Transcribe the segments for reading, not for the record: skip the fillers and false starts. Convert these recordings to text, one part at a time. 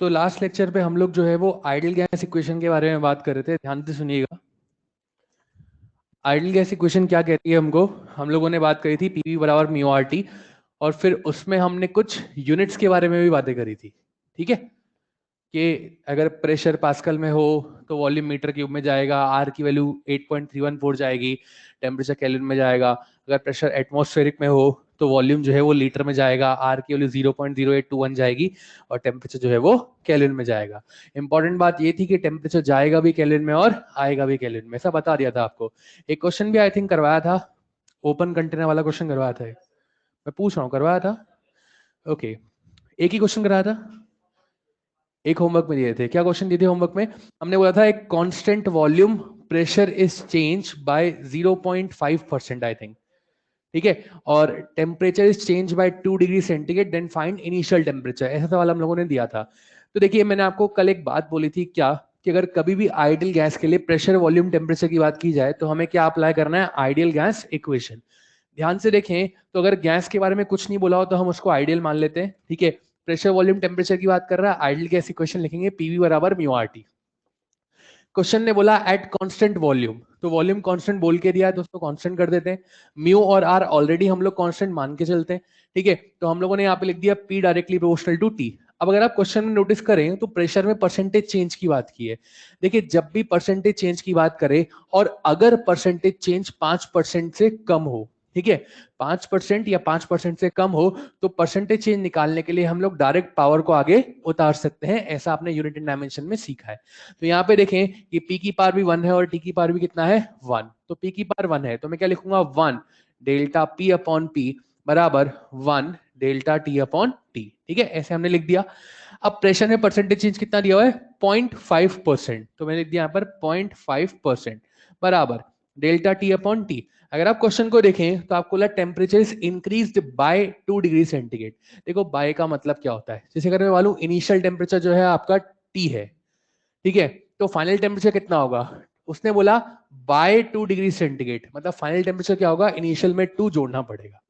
तो last lecture पे हम लोग जो है वो आइडियल गैस इक्वेशन के बारे में बात कर रहे थे, ध्यान से सुनिएगा। आइडियल गैस इक्वेशन क्या कहती है हमको, हम लोगों ने बात करी थी पीवी बराबर म्यू आर टी, और फिर उसमें हमने कुछ यूनिट्स के बारे में भी बातें करी थी। ठीक है, कि अगर प्रेशर पास्कल में हो तो वॉल्यूम मीटर क्यूब में जाएगा, आर की वैल्यू 8.314 जाएगी, टेम्परेचर केल्विन में जाएगा। अगर प्रेशर एटमॉस्फेरिक में हो तो वॉल्यूम जो है वो लीटर में जाएगा, आर की वैल्यू 0.0821 जाएगी, और टेम्परेचर जो है वो केल्विन में जाएगा। इंपॉर्टेंट बात ये थी कि टेम्परेचर जाएगा भी केल्विन में और आएगा भी केल्विन में, ऐसा बता दिया था आपको। एक क्वेश्चन भी आई थिंक करवाया था, ओपन कंटेनर वाला क्वेश्चन करवाया था, मैं पूछ रहा हूँ करवाया था। ओके, एक ही क्वेश्चन कराया था, एक होमवर्क में दिए थे। क्या क्वेश्चन दिए थे होमवर्क में? हमने बोला था एक constant volume pressure is change by 0.5% I think, ठीक है, और temperature is change by 2 degree centigrade, then find initial temperature, ऐसा सवाल हम लोगों ने दिया था। तो देखिए, मैंने आपको कल एक बात बोली थी क्या, कि अगर कभी भी आइडियल गैस के लिए प्रेशर वॉल्यूम टेम्परेचर की बात की जाए तो हमें क्या अप्लाई करना है, आइडियल गैस इक्वेशन। ध्यान से देखें, तो अगर गैस के बारे में कुछ नहीं बोला हो तो हम उसको आइडियल मान लेते हैं। ठीक है, प्रेशर वॉल्यूम टेम्परेचर की बात कर रहा है, आइडियल गैस इक्वेशन लिखेंगे पीवी बराबर म्यू आर टी। क्वेश्चन ने बोला एट कांस्टेंट वॉल्यूम, तो वॉल्यूम कांस्टेंट बोल के दिया है तो उसको कांस्टेंट कर देते हैं। म्यू और आर ऑलरेडी हम लोग कांस्टेंट मान के चलते हैं। ठीक है, तो हम लोगों ने यहाँ पे लिख दिया P directly proportional to T. अब अगर आप क्वेश्चन में नोटिस करें तो प्रेशर में परसेंटेज चेंज की बात की है। देखिए, जब भी परसेंटेज चेंज की बात करें और अगर परसेंटेज चेंज 5% से कम हो, ठीक है, 5% या 5% से कम हो, तो परसेंटेज चेंज निकालने के लिए हम लोग डायरेक्ट पावर को आगे उतार सकते हैं, ऐसा आपने यूनिट इन डायमेंशन में सीखा है। तो यहाँ पे देखें कि P की पावर भी 1 है और T की पावर भी कितना है, 1। तो P की पावर 1 है तो मैं क्या लिखूंगा, 1 डेल्टा P अपॉन P बराबर 1 डेल्टा T अपॉन T। ठीक है, ऐसे हमने लिख दिया। अब प्रेशर में परसेंटेज चेंज कितना दिया हुआ है, 0.5%, तो मैंने लिख दिया यहाँ पर 0.5% बराबर डेल्टा T अपॉन T। अगर आप क्वेश्चन को देखें तो आपको बोला temperature is increased by 2 degree centigrade. देखो, बाय का मतलब क्या होता है, जैसे अगर मैं मालूम इनिशियल टेम्परेचर जो है आपका T है, ठीक है, तो फाइनल टेम्परेचर कितना होगा, उसने बोला बाय 2 डिग्री सेंटीग्रेड, मतलब फाइनल टेम्परेचर क्या होगा, इनिशियल में 2 जोड़ना पड़ेगा।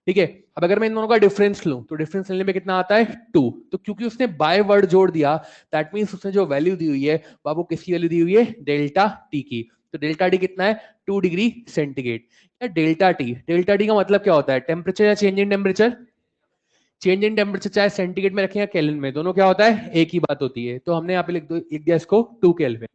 ठीक है, अब अगर मैं इन दोनों का डिफरेंस लूं तो डिफरेंस लेने में कितना आता है, 2। तो क्योंकि उसने बाय वर्ड जोड़ दिया, दैट मींस उसने जो वैल्यू दी हुई है वो आपको किसकी वैल्यू दी हुई है, डेल्टा टी की। तो डेल्टा टी कितना है, 2 डिग्री सेंटीग्रेड। या डेल्टा टी का मतलब क्या होता है, टेम्परेचर या change in temperature. Change in temperature चाहे सेंटीग्रेड में रखें या केल्विन में, दोनों क्या होता है, एक ही बात होती है। तो हमने यहाँ पे लिख दिया इसको 2 केल्विन।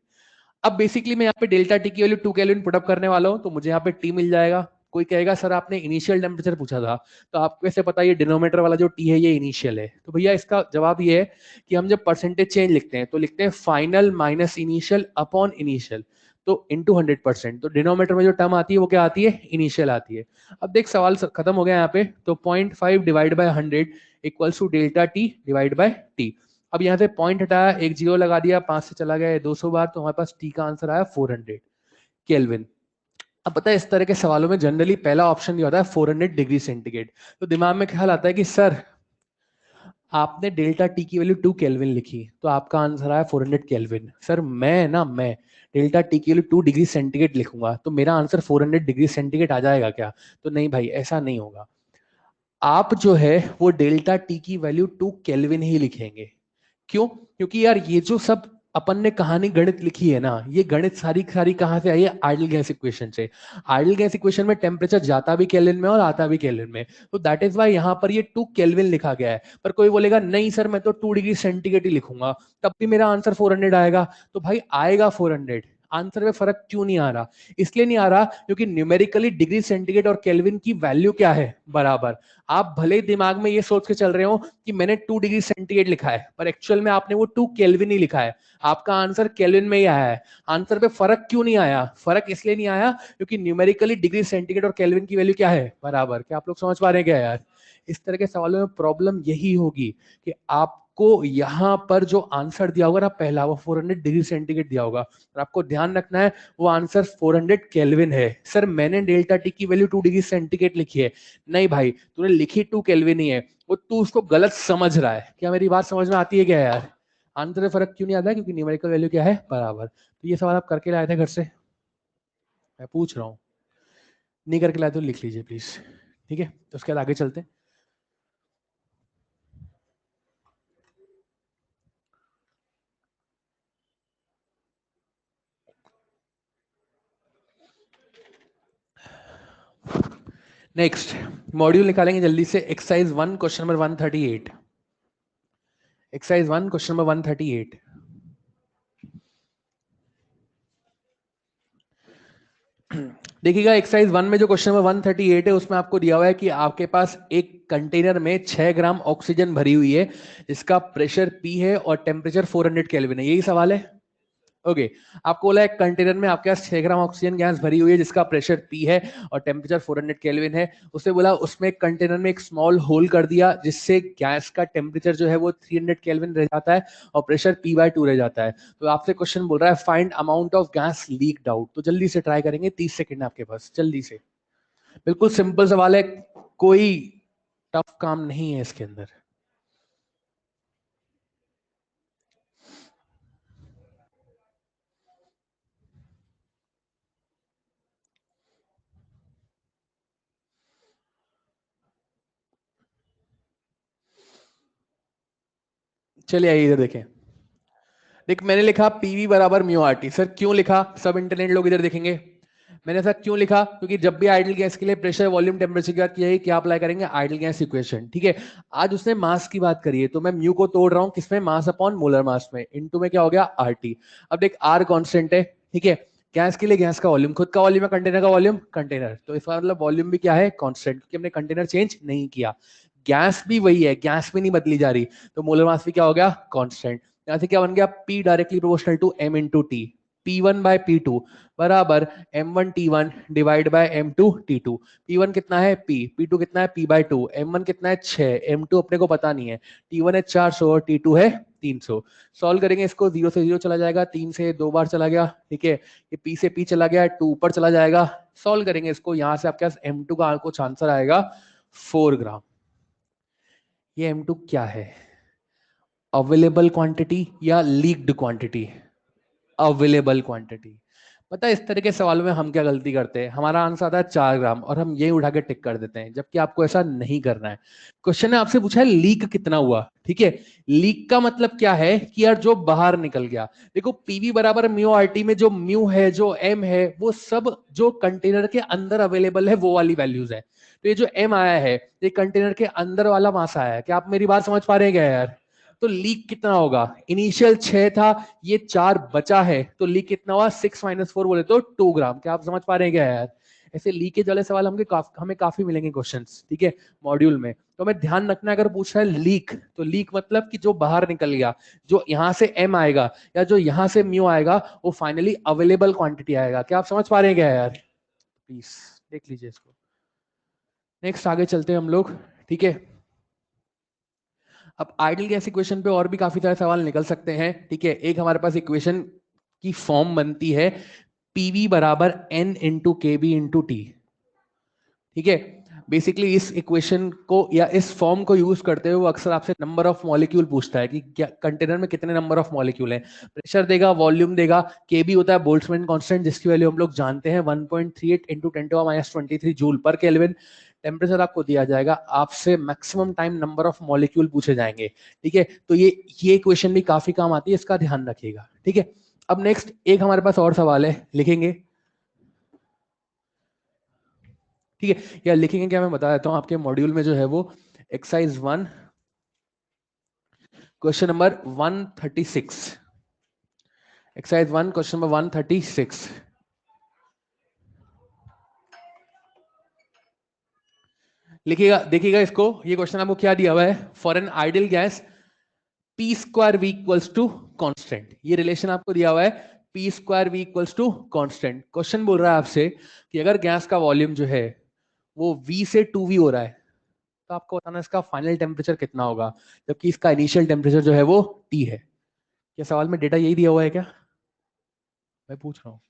अब बेसिकली मैं यहाँ पे डेल्टा टी की वैल्यू 2 केल्विन पुटअप करने वाला हूँ, तो मुझे यहाँ पे टी मिल जाएगा। कोई कहेगा सर आपने इनिशियल टेम्परेचर पूछा था, तो आपको कैसे पता ये डिनोमिनेटर वाला जो टी है ये इनिशियल है? तो भैया इसका जवाब ये है कि हम जब परसेंटेज चेंज लिखते हैं तो लिखते हैं final minus initial upon initial, तो इंटू 100%। तो डिनोमिनेटर में जो टर्म आती है वो क्या आती है, इनिशियल आती है। अब देख, सवाल खत्म हो गया यहाँ पे। तो 0.5 divide by 100 equals to delta T divide by T. अब यहाँ से पॉइंट हटाया, एक जीरो लगा दिया, 5 से चला गया 200 बार, तो हमारे पास टी का आंसर आया 400 केल्विन। अब पता है इस तरह के सवालों में जनरली पहला ऑप्शन ये होता है 400 डिग्री सेंटीग्रेड। तो दिमाग में ख्याल आता है कि सर आपने डेल्टा टी की वैल्यू 2 केल्विन लिखी तो आपका आंसर आया 400 केल्विन। सर मैं डेल्टा टी की वैल्यू 2 डिग्री सेंटीग्रेड लिखूंगा तो मेरा आंसर 400 डिग्री सेंटीग्रेड आ जाएगा क्या? तो नहीं भाई, ऐसा नहीं होगा। आप जो है वो डेल्टा टी की वैल्यू 2 केल्विन ही लिखेंगे। क्यों? क्योंकि यार ये जो सब अपन ने कहानी गणित लिखी है ना, ये गणित सारी सारी कहां से आई है, आइडियल गैस इक्वेशन से। आइडियल गैस इक्वेशन में टेम्परेचर जाता भी केल्विन में और आता भी केल्विन में, तो दैट इज वाई यहाँ पर ये 2 केल्विन लिखा गया है। पर कोई बोलेगा नहीं सर मैं तो 2 डिग्री सेंटीग्रेड ही लिखूंगा, तब भी मेरा आंसर 400 आएगा। तो भाई आएगा 400, आंसर में फर्क क्यों नहीं आ रहा? इसलिए नहीं आ रहा क्योंकि न्यूमेरिकली डिग्री सेंटीग्रेड और केल्विन की वैल्यू क्या है, बराबर। आप भले ही दिमाग में ये सोच के चल रहे हो कि मैंने 2 डिग्री सेंटीग्रेड लिखा है, पर एक्चुअल में आपने वो 2 केल्विन ही लिखा है, आपका आंसर केल्विन में ही आया है। आंसर पे फर्क क्यों नहीं आया? फर्क इसलिए नहीं आया क्योंकि न्यूमेरिकली डिग्री सेंटीग्रेड और केल्विन की वैल्यू क्या है, बराबर। क्या आप लोग समझ पा रहे हैं क्या यार? इस तरह के सवालों में प्रॉब्लम यही होगी कि आपको यहां पर जो आंसर दिया होगा ना पहला, वो 400 डिग्री सेंटीग्रेड दिया होगा, और आपको ध्यान रखना है वो आंसर 400 केल्विन है। सर मैंने डेल्टा टी की वैल्यू 2 डिग्री सेंटीग्रेड लिखी है। नहीं भाई, तूने लिखी 2 केल्विन ही है, वो तू उसको गलत समझ रहा है। क्या मेरी बात समझ में आती है क्या यार? आंसर में फर्क क्यों नहीं आता है? क्योंकि न्यूमेरिकल वैल्यू क्या है, बराबर। तो ये सवाल आप करके लाए थे घर से, मैं पूछ रहा हूँ। नहीं करके लाए तो लिख लीजिए प्लीज, ठीक है? तो उसके बाद आगे चलते हैं। नेक्स्ट मॉड्यूल निकालेंगे जल्दी से। Exercise 1 question number 138। Exercise 1 question number 138। देखिएगा एक्सरसाइज 1 में जो क्वेश्चन नंबर 138 है उसमें आपको दिया हुआ है कि आपके पास एक कंटेनर में 6 ग्राम ऑक्सीजन भरी हुई है, इसका प्रेशर P है और टेम्परेचर 400 केल्विन है। यही सवाल है। ओके आपको बोला है कंटेनर में आपके पास 6 ग्राम ऑक्सीजन गैस भरी हुई है जिसका प्रेशर P है और टेम्परेचर 400 केल्विन है। उसने बोला उसमें कंटेनर में एक स्मॉल होल कर दिया जिससे गैस का टेम्परेचर जो है वो 300 केल्विन रह जाता है और प्रेशर P/2 रह जाता है। तो आपसे क्वेश्चन बोल रहा है find amount of gas leaked out. तो जल्दी से ट्राई करेंगे, 30 सेकेंड आपके पास, जल्दी से। बिल्कुल सिंपल सवाल है, कोई टफ काम नहीं है इसके अंदर। चलिए आइए इधर देखें। देख मैंने लिखा पीवी बराबर म्यू आर टी। सर क्यों लिखा? सब इंटरनेट लोग इधर देखेंगे। मैंने ऐसा क्यों लिखा? क्योंकि जब भी आइडल गैस के लिए प्रेशर वॉल्यूम टेम्परेचर की बात की जाएगी क्या अप्लाई करेंगे? Idol gas equation. ठीक है, आज उसने मास की बात करी है तो मैं म्यू को तोड़ रहा हूं किसमें? मास अपॉन मोलर मास में। इनटू में क्या हो गया? आरटी। अब देख आर कांस्टेंट है, ठीक है, गैस के लिए गैस का वॉल्यूम, खुद का वॉल्यूम है, कंटेनर का वॉल्यूम कंटेनर, तो इसका मतलब वॉल्यूम भी क्या है? कांस्टेंट, क्योंकि हमने कंटेनर चेंज नहीं किया। गैस भी वही है, गैस भी नहीं बदली जा रही, तो मोलर मास भी क्या हो गया? कांस्टेंट। यहां से क्या बन गया? P directly proportional to M into T. P1/P2 बराबर M1T1 divide by M2 T2। P1 कितना है? P, P2 कितना है? P/2, M1 कितना है? 6, M2 अपने को पता नहीं है, T1 है 400 और T2 है 300। सॉल्व करेंगे इसको, 0 से 0 चला जाएगा, 3 से 2 बार चला गया, ठीक है, ये P से P चला गया, 2 ऊपर चला जाएगा। सॉल्व करेंगे इसको, यहां से आपके पास M2 का कुछ आंसर आएगा 4 ग्राम। ये M2 क्या है? अवेलेबल क्वांटिटी या लीक्ड क्वांटिटी? Available quantity. पता है इस तरह के सवालों में हम क्या गलती करते हैं? हमारा आंसर आता है 4 ग्राम और हम ये उठा के टिक कर देते हैं, जबकि आपको ऐसा नहीं करना है। क्वेश्चन ने आपसे पूछा है लीक कितना हुआ, ठीक है, लीक का मतलब क्या है कि यार जो बाहर निकल गया। देखो पीवी बराबर म्यू आरटी में जो म्यू है, जो एम है, वो सब जो कंटेनर के अंदर अवेलेबल है वो वाली वैल्यूज है। तो ये जो एम आया है ये कंटेनर के अंदर वाला मास आया है। क्या आप मेरी बात समझ पा रहे हैं क्या यार? तो लीक कितना होगा? इनिशियल 6 था, ये 4 बचा है, तो लीक कितना हुआ? 6 - 4 बोले तो 2 ग्राम। क्या आप समझ पा रहे हैं क्या यार? ऐसे लीकेज वाले सवाल हमें काफी मिलेंगे क्वेश्चंस, ठीक है, मॉड्यूल में। तो हमें ध्यान रखना, अगर पूछ रहा है लीक, तो लीक मतलब कि जो बाहर निकल गया, जो यहां से एम आएगा या जो यहां से म्यू आएगा वो फाइनली अवेलेबल क्वांटिटी आएगा। क्या आप समझ पा रहे हैं क्या यार? प्लीज देख लीजिए इसको। नेक्स्ट आगे चलते हैं हम लोग, ठीक है। अब आइडल गैस इक्वेशन पे और भी काफी सारे सवाल निकल सकते हैं, ठीक है। एक हमारे पास इक्वेशन की फॉर्म बनती है पीवी बराबर N इंटू के बी इंटू टी, ठीक है। बेसिकली इस इक्वेशन को या इस फॉर्म को यूज करते हुए वो अक्सर आपसे नंबर ऑफ मॉलिक्यूल पूछता है कि क्या कंटेनर में कितने नंबर ऑफ मॉलिक्यूल हैं। प्रेशर देगा, वॉल्यूम देगा, के बी होता है बोल्ट्जमैन कांस्टेंट जिसकी वैल्यू हम लोग जानते हैं 1.38 इंटू 10⁻23 जूल पर केल्विन। टेम्परेचर आपको दिया जाएगा, आपसे maximum time number of molecule पूछे जाएंगे, ठीक है। तो ये इक्वेशन भी काफी काम आती है, इसका ध्यान रखिएगा, ठीक है। अब नेक्स्ट एक हमारे पास और सवाल है, लिखेंगे, ठीक है। या लिखेंगे क्या मैं बता देता हूं, आपके मॉड्यूल में जो है वो exercise 1 question number 136, exercise 1 question number 136। लिखिएगा, देखिएगा इसको, ये क्वेश्चन आपको क्या दिया हुआ है? For an ideal gas P square V equals to constant, ये रिलेशन आपको दिया हुआ है, P square V equals to constant. Question बोल रहा है आपसे कि अगर गैस का वॉल्यूम जो है वो V से 2V हो रहा है तो आपको बताना इसका फाइनल टेम्परेचर कितना होगा, जबकि इसका इनिशियल टेम्परेचर जो है वो T है। क्या सवाल में डेटा यही दिया हुआ है क्या? मैं पूछ रहा हूँ।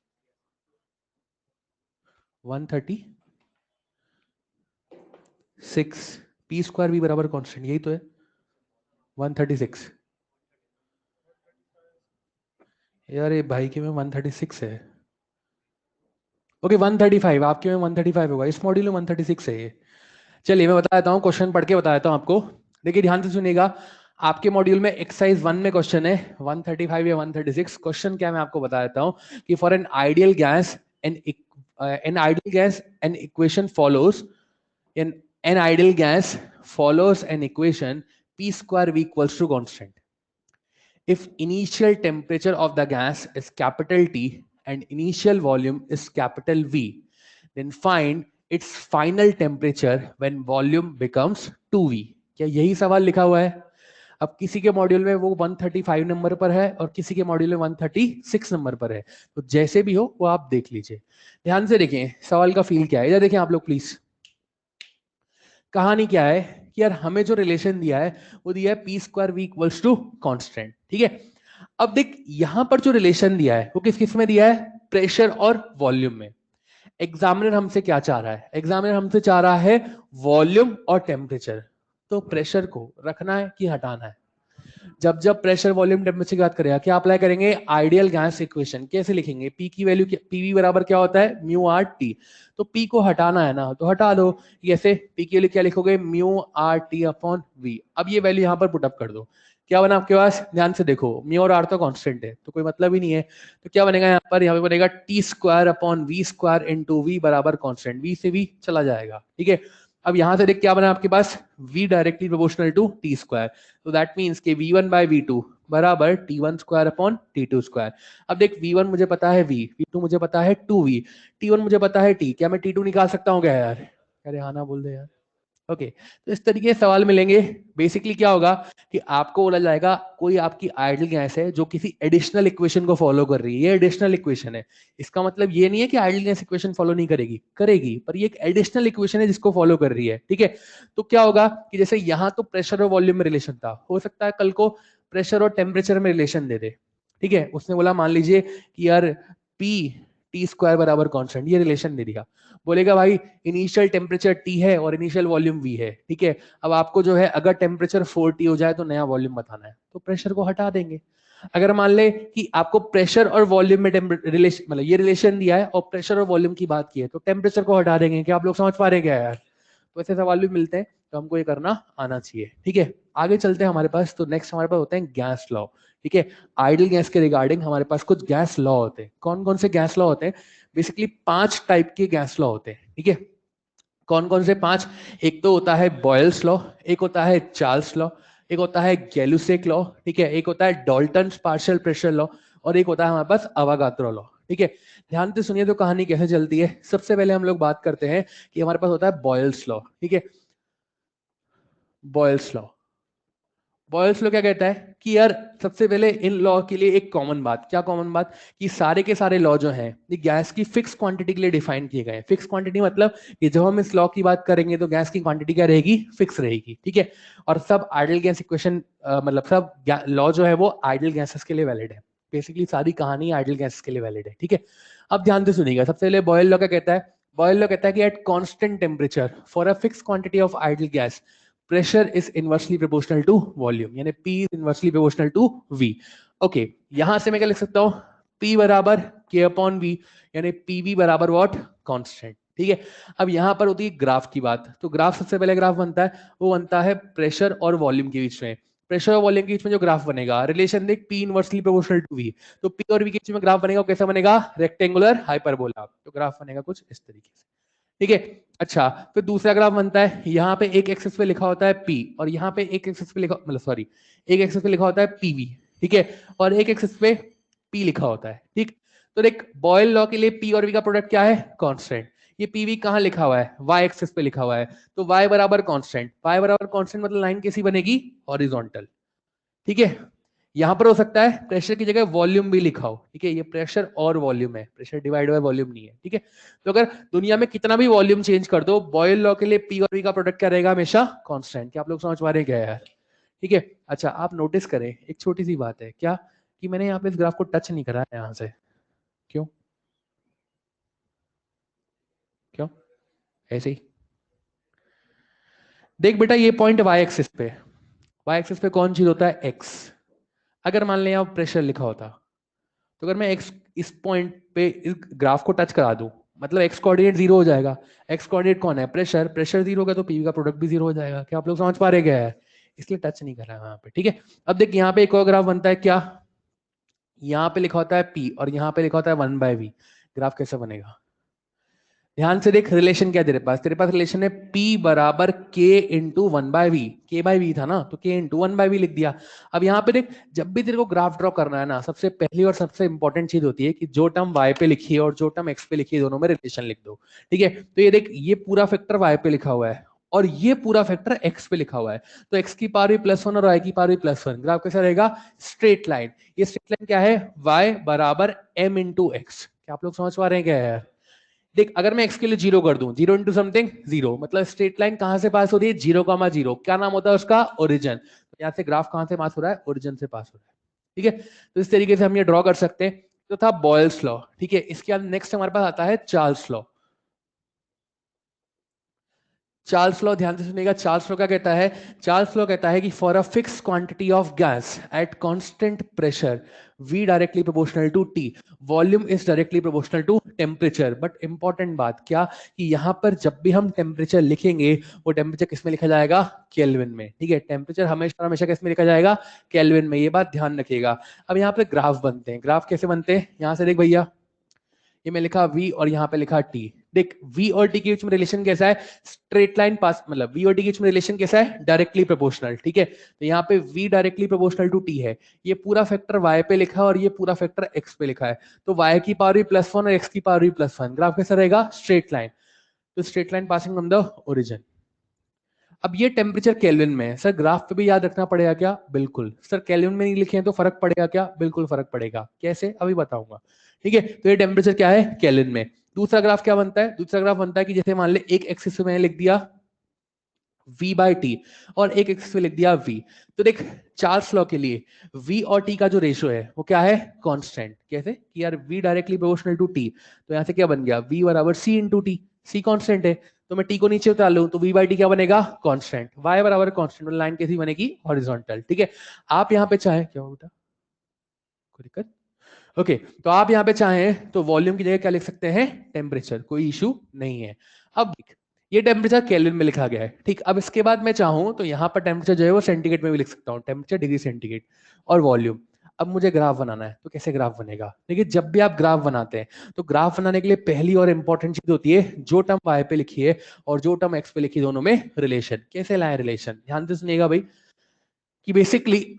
136 पी स्क्वायर वी बराबर कॉन्स्टेंट, यही तो है 136। यार ये भाई के में 136 है। ओके 135, आपके में 135 होगा, इस मॉड्यूल में 136 है ये। चलिए मैं बता देता हूँ, क्वेश्चन पढ़ के बता देता हूँ आपको। देखिए ध्यान से सुनिएगा, आपके मॉड्यूल में एक्सरसाइज 1 में क्वेश्चन है 135 या 136। क्वेश्चन क्या मैं आपको बता देता हूँ कि for an ideal gas N ideal gas an equation follows an ideal gas follows an equation P square V equals to constant. If initial temperature of the gas is capital T and initial volume is capital V, then find its final temperature when volume becomes 2V. क्या यही सवाल लिखा हुआ है? अब किसी के module में वो 135 नंबर पर है और किसी के मॉड्यूल में 136 नंबर पर है, तो जैसे भी हो वो आप देख लीजिए। ध्यान से देखें सवाल का फील क्या है, इधर देखें आप लोग प्लीज। कहानी क्या है कि यार हमें जो रिलेशन दिया है वो दिया है P square V equals to constant, ठीक है। अब देख यहां पर जो रिलेशन दिया है वो किस किस में दिया है? प्रेशर और वॉल्यूम में। एग्जामिनर हमसे क्या चाह रहा है? एग्जामिनर हमसे चाह रहा है वॉल्यूम और टेम्परेचर। तो प्रेशर को रखना है कि हटाना है? जब जब प्रेशर वॉल्यूम टेम्परेचर की बात करेगा क्या अप्लाई करेंगे? Ideal gas equation. कैसे लिखेंगे? पी की वैल्यू पीवी बराबर क्या होता है? Mu R T. तो पी को हटाना है ना, तो हटा दो। कैसे? पी की वैल्यू क्या लिखोगे? Mu R T upon V. अब ये वैल्यू यहाँ पर पुटअप कर दो। क्या बना आपके पास? ध्यान से देखो, म्यू और आर तो कांस्टेंट है तो कोई मतलब ही नहीं है, तो क्या बनेगा यहाँ पर? यहाँ पे बनेगा T square upon V square into V बराबर कांस्टेंट। वी से वी चला जाएगा, ठीक है। अब यहां से देख क्या बना आपके पास? v directly proportional to T square, तो दैट मींस कि v1 बाय v2 बराबर t1 square upon t2 square. अब देख v1 मुझे पता है v, v2 मुझे पता है 2v, t1 मुझे पता है t। क्या मैं t2 निकाल सकता हूँ क्या यार? अरे हाँ ना बोल दे यार। ओके तो इस तरीके से सवाल मिलेंगे। बेसिकली क्या होगा कि आपको बोला जाएगा कोई आपकी आइडियल गैस है जो किसी एडिशनल इक्वेशन को फॉलो कर रही है। ये एडिशनल इक्वेशन है, इसका मतलब ये नहीं है कि आइडियल गैस इक्वेशन फॉलो नहीं करेगी, करेगी, पर ये एक एडिशनल इक्वेशन है जिसको फॉलो कर रही है, ठीक है। तो क्या होगा कि जैसे यहाँ तो प्रेशर और वॉल्यूम में रिलेशन था, हो सकता है कल को प्रेशर और टेम्परेचर में रिलेशन दे दे, ठीक है। उसने बोला मान लीजिए कि यार पी टी स्क्वायर बराबर कॉन्स्टेंट, ये रिलेशन दे दिया। बोलेगा भाई इनिशियल टेम्परेचर T है और इनिशियल वॉल्यूम V है, ठीक है। अब आपको जो है अगर टेम्परेचर 4T हो जाए तो नया वॉल्यूम बताना है, तो प्रेशर को हटा देंगे। अगर मान ले कि आपको प्रेशर और वॉल्यूम में रिलेशन, मतलब ये रिलेशन दिया है और प्रेशर और वॉल्यूम की बात की है, तो टेम्परेचर को हटा देंगे। क्या आप लोग समझ पा रहे हैं क्या यार? तो ऐसे सवाल भी मिलते हैं, तो हमको ये करना आना चाहिए, ठीक है। आगे चलते हैं हमारे पास, तो नेक्स्ट हमारे पास होते हैं गैस लॉ, ठीक है। आइडियल गैस के रिगार्डिंग हमारे पास कुछ गैस लॉ होते हैं। कौन कौन से गैस लॉ होते हैं? बेसिकली 5 टाइप के गैस लॉ होते हैं, ठीक है। कौन कौन से 5? एक तो होता है बॉयल्स लॉ, एक होता है चार्ल्स लॉ, एक होता है गैलुसेक लॉ, ठीक है, एक होता है डॉल्टन पार्शियल प्रेशर लॉ, और एक होता है हमारे पास अवागाद्रो लॉ, ठीक है। ध्यान से सुनिए तो कहानी कैसे चलती है। सबसे पहले हम लोग बात करते हैं कि हमारे पास होता है बॉयल्स लॉ, ठीक है। बॉयल्स लॉ, बॉयल्स लॉ क्या कहता है कि यार सबसे पहले इन लॉ के लिए एक कॉमन बात, क्या कॉमन बात? कि सारे के सारे लॉ जो हैं ये गैस की फिक्स क्वांटिटी के लिए डिफाइन किए गए हैं। फिक्स क्वांटिटी मतलब कि जब हम इस लॉ की बात करेंगे तो गैस की क्वांटिटी क्या रहेगी? फिक्स रहेगी, ठीक है। और सब आइडियल गैस इक्वेशन मतलब सब लॉ जो है वो आइडियल गैसेस के लिए वैलिड है। बेसिकली सारी कहानी आइडियल गैसेस के लिए वैलिड है, ठीक है। अब ध्यान से सुनिएगा, सबसे पहले बॉयल लॉ क्या कहता है? बॉयल लॉ कहता है कि at constant temperature for a fix quantity of ideal gas pressure is inversely proportional to volume, यानी P is inversely proportional to V। Okay, यहां से मैं क्या लिख सकता हूं? P बराबर K अपॉन V, यानी PV बराबर व्हाट? कांस्टेंट, ठीक है। अब यहां पर होती है ग्राफ की बात, तो ग्राफ सबसे पहले ग्राफ बनता है, वो बनता है प्रेशर और वॉल्यूम के बीच में। प्रेशर और वॉल्यूम के बीच में जो ग्राफ बनेगा, रिलेशन देख P inversely proportional to V, तो P और V के बीच में ग्राफ बनेगा, कैसा बनेगा? Rectangular hyperbola. तो ग्राफ बनेगा कुछ इस तरीके से, ठीक है। अच्छा, फिर दूसरा ग्राफ बनता है, यहाँ पे एक एक्सिस पे लिखा होता है P और यहाँ पे एक एक्सिस पे लिखा, मतलब सॉरी, एक एक्सिस पे लिखा होता है PV, ठीक है, और एक एक्सिस पे P लिखा होता है, ठीक। तो देख बॉयल लॉ के लिए P और V का प्रोडक्ट क्या है? कांस्टेंट। ये PV कहाँ लिखा हुआ है? Y एक्सिस पे लिखा हुआ है, तो Y बराबर कांस्टेंट। Y बराबर कांस्टेंट मतलब लाइन कैसी बनेगी? हॉरिजॉन्टल, ठीक है। यहां पर हो सकता है प्रेशर की जगह वॉल्यूम भी लिखा हो, ठीक है। ये प्रेशर और वॉल्यूम है, प्रेशर डिवाइड बाय वॉल्यूम नहीं है, ठीक है। तो अगर दुनिया में कितना भी वॉल्यूम चेंज कर दो, बॉयल लॉ के लिए P और V का प्रोडक्ट क्या रहेगा? हमेशा कांस्टेंट। क्या आप लोग समझ पा रहे हैं क्या यार? ठीक है। अच्छा, आप नोटिस करें एक छोटी सी बात है क्या, कि मैंने यहाँ पे इस ग्राफ को टच नहीं करा है यहाँ से। क्यों? क्यों ऐसे ही? देख बेटा, ये पॉइंट y एक्सिस पे, y एक्सिस पे कौन चीज होता है? x। अगर मान लें यहाँ प्रेशर लिखा होता, तो अगर मैं एक्स इस पॉइंट पे इस ग्राफ को टच करा दूं, मतलब एक्स कोऑर्डिनेट जीरो हो जाएगा। एक्स कोऑर्डिनेट कौन है? प्रेशर। प्रेशर जीरो होगा तो पीवी का प्रोडक्ट भी जीरो हो जाएगा। क्या आप लोग समझ पा रहे क्या है? इसलिए टच नहीं कर रहा है यहाँ पे, ठीक है। अब देख यहाँ पे एक और ग्राफ बनता है, क्या? यहाँ पे लिखा होता है P और यहाँ पे लिखा होता है 1/V। ग्राफ कैसे बनेगा? ध्यान से देख रिलेशन क्या है तेरे पास रिलेशन है P बराबर K इंटू 1/V। K/V था ना, तो K इंटू 1/V लिख दिया। अब यहाँ पे देख, जब भी तेरे को ग्राफ ड्रॉ करना है ना, सबसे पहली और सबसे इंपॉर्टेंट चीज होती है कि जो टर्म y पे लिखी है और जो टर्म x पे लिखी है दोनों में रिलेशन लिख दो। ठीक है, तो ये देख, ये पूरा फैक्टर y पे लिखा हुआ है और ये पूरा फैक्टर x पे लिखा हुआ है, तो x की पावर भी +1 और y की पावर भी +1। ग्राफ कैसा रहेगा? Straight line. ये स्ट्रेट लाइन क्या है? y बराबर m इंटू एक्स। क्या आप लोग समझ पा रहे हैं क्या यार? देख, अगर मैं x के लिए 0 कर दूं, 0 इंटू समथिंग 0, मतलब स्ट्रेट लाइन कहां से पास हो रही है? 0,0। क्या नाम होता है उसका? ओरिजिन। तो यहाँ से ग्राफ कहां से पास हो रहा है? ओरिजिन से पास हो रहा है। ठीक है, तो इस तरीके से हम ये ड्रॉ कर सकते हैं। तो था बॉयल्स लॉ। ठीक है, इसके बाद नेक्स्ट हमारे पास आता है चार्ल्स लॉ। चार्ल्स लॉ ध्यान से सुनिएगा। चार्ल्स लॉ क्या कहता है? चार्ल्स लॉ कहता है कि for a fix quantity of gas at constant pressure V directly proportional to T, volume is directly proportional to temperature. But important बात क्या, कि यहां पर जब भी हम टेम्परेचर लिखेंगे, वो टेम्परेचर किस में लिखा जाएगा? केल्विन में। ठीक है, टेम्परेचर हमेशा हमेशा किस में लिखा जाएगा? केल्विन में। ये बात ध्यान रखिएगा। अब यहाँ पे ग्राफ बनते हैं। ग्राफ कैसे बनते हैं? यहाँ से देख भैया, ये मैं लिखा V और यहाँ पे लिखा T। देख, V और T के बीच में रिलेशन कैसा है? स्ट्रेट लाइन पास, मतलब V और T के बीच में रिलेशन कैसा है? Directly proportional. ठीक है, तो यहाँ पे V directly proportional to T है। ये पूरा फैक्टर Y पे लिखा है और ये पूरा फैक्टर X पे लिखा है, तो Y की पावर भी +1 और X की पावर भी +1। ग्राफ कैसा रहेगा? Straight line. तो straight line passing from the origin. अब ये टेम्परेचर केल्विन में है सर, ग्राफ पे भी याद रखना पड़ेगा क्या? बिल्कुल सर। केल्विन में नहीं लिखे हैं तो फर्क पड़ेगा क्या? बिल्कुल फर्क पड़ेगा। कैसे? अभी बताऊंगा। ठीक है, तो ये टेम्परेचर क्या है? केल्विन में। दूसरा ग्राफ क्या बनता है? दूसरा ग्राफ बनता है कि जैसे मान ले एक एक्सिस पे मैंने लिख दिया V/T और एक एक्सिस पे लिख दिया V। तो देख, चार्ल्स लॉ के लिए V और T का जो रेशियो है वो क्या है? कांस्टेंट। कैसे? कि यार V directly proportional to T, तो यहां से क्या बन गया? V बराबर C into T। C constant है, तो मैं T को नीचे उतार लूं तो V/T क्या बनेगा? कांस्टेंट। Y बराबर कांस्टेंट, लाइन कैसी बनेगी? हॉरिजॉन्टल। ठीक है, आप यहाँ पे चाहे, क्या हो बेटा, कोई दिक्कत? ओके, तो आप यहाँ पे चाहें तो वॉल्यूम की जगह क्या लिख सकते हैं? टेम्परेचर। कोई इशू नहीं है। अब देख, ये टेम्परेचर केल्विन में लिखा गया है। ठीक, अब इसके बाद मैं चाहूं तो यहाँ पर टेम्परेचर जो है वो सेंटीग्रेड में भी लिख सकता हूँ, टेम्परेचर डिग्री सेंटीग्रेड और वॉल्यूम। अब मुझे ग्राफ बनाना है, तो कैसे ग्राफ बनेगा? देखिए, जब भी आप ग्राफ बनाते हैं तो ग्राफ बनाने के लिए पहली और इंपॉर्टेंट चीज होती है, जो टर्म y पे लिखी है और जो टर्म x पे लिखी है दोनों में रिलेशन। कैसे लाए रिलेशन? ध्यान से सुनिएगा भाई, कि बेसिकली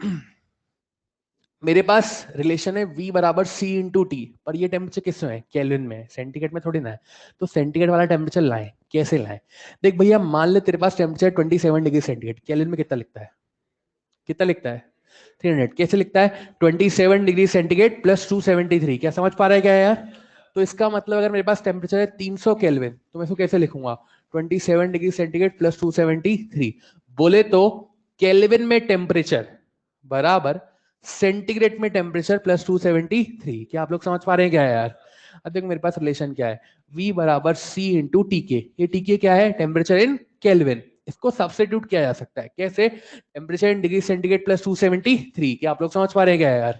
मेरे पास रिलेशन है V बराबर C इंटू टी, पर ये टेम्परेचर किस में है? केल्विन में। सेंटीग्रेड में थोड़ी ना है, तो सेंटीग्रेड वाला टेम्परेचर लाए। कैसे लाए? देख भैया, मान ले तेरे पास टेम्परेचर 27 डिग्री सेंटीग्रेड, केल्विन में कितना लिखता है? कितना लिखता है? 300। कैसे लिखता है? 27 डिग्री सेंटीग्रेड प्लस 273। क्या समझ पा रहा है क्या यार? तो इसका मतलब अगर मेरे पास टेम्परेचर है 300 केल्विन, तो मैं इसको कैसे लिखूंगा? 27 डिग्री सेंटीग्रेड प्लस 273। बोले तो केल्विन में टेम्परेचर बराबर सेंटीग्रेड में टेम्परेचर प्लस 273। क्या आप लोग समझ पा रहे हैं क्या यार? अब देखो, मेरे पास रिलेशन क्या है? V बराबर C इंटू टी के। ये टी के क्या है? Temperature in kelvin. इसको सब्स्टिट्यूट किया जा सकता है। कैसे? Temperature in degree centigrade plus 273। क्या आप लोग समझ पा रहे हैं क्या यार?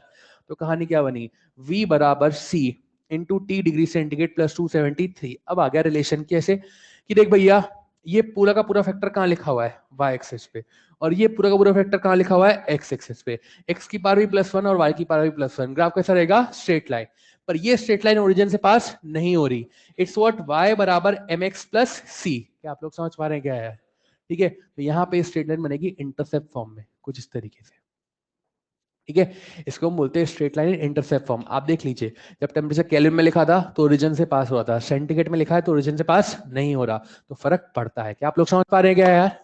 तो कहानी क्या बनी? V बराबर C into T degree centigrade plus 273। अब आ गया रिलेशन। कैसे? कि देख भैया, ये पूरा का पूरा फैक्टर कहाँ लिखा हुआ है? y एक्सिस पे, और ये पूरा का पूरा फैक्टर कहाँ लिखा हुआ है? x एक्सिस पे। x की पावर भी +1 और y की पावर भी +1। ग्राफ कैसा रहेगा? Straight line. पर ये स्ट्रेट लाइन ओरिजिन से पास नहीं हो रही। It's what? y बराबर mx प्लस c। क्या आप लोग समझ पा रहे हैं क्या है? ठीक है, तो यहाँ पे स्ट्रेट लाइन बनेगी इंटरसेप्ट फॉर्म में, कुछ इस तरीके से। ठीक है, इसको हम बोलते हैं स्ट्रेट लाइन इंटरसेप्ट फॉर्म। आप देख लीजिए, जब टेम्परेचर केल्विन में लिखा था तो ओरिजिन से पास हो रहा था, सेंटीग्रेड में लिखा है तो ओरिजिन से पास नहीं हो रहा, तो फर्क पड़ता है। क्या आप लोग समझ पा रहे हैं क्या यार?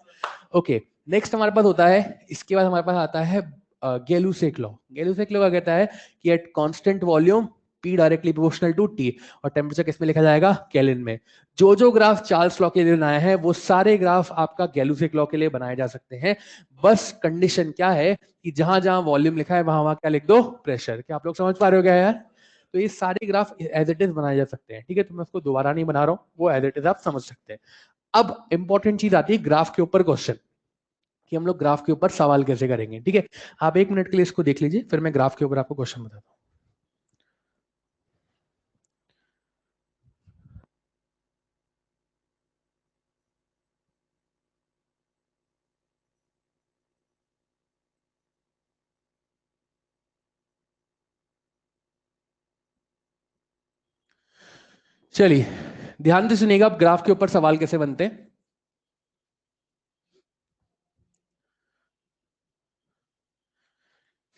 ओके, नेक्स्ट हमारे पास होता है, इसके बाद हमारे पास आता है गेलुसेक लॉ। गेलुसेक लॉ क्या कहता है? कि at constant volume P directly proportional to T, और टेम्परेचर किस में लिखा जाएगा? केल्विन में। जो जो ग्राफ चार्ल्स लॉ के लिए बनाए हैं वो सारे ग्राफ आपका गेलुसेक लॉ के लिए बनाए जा सकते हैं। बस कंडीशन क्या है, कि जहां जहां वॉल्यूम लिखा है वहां वहां क्या लिख दो? प्रेशर। क्या आप लोग समझ पा रहे हो क्या यार? तो ये सारे ग्राफ एज इट इज बनाए जा सकते हैं। ठीक है, तो मैं उसको दोबारा नहीं बना रहा हूँ, वो एज इट इज आप समझ सकते हैं। अब इंपॉर्टेंट चीज आती है ग्राफ के ऊपर क्वेश्चन, कि हम लोग ग्राफ के ऊपर सवाल कैसे करेंगे। ठीक है, आप 1 मिनट के लिए इसको देख लीजिए, फिर मैं ग्राफ के ऊपर आपको क्वेश्चन बताता हूँ। चलिए, ध्यान से सुनिएगा, अब ग्राफ के ऊपर सवाल कैसे बनते हैं।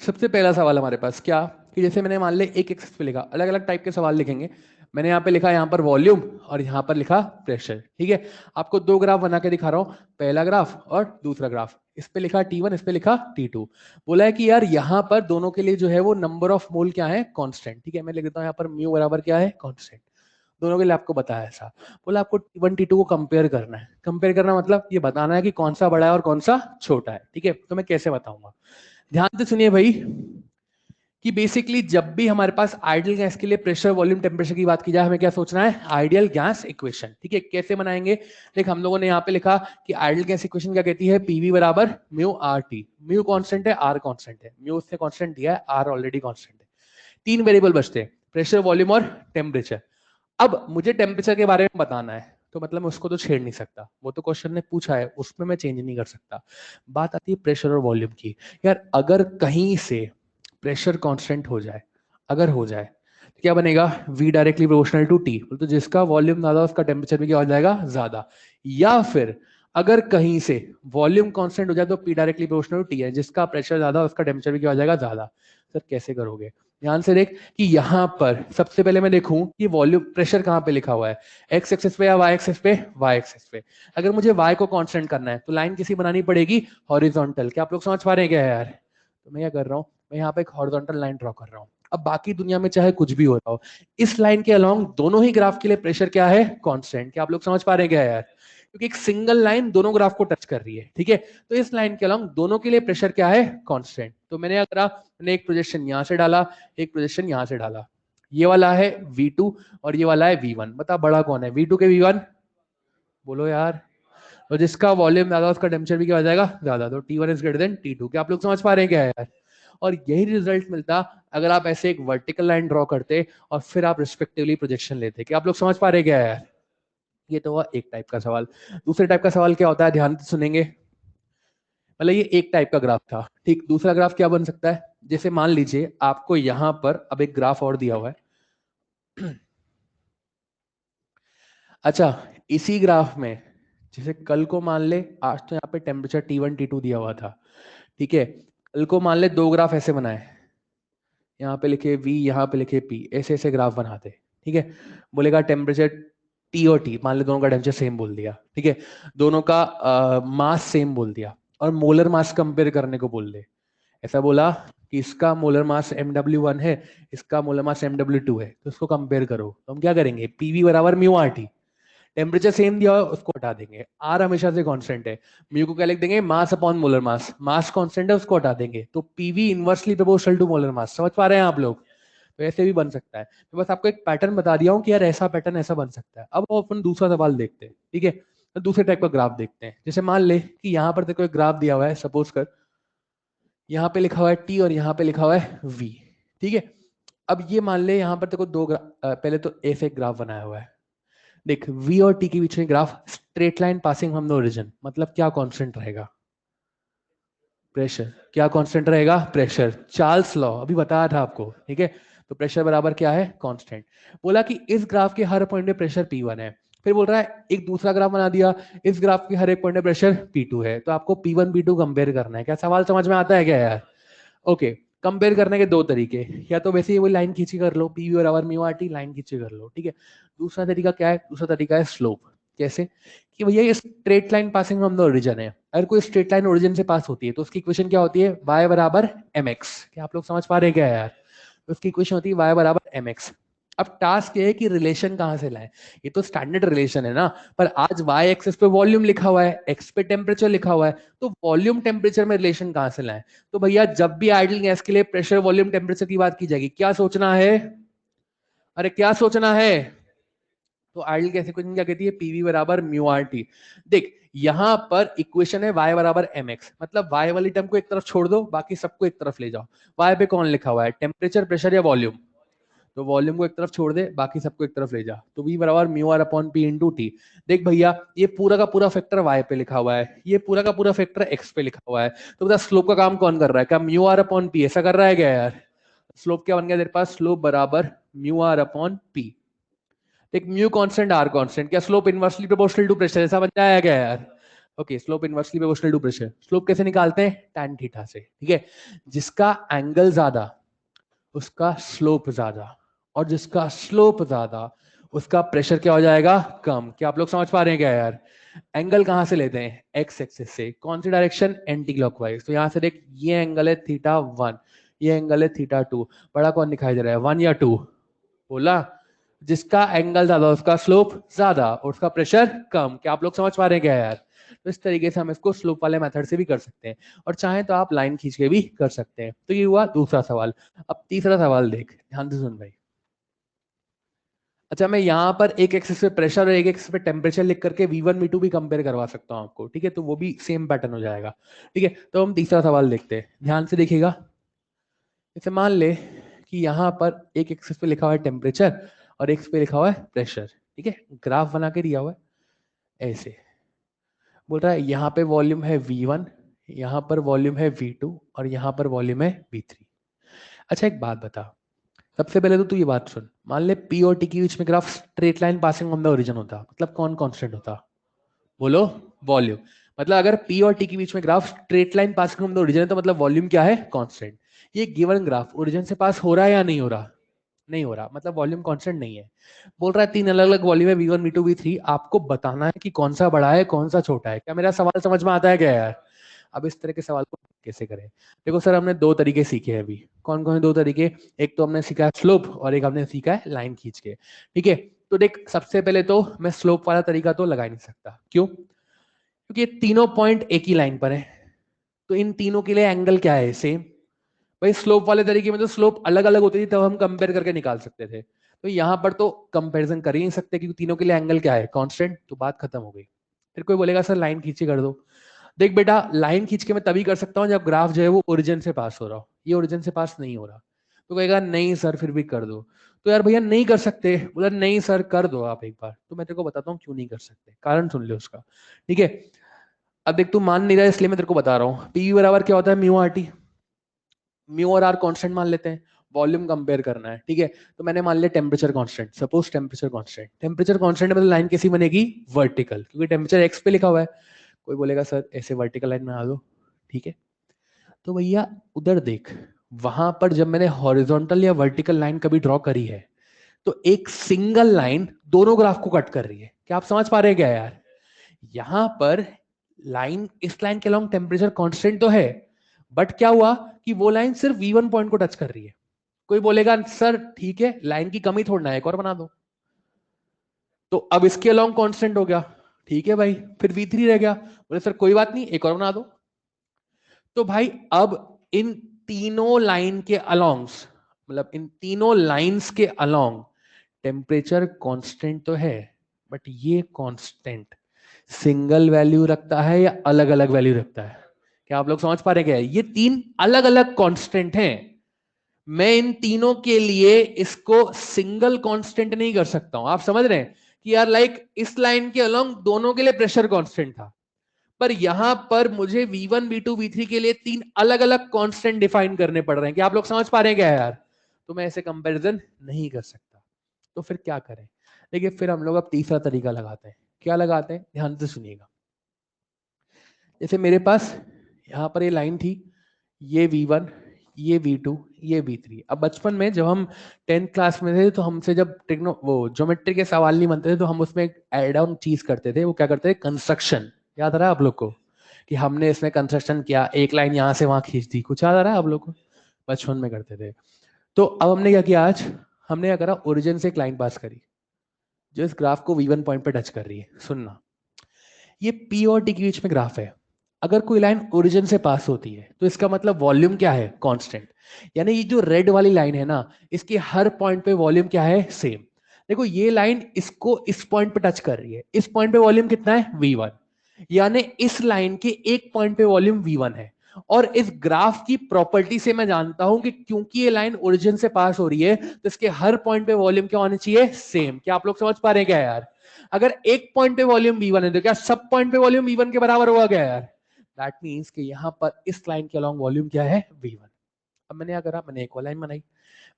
सबसे पहला सवाल हमारे पास क्या, कि जैसे मैंने मान ले एक एक्सिस पे लिखा, अलग अलग टाइप के सवाल लिखेंगे। मैंने यहाँ पे लिखा, यहाँ पर वॉल्यूम और यहाँ पर लिखा प्रेशर, ठीक है। आपको दो ग्राफ बना के दिखा रहा हूँ, पहला ग्राफ और दूसरा ग्राफ। इस पे लिखा T1, इस पे लिखा T2। बोला है कि यार यहाँ पर दोनों के लिए जो है वो नंबर ऑफ मोल क्या है, कांस्टेंट, ठीक है। मैं लिख देता हूँ यहाँ पर म्यू बराबर क्या है, कांस्टेंट। दोनों के लिए आपको बताया ऐसा। बोला आपको T1 T2 को कंपेयर करना है। कंपेयर करना मतलब ये बताना है कि कौन सा बड़ा है और कौन सा छोटा है, ठीक है। तो मैं कैसे बताऊंगा, ध्यान से सुनिए भाई, कि बेसिकली जब भी हमारे पास आइडियल गैस के लिए प्रेशर वॉल्यूम टेम्परेचर की बात की जाए, हमें क्या सोचना है, आइडियल गैस इक्वेशन, ठीक है। कैसे बनाएंगे, देख हम लोगों ने यहाँ पे लिखा कि आइडियल गैस इक्वेशन क्या कहती है, पीवी बराबर mu R T. Mu constant है, आर कांस्टेंट है, म्यू उससे कांस्टेंट दिया है, आर ऑलरेडी कांस्टेंट है। तीन वेरिएबल बचते हैं, प्रेशर वॉल्यूम और टेम्परेचर। अब मुझे टेम्परेचर के बारे में बताना है, तो मतलब मैं उसको तो छेड़ नहीं सकता, वो तो क्वेश्चन ने पूछा है, उसमें मैं चेंज नहीं कर सकता। बात आती है प्रेशर और वॉल्यूम की। यार अगर कहीं से प्रेशर कांस्टेंट हो जाए, अगर हो जाए तो क्या बनेगा, V directly proportional to T, तो जिसका वॉल्यूम ज्यादा उसका टेम्परेचर भी क्या हो जाएगा, ज्यादा। या फिर अगर कहीं से वॉल्यूम कांस्टेंट हो जाए तो P directly proportional to T है, जिसका प्रेशर ज्यादा उसका टेम्परेचर भी क्या हो जाएगा, ज्यादा। सर कैसे करोगे, ध्यान से देख कि यहां पर सबसे पहले मैं देखूं कि वॉल्यूम प्रेशर कहां पे लिखा हुआ है, एक्स एक्सिस पे या वाई एक्सिस पे, वाई एक्सिस पे। अगर मुझे वाई को कांस्टेंट करना है तो लाइन किसी बनानी पड़ेगी, हॉरिजॉन्टल। क्या आप लोग समझ पा रहे हैं क्या यार, तो मैं क्या कर रहा हूं, मैं यहाँ पे एक हॉरिजॉन्टल लाइन ड्रॉ कर रहा हूँ। अब बाकी दुनिया में चाहे कुछ भी हो रहा हो, इस लाइन के अलोंग दोनों ही ग्राफ के लिए प्रेशर क्या है, कांस्टेंट। क्या आप लोग समझ पा रहे हैं क्या यार, क्योंकि एक सिंगल लाइन दोनों ग्राफ को टच कर रही है, ठीक है। तो इस लाइन के अलोंग दोनों के लिए प्रेशर क्या है, कांस्टेंट। तो मैंने क्या करा, मैंने एक प्रोजेक्शन यहां से डाला, एक प्रोजेक्शन यहां से डाला। ये वाला है V2 और ये वाला है V1। बता बड़ा कौन है, V2 के V1, बोलो यार। तो जिसका वॉल्यूम ज्यादा उसका टेम्परेचर भी क्या हो जाएगा, ज्यादा। तो T1 is greater than T2। क्या आप लोग समझ पा रहे हैं क्या यार, और यही रिजल्ट मिलता अगर आप ऐसे एक वर्टिकल लाइन ड्रॉ करते और फिर आप रिस्पेक्टिवली प्रोजेक्शन लेते। क्या आप लोग समझ पा रहे हैं क्या यार, ये तो हुआ एक टाइप का सवाल। दूसरे टाइप का सवाल क्या होता है, ध्यान से सुनेंगे। मतलब ये एक टाइप का ग्राफ था, ठीक। दूसरा ग्राफ क्या बन सकता है, जैसे मान लीजिए आपको यहां पर अब एक ग्राफ और दिया हुआ है। अच्छा, इसी ग्राफ में जैसे कल को मान ले, आज तो यहाँ पे टेम्परेचर T1 T2 दिया हुआ था, ठीक है। कल को मान ले दो ग्राफ ऐसे बनाए, यहाँ पे लिखे V, यहाँ पे लिखे P, ऐसे ऐसे ग्राफ बनाते, ठीक है। बोलेगा टेम्परेचर T और T, मान ले दोनों का टेम्परेचर सेम बोल दिया, ठीक है। दोनों का मास सेम बोल दिया और मोलर मास कंपेयर करने को बोल दे। ऐसा बोला कि इसका मोलर मास MW1 है, इसका मोलर मास MW2 है, तो इसको कंपेयर करो। तो हम क्या करेंगे, PV बराबर mu R T. Temperature same दिया हो उसको हटा देंगे, आर हमेशा से कांस्टेंट है। म्यू को क्या लिख देंगे, mass upon molar mass, mass constant है उसको हटा देंगे, तो PV inversely proportional to molar mass. समझ पा रहे हैं आप लोग, तो ऐसे भी बन सकता है। तो बस आपको एक पैटर्न बता दिया हूं कि यार ऐसा पैटर्न ऐसा बन सकता है। अब अपन दूसरा सवाल देखते हैं, ठीक है। तो दूसरे टाइप का ग्राफ देखते हैं। जैसे मान ले कि यहाँ पर देखो एक ग्राफ दिया हुआ है, सपोज कर यहाँ पे लिखा हुआ है T और यहाँ पे लिखा हुआ है V, ठीक है। अब ये मान ले यहाँ पर देखो पहले तो ऐसे एक ग्राफ बनाया हुआ है। देख V और T के बीच में graph, straight line passing from the origin, मतलब क्या कांस्टेंट रहेगा, प्रेशर। क्या कांस्टेंट रहेगा, प्रेशर। चार्ल्स लॉ अभी बताया था आपको, ठीक है। तो प्रेशर बराबर क्या है, कांस्टेंट। बोला कि इस ग्राफ के हर पॉइंट पे प्रेशर P1 है। फिर बोल रहा है एक दूसरा ग्राफ बना दिया, इस ग्राफ के हर एक पॉइंट पे प्रेशर P2 है, तो आपको P1 P2 कंपेयर करना है। क्या सवाल समझ में आता है क्या यार, ओके। कंपेयर करने के दो तरीके, या तो वैसे ही वो लाइन खींची कर लो, पीवी बराबर म्यू आर टी, लाइन खींची कर लो, ठीक है। दूसरा तरीका क्या है, दूसरा तरीका है स्लोप। कैसे, कि भैया ये straight line passing from the origin है, अगर कोई स्ट्रेट लाइन ओरिजिन से पास होती है तो उसकी इक्वेशन क्या होती है, y बराबर mx। क्या आप लोग समझ पा रहे हैं क्या यार, उसकी इक्वेशन होती है y बराबर mx। अब टास्क ये है कि रिलेशन कहां से लाए, ये तो स्टैंडर्ड रिलेशन है ना, पर आज y एक्सिस पे वॉल्यूम लिखा हुआ है, x पे टेम्परेचर लिखा हुआ है, तो वॉल्यूम टेम्परेचर में रिलेशन कहां से लाए। तो भैया जब भी आइडियल गैस के लिए प्रेशर वॉल्यूम टेम्परेचर की बात की जाएगी, क्या सोचना है, अरे क्या सोचना है। तो आइडियल गैस इक्वेशन क्या कहती है, पीवी बराबर म्यू आर टी। देख यहां पर इक्वेशन है y बराबर mx, मतलब y वाली टर्म को एक तरफ छोड़ दो, बाकी सबको एक तरफ ले जाओ। y पे कौन लिखा हुआ है, टेम्परेचर, प्रेशर या वॉल्यूम, तो वॉल्यूम को एक तरफ छोड़ दे, बाकी सबको एक तरफ ले जा। तो v बराबर mu R upon P into T. देख भैया ये पूरा का पूरा फैक्टर y पे लिखा हुआ है, ये पूरा का पूरा फैक्टर x पे लिखा हुआ है, तो बता स्लोप का काम कौन कर रहा है, क्या म्यू आर अपॉन पी ऐसा कर रहा है क्या यार। स्लोप क्या बन गया तेरे पास, स्लोप बराबर म्यू आर अपॉन पी। एक म्यू कांस्टेंट आर कांस्टेंट, क्या slope inversely proportional to pressure, ऐसा बन जाएगा क्या यार? Okay, slope inversely proportional to pressure. Slope कैसे निकालते हैं? tan थीटा से, ठीक है। जिसका एंगल ज्यादा उसका स्लोप ज्यादा, और जिसका स्लोप ज्यादा उसका प्रेशर क्या हो जाएगा? कम। क्या आप लोग समझ पा रहे हैं क्या यार? एंगल कहां से लेते हैं? एक्स एक्सिस से। कौन सी डायरेक्शन? Anti clockwise. तो यहां से देख, ये एंगल है थीटा 1, ये एंगल है थीटा 2। बड़ा कौन दिखाई दे रहा है, 1 या 2? बोला, जिसका एंगल ज्यादा उसका स्लोप ज्यादा और उसका प्रेशर कम। क्या आप लोग समझ पा रहे हैं क्या यार? तो इस तरीके से हम इसको स्लोप वाले मेथड से भी कर सकते हैं, और चाहे तो आप लाइन खींच के भी कर सकते हैं। तो ये हुआ दूसरा सवाल। अब तीसरा सवाल देख, ध्यान से सुन भाई। अच्छा, मैं यहाँ पर एक एक्सिस पे प्रेशर और एक एक्सिस पे टेम्परेचर लिख करके V1 V2 भी कंपेयर करवा सकता हूँ आपको, ठीक है। तो वो भी सेम पैटर्न हो जाएगा, ठीक है। तो हम तीसरा सवाल देखते हैं, ध्यान से देखिएगा। जैसे मान ले कि यहाँ पर एक एक्सिस पे लिखा हुआ है टेम्परेचर और एक पे लिखा हुआ है प्रेशर, ठीक है। ग्राफ बना के दिया हुआ है ऐसे। बोल रहा है यहाँ पे वॉल्यूम है V1, यहाँ पर वॉल्यूम है V2 और यहाँ पर वॉल्यूम है V3। अच्छा, एक बात बता, सबसे पहले तो तू ये बात सुन। मान ले P और T के बीच में graph straight line passing on the origin होता, मतलब कौन कांस्टेंट होता? बोलो, वॉल्यूम। मतलब अगर P और T के बीच में graph straight line passing on the origin है तो मतलब वॉल्यूम क्या है? कांस्टेंट। ये गिवन ग्राफ ओरिजिन से पास हो रहा है या नहीं हो रहा? नहीं हो रहा, मतलब वॉल्यूम कांस्टेंट नहीं है। बोल रहा है तीन अलग अलग वॉल्यूम है, V1 V2 V3, आपको बताना है कि कौन सा बड़ा है कौन सा छोटा है। क्या मेरा सवाल समझ में आता है क्या यार? अब इस तरह के सवाल को कैसे करें? देखो सर, हमने दो तरीके सीखे हैं अभी। कौन कौन से दो तरीके? एक तो हमने सीखा है स्लोप और एक हमने सीखा है लाइन खींच के, ठीक है। तो देख, सबसे पहले तो मैं स्लोप वाला तरीका तो लगा ही नहीं सकता। क्यों? क्योंकि ये तीनों पॉइंट एक ही लाइन पर है, तो इन तीनों के लिए एंगल क्या है? सेम। भाई स्लोप वाले तरीके में तो स्लोप अलग अलग होती थी, तब हम कंपेयर करके निकाल सकते थे। तो यहां पर तो कंपैरिजन कर ही नहीं सकते क्योंकि तीनों के लिए एंगल क्या है? कांस्टेंट। तो बात खत्म हो गई। फिर कोई बोलेगा सर लाइन खींची कर दो। देख बेटा, लाइन खींच के मैं तभी कर सकता हूं जब ग्राफ जो है वो ओरिजिन से पास हो रहा हो। ये ओरिजिन से पास नहीं हो रहा। तो कहेगा नहीं सर फिर भी कर दो। तो यार भैया नहीं कर सकते, बोला नहीं सर कर दो आप एक बार। तो मैं तेरे को बताता हूँ क्यों नहीं कर सकते, कारण सुन ले उसका, ठीक है। अब देख, तू मान नहीं रहा है इसलिए मैं तेरे को बता रहा हूँ। पी बराबर क्या होता है? Mu R T. म्यू और आर कांस्टेंट मान लेते हैं, वॉल्यूम कंपेयर करना है, ठीक है। तो मैंने मान लिया temperature constant. Suppose temperature constant, temperature constant मतलब लाइन कैसी बनेगी? वर्टिकल, क्योंकि टेम्परेचर एक्स पे लिखा हुआ है। कोई बोलेगा सर ऐसे वर्टिकल लाइन बना दो, ठीक है। तो भैया उधर देख, वहां पर जब मैंने हॉरिजॉन्टल या वर्टिकल लाइन कभी ड्रॉ करी है तो एक सिंगल लाइन दोनों ग्राफ को कट कर रही है। क्या आप समझ पा रहे हैं क्या यार? यहां पर लाइन, इस लाइन के अलॉन्ग टेम्परेचर कांस्टेंट तो है, बट क्या हुआ कि वो लाइन सिर्फ V1 पॉइंट को टच कर रही है। कोई बोलेगा सर ठीक है, लाइन की कमी थोड़ा ना है, एक और बना दो। तो अब इसके अलॉन्ग कांस्टेंट हो गया, ठीक है भाई। फिर V3 रह गया, बोले सर कोई बात नहीं, एक और बना दो। तो भाई अब इन तीनों लाइन के अलॉन्ग्स, मतलब इन तीनों लाइंस के अलॉन्ग टेम्परेचर कांस्टेंट तो है, बट ये कांस्टेंट सिंगल वैल्यू रखता है या अलग अलग वैल्यू रखता है? क्या आप लोग समझ पा रहे हैं क्या? ये तीन अलग अलग कांस्टेंट हैं। मैं इन तीनों के लिए इसको सिंगल कांस्टेंट नहीं कर सकता हूं। आप समझ रहे हैं कि यार लाइक इस लाइन के अलॉन्ग दोनों के लिए प्रेशर कांस्टेंट था, पर यहां पर मुझे V1 V2 V3 के लिए तीन अलग अलग कांस्टेंट डिफाइन करने पड़ रहे हैं। क्या आप लोग समझ पा रहे हैं क्या यार? तो मैं ऐसे कंपैरिजन नहीं कर सकता। तो फिर क्या करें? देखिए, फिर हम लोग अब तीसरा तरीका लगाते हैं। क्या लगाते हैं? ध्यान से सुनिएगा। जैसे मेरे पास यहाँ पर ये लाइन थी, ये V1, ये V2, ये V3। अब बचपन में जब हम 10th क्लास में थे तो हमसे जब टेक्नो वो ज्योमेट्री के सवाल नहीं बनते थे तो हम उसमें एक एड ऑन चीज करते थे। वो क्या करते थे? कंस्ट्रक्शन। याद आ रहा है आप लोग को कि हमने इसमें कंस्ट्रक्शन किया, एक लाइन यहाँ से वहां खींच दी? कुछ याद आ रहा है आप लोग को? बचपन में करते थे। तो अब हमने क्या किया आज? हमने क्या करा? ओरिजिन से एक लाइन पास करी जो इस ग्राफ को V1 पॉइंट पे टच कर रही है। सुनना, ये P और T के बीच में ग्राफ है। अगर कोई लाइन ओरिजिन से पास होती है तो इसका मतलब वॉल्यूम क्या है? कांस्टेंट। यानी ये जो रेड वाली लाइन है ना, इसके हर पॉइंट पे वॉल्यूम क्या है? सेम। देखो ये लाइन इसको इस पॉइंट पे टच कर रही है, इस पॉइंट पे वॉल्यूम कितना है? V1। यानी इस लाइन के एक पॉइंट पे वॉल्यूम V1 है। और इस ग्राफ की प्रॉपर्टी से मैं जानता हूं कि क्योंकि ये लाइन ओरिजिन से पास हो रही है तो इसके हर पॉइंट पे वॉल्यूम क्या होना चाहिए? सेम। क्या आप लोग समझ पा रहे हैं क्या यार? अगर एक पॉइंट पे वॉल्यूम V1 है तो क्या सब पॉइंट पे वॉल्यूम V1 के बराबर होगा क्या यार? दैट मींस कि यहां पर इस लाइन के अलॉन्ग वॉल्यूम क्या है? V1। अब मैंने क्या करा? मैंने एक और लाइन बनाई,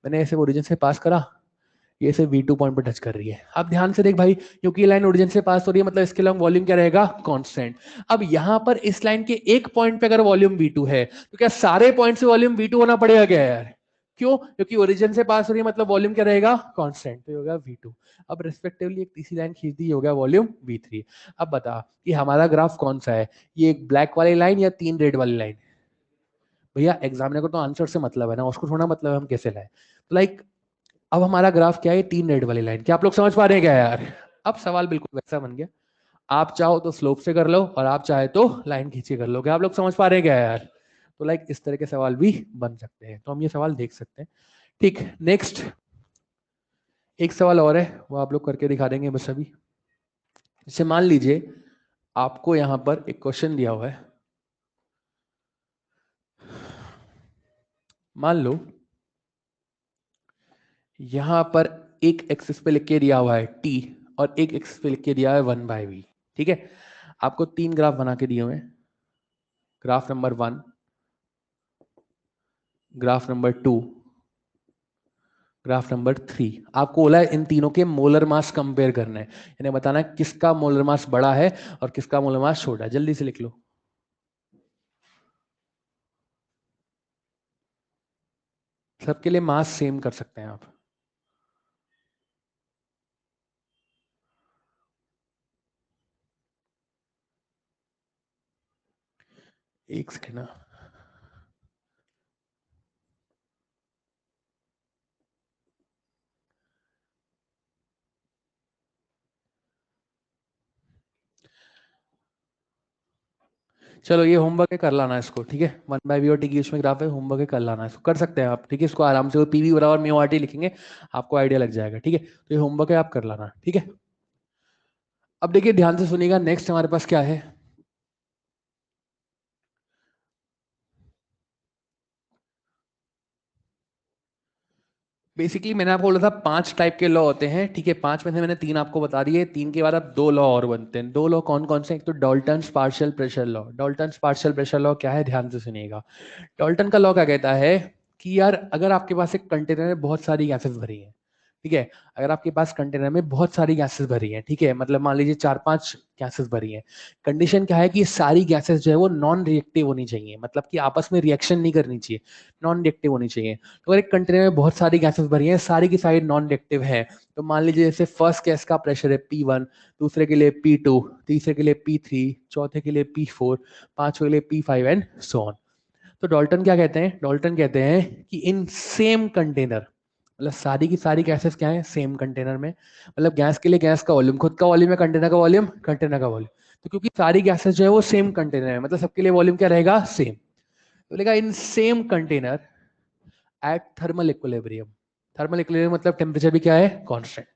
मैंने ऐसे ओरिजिन से पास करा, ये इसे V2 पॉइंट पर टच कर रही है। अब ध्यान से देख भाई, क्योंकि ये लाइन ओरिजिन से पास हो रही है, मतलब इसके लॉन्ग वॉल्यूम क्या रहेगा, कांस्टेंट। अब यहां पर इस लाइन के एक पॉइंट पे अगर वॉल्यूम V2 है, तो क्या सारे पॉइंट से वॉल्यूम V2 होना पड़ेगा क्या यार? क्यों? क्योंकि ओरिजिन से पास हो रही है, मतलब वॉल्यूम क्या रहेगा, कांस्टेंट, तो होगा V2। अब रिस्पेक्टिवली एक तीसरी लाइन खींच दी, हो गया वॉल्यूम V3। अब बता कि हमारा ग्राफ कौन सा है, ये एक ब्लैक वाली लाइन या 3 रेड वाली लाइन? भैया एग्जामिनर को तो आंसर से मतलब है ना, उसको थोड़ा मतलब है हम कैसे लाए। तो लाइक अब हमारा ग्राफ क्या है, 3 रेड वाली लाइन। क्या आप लोग समझ पा रहे हैं क्या यार? अब सवाल बिल्कुल वैसा बन गया, आप चाहो तो स्लोप से कर लो और आप चाहे तो लाइन खींचे कर लो। क्या आप लोग समझ पा रहे हैं क्या यार? तो लाइक इस तरह के सवाल भी बन सकते हैं, तो हम ये सवाल देख सकते हैं। ठीक, नेक्स्ट एक सवाल और है, वो आप लोग करके दिखा देंगे बस अभी। जैसे मान लीजिए आपको यहां पर एक क्वेश्चन दिया हुआ है, मान लो यहां पर एक एक्सिस पे लिख के दिया हुआ है t और एक एक्सिस पे लिख के दिया है 1/v। ठीक है, आपको 3 ग्राफ बना के दिए हुए हैं, graph number 1, graph number 2, graph number 3। आपको बोला है इन तीनों के मोलर मास कंपेयर करना है, यानी बताना है किसका मोलर मास बड़ा है और किसका मोलर मास छोटा है। जल्दी से लिख लो। सबके लिए मास सेम कर सकते हैं आप। एक सेकेंड ना, चलो ये होमवर्क है, कर लाना इसको। ठीक है, 1/v और t की उसमें ग्राफ है, होमवर्क है, कर लाना इसको, कर सकते हैं आप। ठीक है, इसको आराम से पीवी बराबर म्यू आर टी लिखेंगे, आपको आइडिया लग जाएगा। ठीक है, तो ये होमवर्क है, आप कर लाना। ठीक है, अब देखिए ध्यान से सुनिएगा, नेक्स्ट हमारे पास क्या है। बेसिकली मैंने आपको बोला था 5 टाइप के लॉ होते हैं। ठीक है, 5 में से मैंने 3 आपको बता दिए, 3 के बाद अब 2 लॉ और बनते हैं। 2 लॉ कौन कौन से? एक तो Dalton's partial pressure law. Dalton's partial pressure law क्या है, ध्यान से सुनिएगा। डाल्टन का लॉ क्या कहता है कि यार अगर आपके पास एक कंटेनर में बहुत सारी गैसेस भरी हैं, ठीक है, अगर आपके पास कंटेनर में बहुत सारी गैसेस भरी हैं, ठीक है, मतलब मान लीजिए 4-5 गैसेस भरी हैं, कंडीशन क्या है कि ये सारी गैसेस जो है वो नॉन रिएक्टिव होनी चाहिए, मतलब कि आपस में रिएक्शन नहीं करनी चाहिए, नॉन रिएक्टिव होनी चाहिए। तो अगर एक कंटेनर में बहुत सारी गैसेस भरी हैं, सारी की सारी नॉन रिएक्टिव है, तो मान लीजिए जैसे फर्स्ट गैस का प्रेशर है P1, दूसरे के लिए P2, तीसरे के लिए P3, चौथे के लिए P4, पांचवे के लिए P5 एंड सो ऑन। तो डाल्टन क्या कहते हैं, डाल्टन कहते हैं कि इन सेम कंटेनर, मतलब सारी की सारी गैसेस क्या है, सेम कंटेनर में, मतलब गैस के लिए गैस का वॉल्यूम खुद का वॉल्यूम है, कंटेनर का वॉल्यूम कंटेनर का वॉल्यूम। तो क्योंकि सारी गैसेस जो है वो सेम कंटेनर है, मतलब सबके लिए वॉल्यूम क्या रहेगा, सेम। तो बोलेगा in same container at thermal equilibrium. Thermal equilibrium मतलब टेम्परेचर भी क्या है, constant.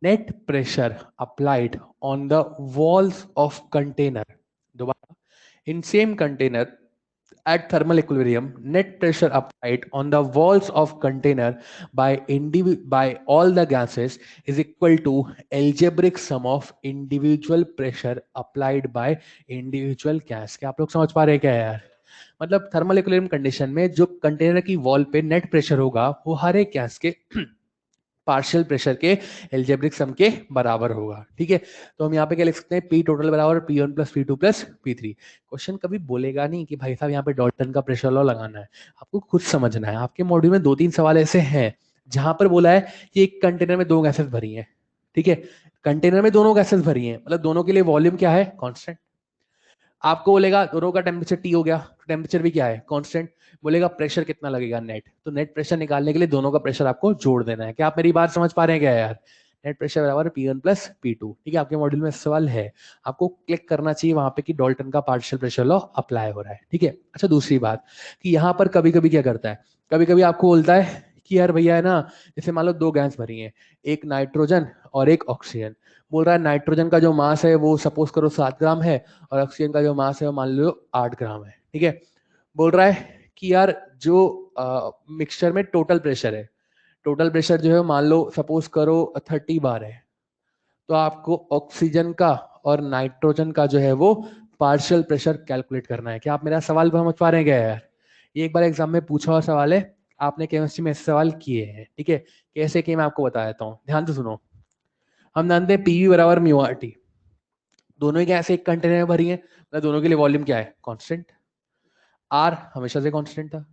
Net pressure applied on the walls of container, दोबारा, in same container at thermal equilibrium, net pressure applied on the walls of container by all the gases is equal to algebraic sum of individual pressure applied by individual gas। क्या आप लोग समझ पा रहे हैं क्या यार? मतलब थर्मल इक्विलिब्रियम कंडीशन में जो कंटेनर की वॉल पे नेट प्रेशर होगा वो हर एक गैस के पार्शियल प्रेशर के एल्जेब्रिक सम के बराबर होगा। ठीक है, तो हम यहाँ पे क्या लिख सकते हैं, पी टोटल बराबर P1 plus P2 plus P3। Question कभी बोलेगा नहीं कि भाई साहब यहाँ पे डाल्टन का प्रेशर लॉ लगाना है, आपको खुद समझना है। आपके मॉड्यूल में 2-3 सवाल ऐसे हैं जहां पर बोला है कि एक कंटेनर में 2 गैसेस भरी हैं, ठीक है, कंटेनर में दोनों गैसेस भरी हैं, मतलब दोनों के लिए वॉल्यूम क्या है, कॉन्स्टेंट। आपको बोलेगा दोनों का टेम्परेचर T हो गया, तो टेम्परेचर भी क्या है, कांस्टेंट। बोलेगा प्रेशर कितना लगेगा नेट, तो नेट प्रेशर निकालने के लिए दोनों का प्रेशर आपको जोड़ देना है। क्या आप मेरी बात समझ पा रहे हैं क्या यार? नेट प्रेशर बराबर P1 प्लस P2। ठीक है, आपके मॉड्यूल में सवाल है, आपको क्लिक करना चाहिए वहां पे कि डाल्टन का पार्शियल प्रेशर लॉ अप्लाई हो रहा है। ठीक है, अच्छा दूसरी बात कि यहाँ पर कभी कभी क्या करता है, कभी कभी आपको बोलता है कि यार भैया है ना, जैसे मान लो 2 गैस भरी हैं, एक नाइट्रोजन और एक ऑक्सीजन। बोल रहा है नाइट्रोजन का जो मास है वो सपोज करो 7 ग्राम है और ऑक्सीजन का जो मास है वो मान लो 8 ग्राम है। ठीक है, बोल रहा है कि यार जो मिक्सचर में टोटल प्रेशर है, टोटल प्रेशर जो है मान लो सपोज करो 30 बार है, तो आपको ऑक्सीजन का और नाइट्रोजन का जो है वो पार्शियल प्रेशर कैलकुलेट करना है। क्या आप मेरा सवाल समझ पा रहे हैं क्या यार? ये एक बार एग्जाम में पूछा हुआ सवाल है, आपने केमिस्ट्री में ऐसे सवाल किए हैं, ठीक है। कैसे किए मैं आपको बता देता हूँ, ध्यान से सुनो। हम जानते हैं पीवी बराबर म्यू आर टी, दोनों ही गैस एक कंटेनर में भरी है, मतलब दोनों के लिए वॉल्यूम क्या है, कांस्टेंट। आर हमेशा से कांस्टेंट था,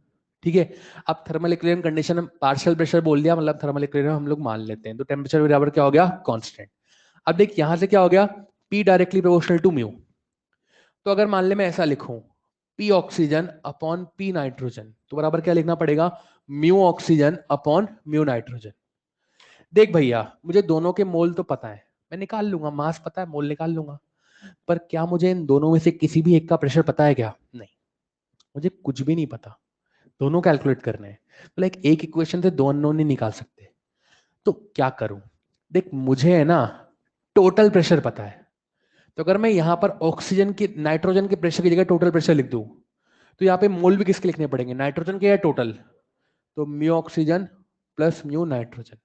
ठीक है। अब थर्मल इक्विलिब्रियम कंडीशन में पार्शियल प्रेशर बोल दिया, मतलब थर्मल इक्विलिब्रियम हम लोग मान लेते हैं, तो टेम्परेचर बराबर क्या हो गया, कांस्टेंट। अब देख यहां से क्या हो गया, P directly proportional to mu. तो अगर मान ले मैं ऐसा लिखूं, P oxygen upon P nitrogen, तो बराबर क्या लिखना पड़ेगा, mu oxygen upon mu nitrogen. देख भैया मुझे दोनों के मोल तो पता है, मैं निकाल लूंगा, मास पता है, मोल निकाल लूंगा, पर क्या मुझे इन दोनों में से किसी भी एक का प्रेशर पता है क्या, नहीं, मुझे कुछ भी नहीं पता, दोनों कैलकुलेट करने हैं। तो लाइक एक इक्वेशन से दो अननोन नहीं निकाल सकते, तो क्या करूं। देख मुझे है ना टोटल प्रेशर पता है, तो अगर मैं यहां पर ऑक्सीजन की नाइट्रोजन के प्रेशर की जगह टोटल प्रेशर लिख दूं, तो यहाँ पे मोल भी किसके लिखने पड़ेंगे, नाइट्रोजन के या टोटल, तो mu oxygen plus mu nitrogen.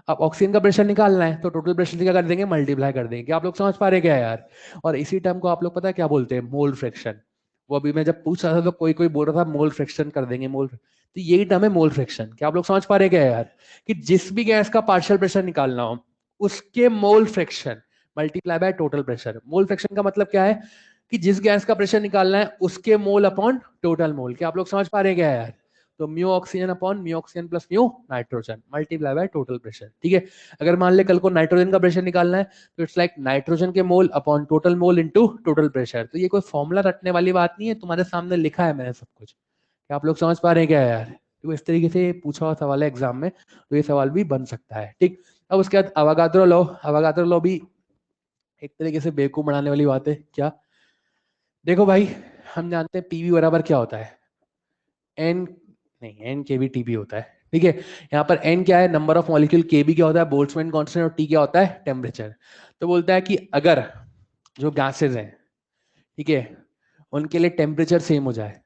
अब ऑक्सीजन का प्रेशर निकालना है, तो टोटल प्रेशर से क्या कर देंगे, मल्टीप्लाई कर देंगे। क्या आप लोग समझ पा रहे क्या यार। और इसी टर्म को आप लोग पता है क्या बोलते हैं, मोल फ्रैक्शन। वो अभी मैं जब पूछ रहा था तो कोई कोई बोल रहा था मोल फ्रैक्शन कर देंगे, मोल, तो यही टर्म है मोल फ्रैक्शन। क्या आप लोग समझ पा रहे क्या यार, कि जिस भी गैस का पार्शियल प्रेशर निकालना हो उसके mole fraction multiply by total pressure. Mole fraction का मतलब क्या है, कि जिस गैस का प्रेशर निकालना है उसके मोल अपॉन टोटल मोल। क्या आप लोग समझ पा रहे क्या यार। तो mu oxygen upon mu oxygen plus mu nitrogen multiply by total pressure, ठीक है। अगर मान ले कल को नाइट्रोजन का प्रेशर निकालना है, तो इट्स लाइक नाइट्रोजन के mole upon total mole into total pressure. तो ये कोई फॉर्मूला रटने वाली बात नहीं है, तुम्हारे सामने लिखा है मैंने सब कुछ। क्या आप लोग समझ पा रहे हैं क्या यार। तो इस तरीके से पूछा हुआ सवाल है एग्जाम में, तो ये सवाल भी बन सकता है, ठीक। अब उसके बाद अवागाद्रो लॉ, अवागाद्रो लॉ भी एक तरीके से बेवकूफ बनाने वाली बात है। क्या, देखो भाई हम जानते हैं पीवी बराबर क्या होता है, एन, नहीं एन के बी टी बी होता है, ठीक है। यहाँ पर एन क्या है, नंबर ऑफ मॉलिक्यूल, के बी क्या होता है, बोल्ट्जमैन कांस्टेंट, और टी क्या होता है, टेम्परेचर। तो बोलता है कि अगर जो गैसेज हैं, ठीक है, उनके लिए टेम्परेचर सेम हो जाए,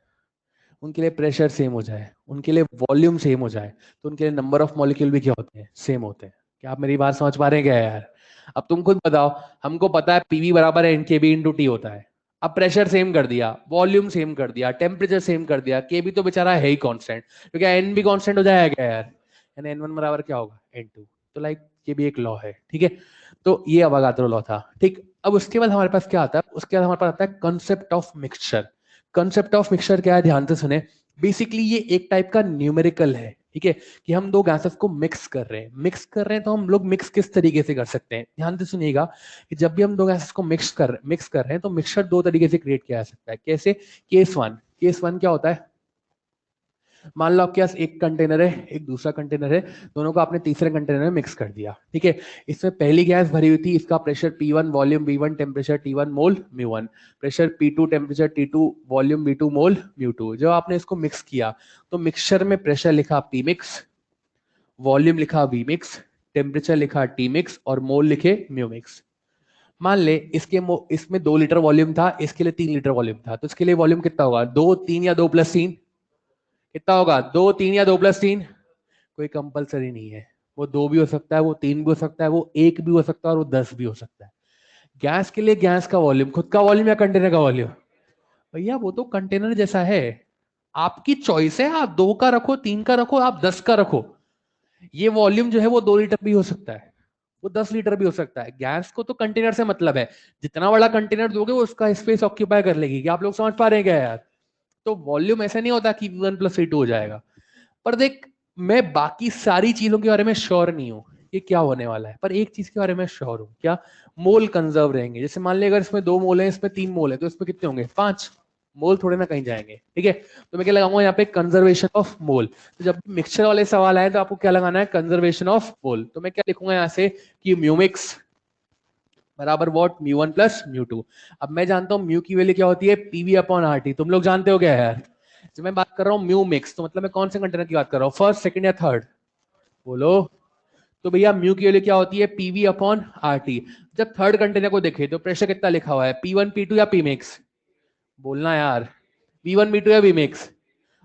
उनके लिए प्रेशर सेम हो जाए, उनके लिए वॉल्यूम सेम हो जाए, तो उनके लिए नंबर ऑफ मॉलिक्यूल भी क्या होते हैं, सेम होते हैं। क्या आप मेरी बात समझ पा रहे हैं क्या यार। अब तुम खुद बताओ, हमको पता है पीवी बराबर एन के बी इंटू टी होता है। अब प्रेशर सेम कर दिया, वॉल्यूम सेम कर दिया, टेम्परेचर सेम कर दिया, के भी तो बेचारा है ही कांस्टेंट, तो क्या एन भी कांस्टेंट हो जाएगा क्या यार, यानी एन वन बराबर क्या होगा, एन टू। तो लाइक ये भी एक लॉ है, ठीक है। तो ये अवागाद्रो लॉ था, ठीक। अब उसके बाद हमारे पास क्या आता है, उसके बाद हमारे पास आता है concept of mixture. Concept of mixture क्या है, ध्यान से सुने। बेसिकली ये एक टाइप का न्यूमेरिकल है, ठीक है, कि हम दो गैसेस को मिक्स कर रहे हैं। मिक्स कर रहे हैं तो हम लोग मिक्स किस तरीके से कर सकते हैं, ध्यान से सुनिएगा, कि जब भी हम दो गैसेस को मिक्स कर रहे हैं तो मिक्सचर दो तरीके से क्रिएट किया जा सकता है। कैसे, केस वन क्या होता है, मान लो आपके पास एक कंटेनर है, एक दूसरा कंटेनर है, दोनों को आपने तीसरे कंटेनर में मिक्स कर दिया, ठीक है। इसमें पहली गैस भरी हुई थी, इसका pressure P1, volume V1, temperature T1, mole μ1, pressure P2, temperature T2, volume V2, mole μ2। जब आपने इसको मिक्स किया तो मिक्सचर में प्रेशर लिखा P मिक्स, वॉल्यूम लिखा V मिक्स, टेम्परेचर लिखा T मिक्स, और मोल लिखे म्यू मिक्स। मान ले इसमें 2 लीटर वॉल्यूम था, इसके लिए 3 लीटर वॉल्यूम था, तो इसके लिए वॉल्यूम कितना होगा, 2 3 या 2+3, कितना होगा, 2 3 या 2+3, कोई कंपलसरी नहीं है, वो 2 भी हो सकता है, वो 3 भी हो सकता है, वो 1 भी हो सकता है, और वो 10 भी हो सकता है। गैस के लिए गैस का वॉल्यूम खुद का वॉल्यूम या कंटेनर का वॉल्यूम, भैया वो तो कंटेनर जैसा है, आपकी चॉइस है, आप 2 का रखो, 3 का रखो, आप 10 का रखो। ये वॉल्यूम जो है वो 2 लीटर भी हो सकता है, वो 10 लीटर भी हो सकता है। गैस को तो कंटेनर से मतलब है, जितना बड़ा कंटेनर दोगे वो उसका स्पेस ऑक्यूपाई कर लेगी। क्या आप लोग समझ पा रहे हैं क्या यार। तो वॉल्यूम ऐसा नहीं होता कि V1 + V2 हो जाएगा। पर देख मैं बाकी सारी चीजों के बारे में श्योर नहीं हूं कि क्या होने वाला है, पर एक चीज के बारे में श्योर हूं, क्या, मोल कंजर्व रहेंगे। जैसे मान लिया अगर इसमें 2 मोल है, इसमें 3 मोल है, तो इसमें कितने होंगे, 5 मोल, थोड़े ना कहीं जाएंगे, ठीक है। तो मैं क्या लगाऊंगा यहाँ पे, कंजर्वेशन ऑफ मोल। तो जब मिक्सचर वाले सवाल आए तो आपको क्या लगाना है, कंजर्वेशन ऑफ मोल। तो मैं क्या लिखूंगा यहाँ से, कि म्यूमिक्स बराबर वॉट, μ1 + μ2। अब मैं जानता हूँ म्यू की वैल्यू क्या होती है, PV/RT। तुम लोग जानते हो क्या यार। जब मैं बात कर रहा हूँ म्यू मिक्स, तो मतलब मैं कौन से कंटेनर की बात कर रहा हूँ, फर्स्ट, सेकंड या थर्ड, बोलो। तो भैया म्यू की वैल्यू क्या होती है, PV/RT। जब थर्ड कंटेनर को देखे तो प्रेशर कितना लिखा हुआ है, P1 P2 या P मिक्स, बोलना यार, V1 V2 या V मिक्स,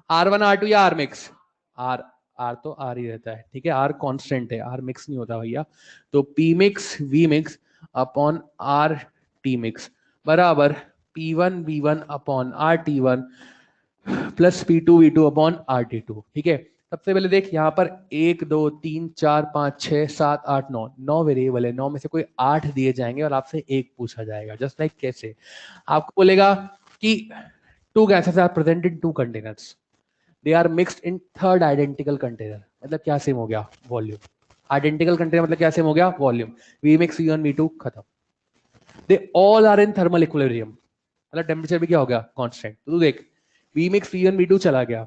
R1 R2 या R मिक्स, आर, आर तो आर ही रहता है, ठीक है, आर कांस्टेंट है, आर मिक्स नहीं होता भैया। तो P mix V mix upon R T mix बराबर P1 V1 upon R T1 plus P2 V2 upon R T2, ठीक है। सबसे पहले देख यहाँ पर 1 2 3 4 5 6 7 8 9 9 वेरिएबल है, 9 में से कोई 8 दिए जाएंगे और आपसे एक पूछा जाएगा। जस्ट लाइक कैसे आपको बोलेगा कि two gases are present in two containers, they are mixed in third identical container. मतलब क्या सेम हो गया? वॉल्यूम। आइडेंटिकल कंटेनर मतलब क्या सेम हो गया? Volume. We mix V1 V2 खत्म। They all are in thermal equilibrium, मतलब टेम्परेचर भी क्या हो गया? कांस्टेंट। तो तू देख V मिक्स V1 V2 चला गया,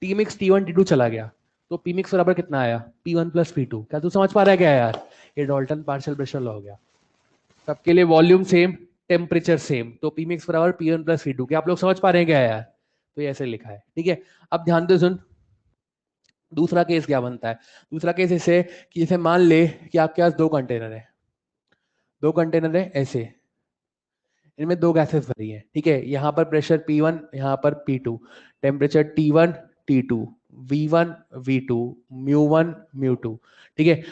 T मिक्स T1 T2 चला गया, तो P मिक्स बराबर कितना आया? P1 plus P2। क्या तू समझ पा रहा है क्या यार? ये डाल्टन पार्शियल प्रेशर लॉ हो गया। सबके लिए वॉल्यूम सेम, टेम्परेचर सेम, तो P मिक्स बराबर P1 प्लस P2। क्या आप लोग समझ पा रहे हैं क्या यार? तो ये ऐसे लिखा है, ठीक है। अब ध्यान दे सुन, दूसरा केस क्या बनता है? दूसरा केस ऐसे कि जैसे मान ले कि आपके पास दो कंटेनर है, दो कंटेनर है ऐसे, इनमें दो गैसेस भरी है, ठीक है। यहाँ पर प्रेशर P1, यहाँ पर P2, temperature T1 T2, V1 V2, μ1 μ2, ठीक है।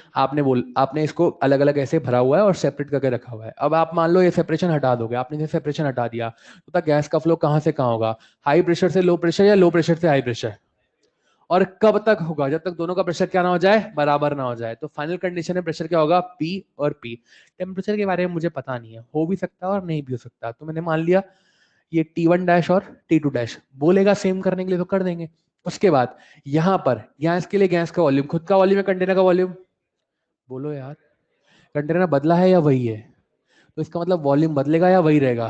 आपने इसको अलग अलग ऐसे भरा हुआ है और सेपरेट करके रखा हुआ है। अब आप मान लो ये सेपरेशन हटा दोगे, आपने ये सेपरेशन हटा दिया, तो गैस का फ्लो कहाँ से कहाँ होगा? हाई प्रेशर से लो प्रेशर या लो प्रेशर से हाई प्रेशर? और कब तक होगा? जब तक दोनों का प्रेशर क्या ना हो जाए? बराबर ना हो जाए। तो फाइनल कंडीशन में प्रेशर क्या होगा? P और P। टेम्परेचर के बारे में मुझे पता नहीं है, हो भी सकता है और नहीं भी हो सकता, तो मैंने मान लिया ये T1 डैश और T2 डैश। बोलेगा सेम करने के लिए तो कर देंगे। उसके बाद यहाँ पर गैस के लिए गैस का वॉल्यूम, खुद का वॉल्यूम है कंटेनर का वॉल्यूम? बोलो यार, कंटेनर बदला है या वही है? तो इसका मतलब वॉल्यूम बदलेगा या वही रहेगा?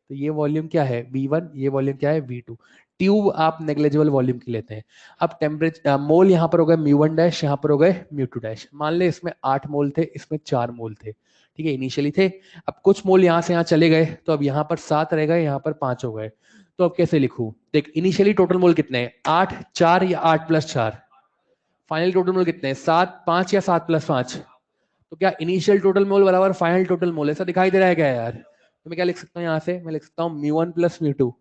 तो ये वॉल्यूम क्या है? V1, ये वॉल्यूम क्या है? V2। ट्यूब आप नेग्लेजिबल वॉल्यूम की लेते हैं। अब टेम्परेचर मोल यहाँ पर हो गए μ1 डैश, यहाँ पर हो गए μ2 डैश। मान ले इसमें 8 मोल थे, इसमें 4 मोल थे, ठीक है, इनिशियली थे। अब कुछ मोल यहाँ से यहाँ चले गए, तो अब यहाँ पर 7 रह गए, यहाँ पर 5 हो गए। तो अब कैसे लिखूं? देख इनिशियली टोटल मोल कितने हैं? 8 4 या 8 प्लस 4? फाइनल टोटल मोल कितने हैं? 7 5 या 7 प्लस 5? तो क्या इनिशियल टोटल मोल बराबर फाइनल टोटल मोल? ऐसा दिखाई दे रहा है क्या यार? तो मैं क्या लिख सकता हूँ यहाँ से? मैं लिख सकता हूँ μ1 प्लस μ2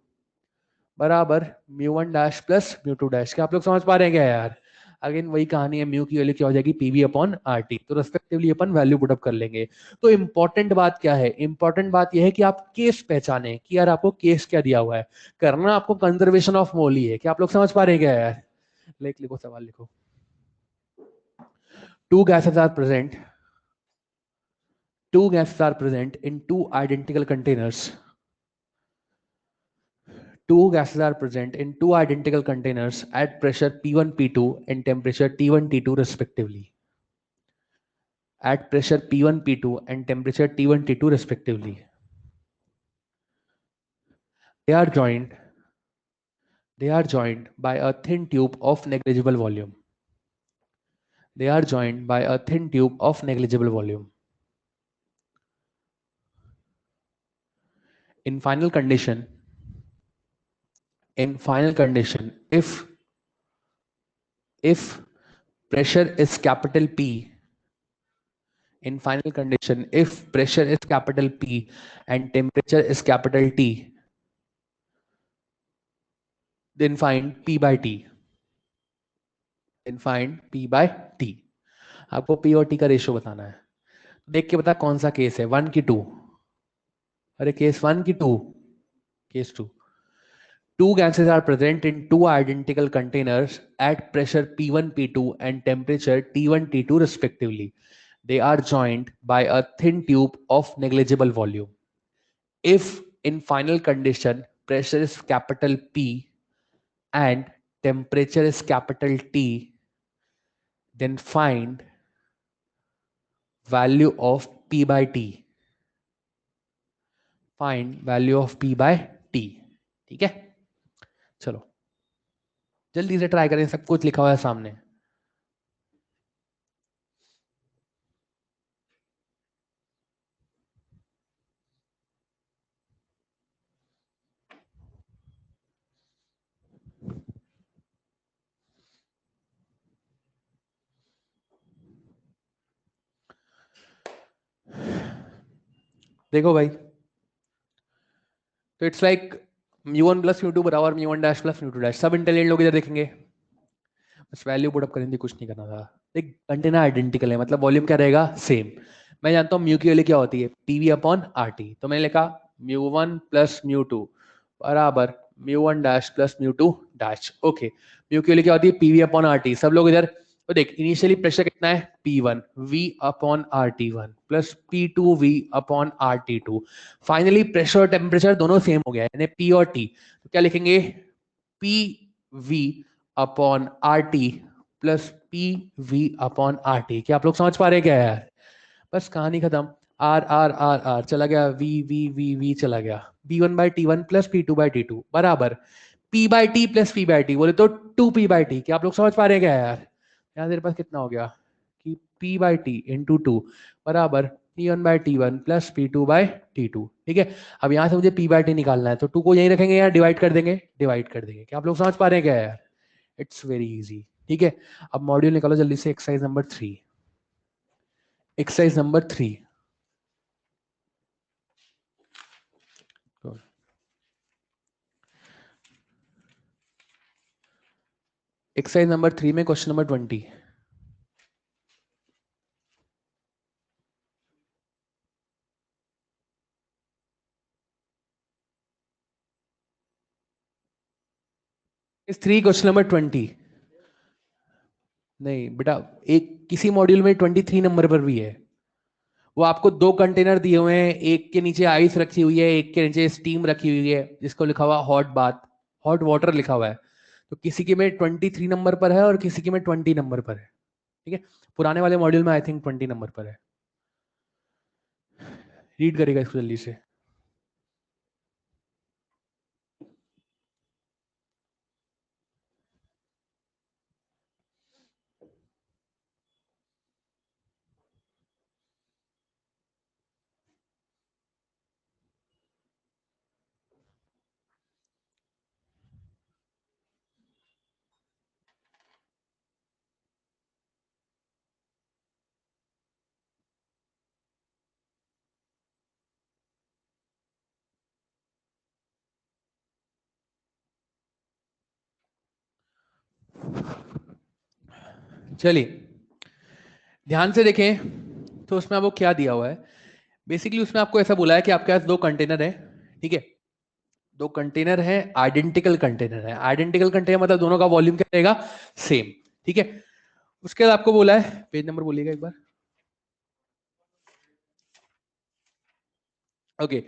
बराबर μ1 डैश प्लस μ2 डैश। क्या आप लोग समझ पा रहे हैं क्या यार? अगेन वही कहानी है, म्यू की वैल्यू क्या हो जाएगी? PV upon RT. तो रेस्पेक्टिवली अपन वैल्यू पुटअप कर लेंगे। तो इंपॉर्टेंट बात क्या है? इंपॉर्टेंट बात यह है कि आप केस पहचाने कि यार आपको केस क्या दिया हुआ है। करना आपको कंजर्वेशन ऑफ मोल ही है। क्या आप लोग समझ पा रहे हैं क्या यार? लिखो सवाल लिखो। Two gases are present, two gases are present in two identical containers. Two gases are present in two identical containers at pressure P1 P2 and temperature T1 T2 respectively. At pressure P1 P2 and temperature T1 T2 respectively. They are joined by a thin tube of negligible volume. They are joined by a thin tube of negligible volume. In final condition, if pressure is capital P, in final condition, if pressure is capital P and temperature is capital T, then find P by T. Then find P by T. आपको P और T का ratio बताना है। देख के बता कौन सा केस है, 1 की 2? अरे केस 1 की 2? Case 2। Two gases are present in two identical containers at pressure P1 P2 and temperature T1 T2 respectively. They are joined by a thin tube of negligible volume. If in final condition pressure is capital P and temperature is capital T, then find value of P by T. Find value of P by T. ठीक है, चलो जल्दी से try करें, सब कुछ लिखा हुआ है सामने। देखो भाई, तो इट्स लाइक μ1 प्लस μ2 बराबर μ1 डैश प्लस μ2 डैश। सब इंटेलिजेंट लोग इधर देखेंगे, बस वैल्यू पुट अप करेंगे, कुछ नहीं करना था। देख कंटेनर आइडेंटिकल है, मतलब वॉल्यूम क्या रहेगा? सेम। मैं जानता हूँ म्यू की वैल्यू क्या होती है? PV upon RT. तो मैंने लिखा μ1 प्लस μ2 बराबर μ1 dash plus μ2 dash. Okay, mu की वैल्यू क्या होती है पीवी अपॉन आरटी। सब लोग इधर तो देख, इनिशियली प्रेशर कितना है P1 V upon RT1 plus P2 V upon RT2। Finally pressure और टेम्परेचर दोनों सेम हो गया यानी P और T, तो क्या लिखेंगे PV upon RT plus PV upon RT। क्या आप लोग समझ पा रहे हैं क्या यार? बस कहानी खत्म। आर आर आर आर चला गया, वी वी वी वी चला गया, B1/T1 प्लस P2/T2 बराबर P/T प्लस P/T, बोले तो 2P/T। क्या आप लोग समझ पा रहे हैं क्या यार? यहाँ तेरे पास कितना हो गया कि P/T इंटू 2 बराबर P1/T1 प्लस P2/T2। ठीक है, अब यहाँ से मुझे P/T निकालना है, तो 2 को यहीं रखेंगे या डिवाइड कर देंगे? डिवाइड कर देंगे। क्या आप लोग समझ पा रहे हैं क्या यार? It's very easy. ठीक है, अब मॉड्यूल निकालो जल्दी से, exercise number 3। Exercise number 3, exercise number 3 में क्वेश्चन नंबर 20। इस 3 क्वेश्चन नंबर 20 नहीं बेटा, एक किसी मॉड्यूल में 23 नंबर पर भी है। वो आपको 2 कंटेनर दिए हुए हैं, एक के नीचे आइस रखी हुई है, एक के नीचे स्टीम रखी हुई है, जिसको लिखा हुआ हॉट बाथ, हॉट वाटर लिखा हुआ है। तो किसी के में 23 नंबर पर है और किसी के में 20 नंबर पर है। ठीक है, पुराने वाले मॉड्यूल में आई थिंक 20 नंबर पर है। रीड करेगा इसको जल्दी से। चलिए ध्यान से देखें, तो उसमें आपको क्या दिया हुआ है। बेसिकली उसमें आपको ऐसा बोला है कि आपके पास 2 कंटेनर है। ठीक है, 2 कंटेनर है, आइडेंटिकल कंटेनर है। आइडेंटिकल कंटेनर मतलब दोनों का वॉल्यूम क्या रहेगा? सेम। ठीक है, उसके बाद आपको बोला है, पेज नंबर बोलिएगा एक बार। Okay,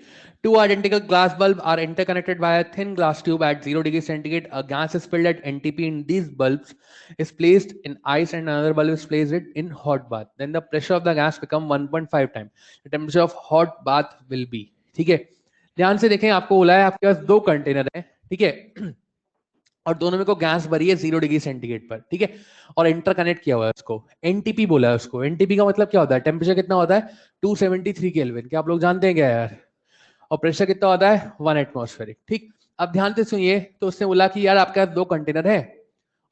2 identical glass bulbs are interconnected by a thin glass tube at 0 degree centigrade. A gas is filled at NTP in these bulbs, is placed in ice, and another bulb is placed in hot bath. Then the pressure of the gas become 1.5 times. The temperature of hot bath will be. ठीक है, ध्यान से देखें, आपको बोला है आपके पास 2 container है। ठीक है, और दोनों में को गैस भरी है 0 डिग्री सेंटीग्रेड पर। ठीक है, और इंटरकनेक्ट किया हुआ है उसको, एनटीपी बोला है उसको। एनटीपी का मतलब क्या होता है? टेम्परेचर कितना होता है? 273 केल्विन। क्या आप लोग जानते हैं क्या यार? और प्रेशर कितना होता है? 1 एटमॉस्फेरिक। ठीक, अब ध्यान से सुनिए, तो उसने बोला कि यार आपके पास 2 कंटेनर है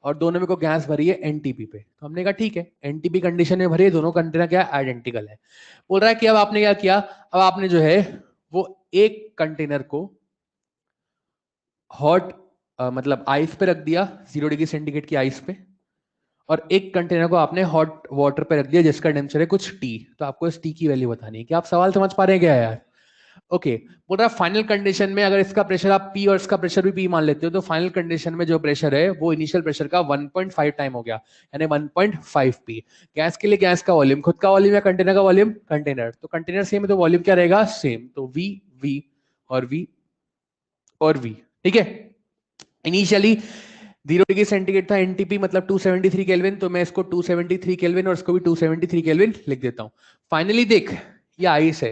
और दोनों में को गैस भरी है एनटीपी पे। तो हमने कहा ठीक है, एनटीपी कंडीशन में भरी है, दोनों कंटेनर क्या आइडेंटिकल है। बोल रहा है कि अब आपने क्या किया, अब आपने जो है वो एक कंटेनर को हॉट मतलब आइस पे रख दिया, 0 डिग्री सेंटीग्रेड की आइस पे, और एक कंटेनर को आपने हॉट वाटर पे रख दिया जिसका टेम्परेचर है कुछ टी। तो आपको इस टी की वैल्यू बतानी है। क्या आप सवाल समझ पा रहे हैं क्या यार? ओके, बोल रहा है फाइनल कंडीशन में अगर इसका प्रेशर आप पी और इसका प्रेशर भी पी मान लेते हो, तो फाइनल कंडीशन में जो प्रेशर है वो इनिशियल प्रेशर का 1.5 टाइम हो गया, यानी 1.5 पी। गैस के लिए गैस का वॉल्यूम, खुद का वॉल्यूम या कंटेनर का वॉल्यूम? कंटेनर। तो कंटेनर सेम है तो वॉल्यूम क्या रहेगा? सेम। तो वी वी और वी और वी। ठीक है, इनिशियली 0 डिग्री सेंटीग्रेड था, एनटीपी मतलब 273 केल्विन, तो मैं इसको 273 केल्विन और इसको भी 273 केल्विन लिख देता हूं। फाइनली देख, ये आइस है,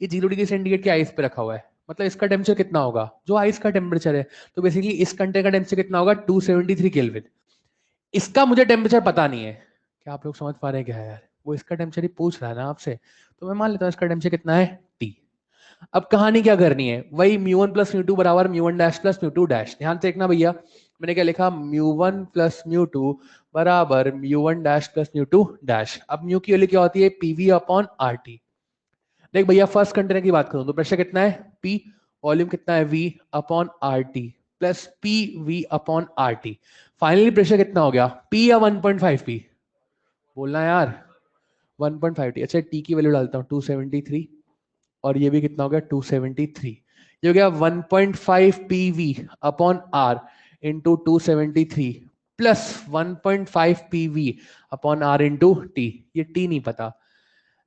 ये 0 डिग्री सेंटीग्रेड के आइस पे रखा हुआ है, मतलब इसका टेम्परेचर कितना होगा? जो आइस का टेम्परेचर है। तो बेसिकली इस कंटेनर का टेम्परेचर कितना होगा? 273 केल्विन। इसका मुझे टेम्परेचर पता नहीं है। क्या आप लोग समझ पा रहे हैं क्या यार? वो इसका टेम्परेचर ही पूछ रहा है ना आपसे, तो मैं मान लेता हूँ इसका टेम्परेचर कितना है? टी। अब कहानी क्या करनी है? वही μ1 प्लस μ2 बराबर μ1 डैश प्लस μ2 डैश। ध्यान से देखना भैया, मैंने क्या लिखा? μ1 प्लस μ2 बराबर μ1 डैश प्लस μ2 डैश। अब म्यू की वैल्यू क्या होती है? PV upon RT. देख भैया, फर्स्ट कंटेनर की बात करूं तो प्रेशर कितना है? पी, वॉल्यूम कितना है? V upon RT plus P V upon RT. Finally pressure कितना हो गया? पी या 1.5 पी? बोलना यार। 1.5 टी। अच्छा, टी की वैल्यू डालता हूँ 273, और ये भी कितना हो गया? 273। ये हो गया 1.5 PV upon R into 273 plus 1.5 PV upon R into T। ये T नहीं पता,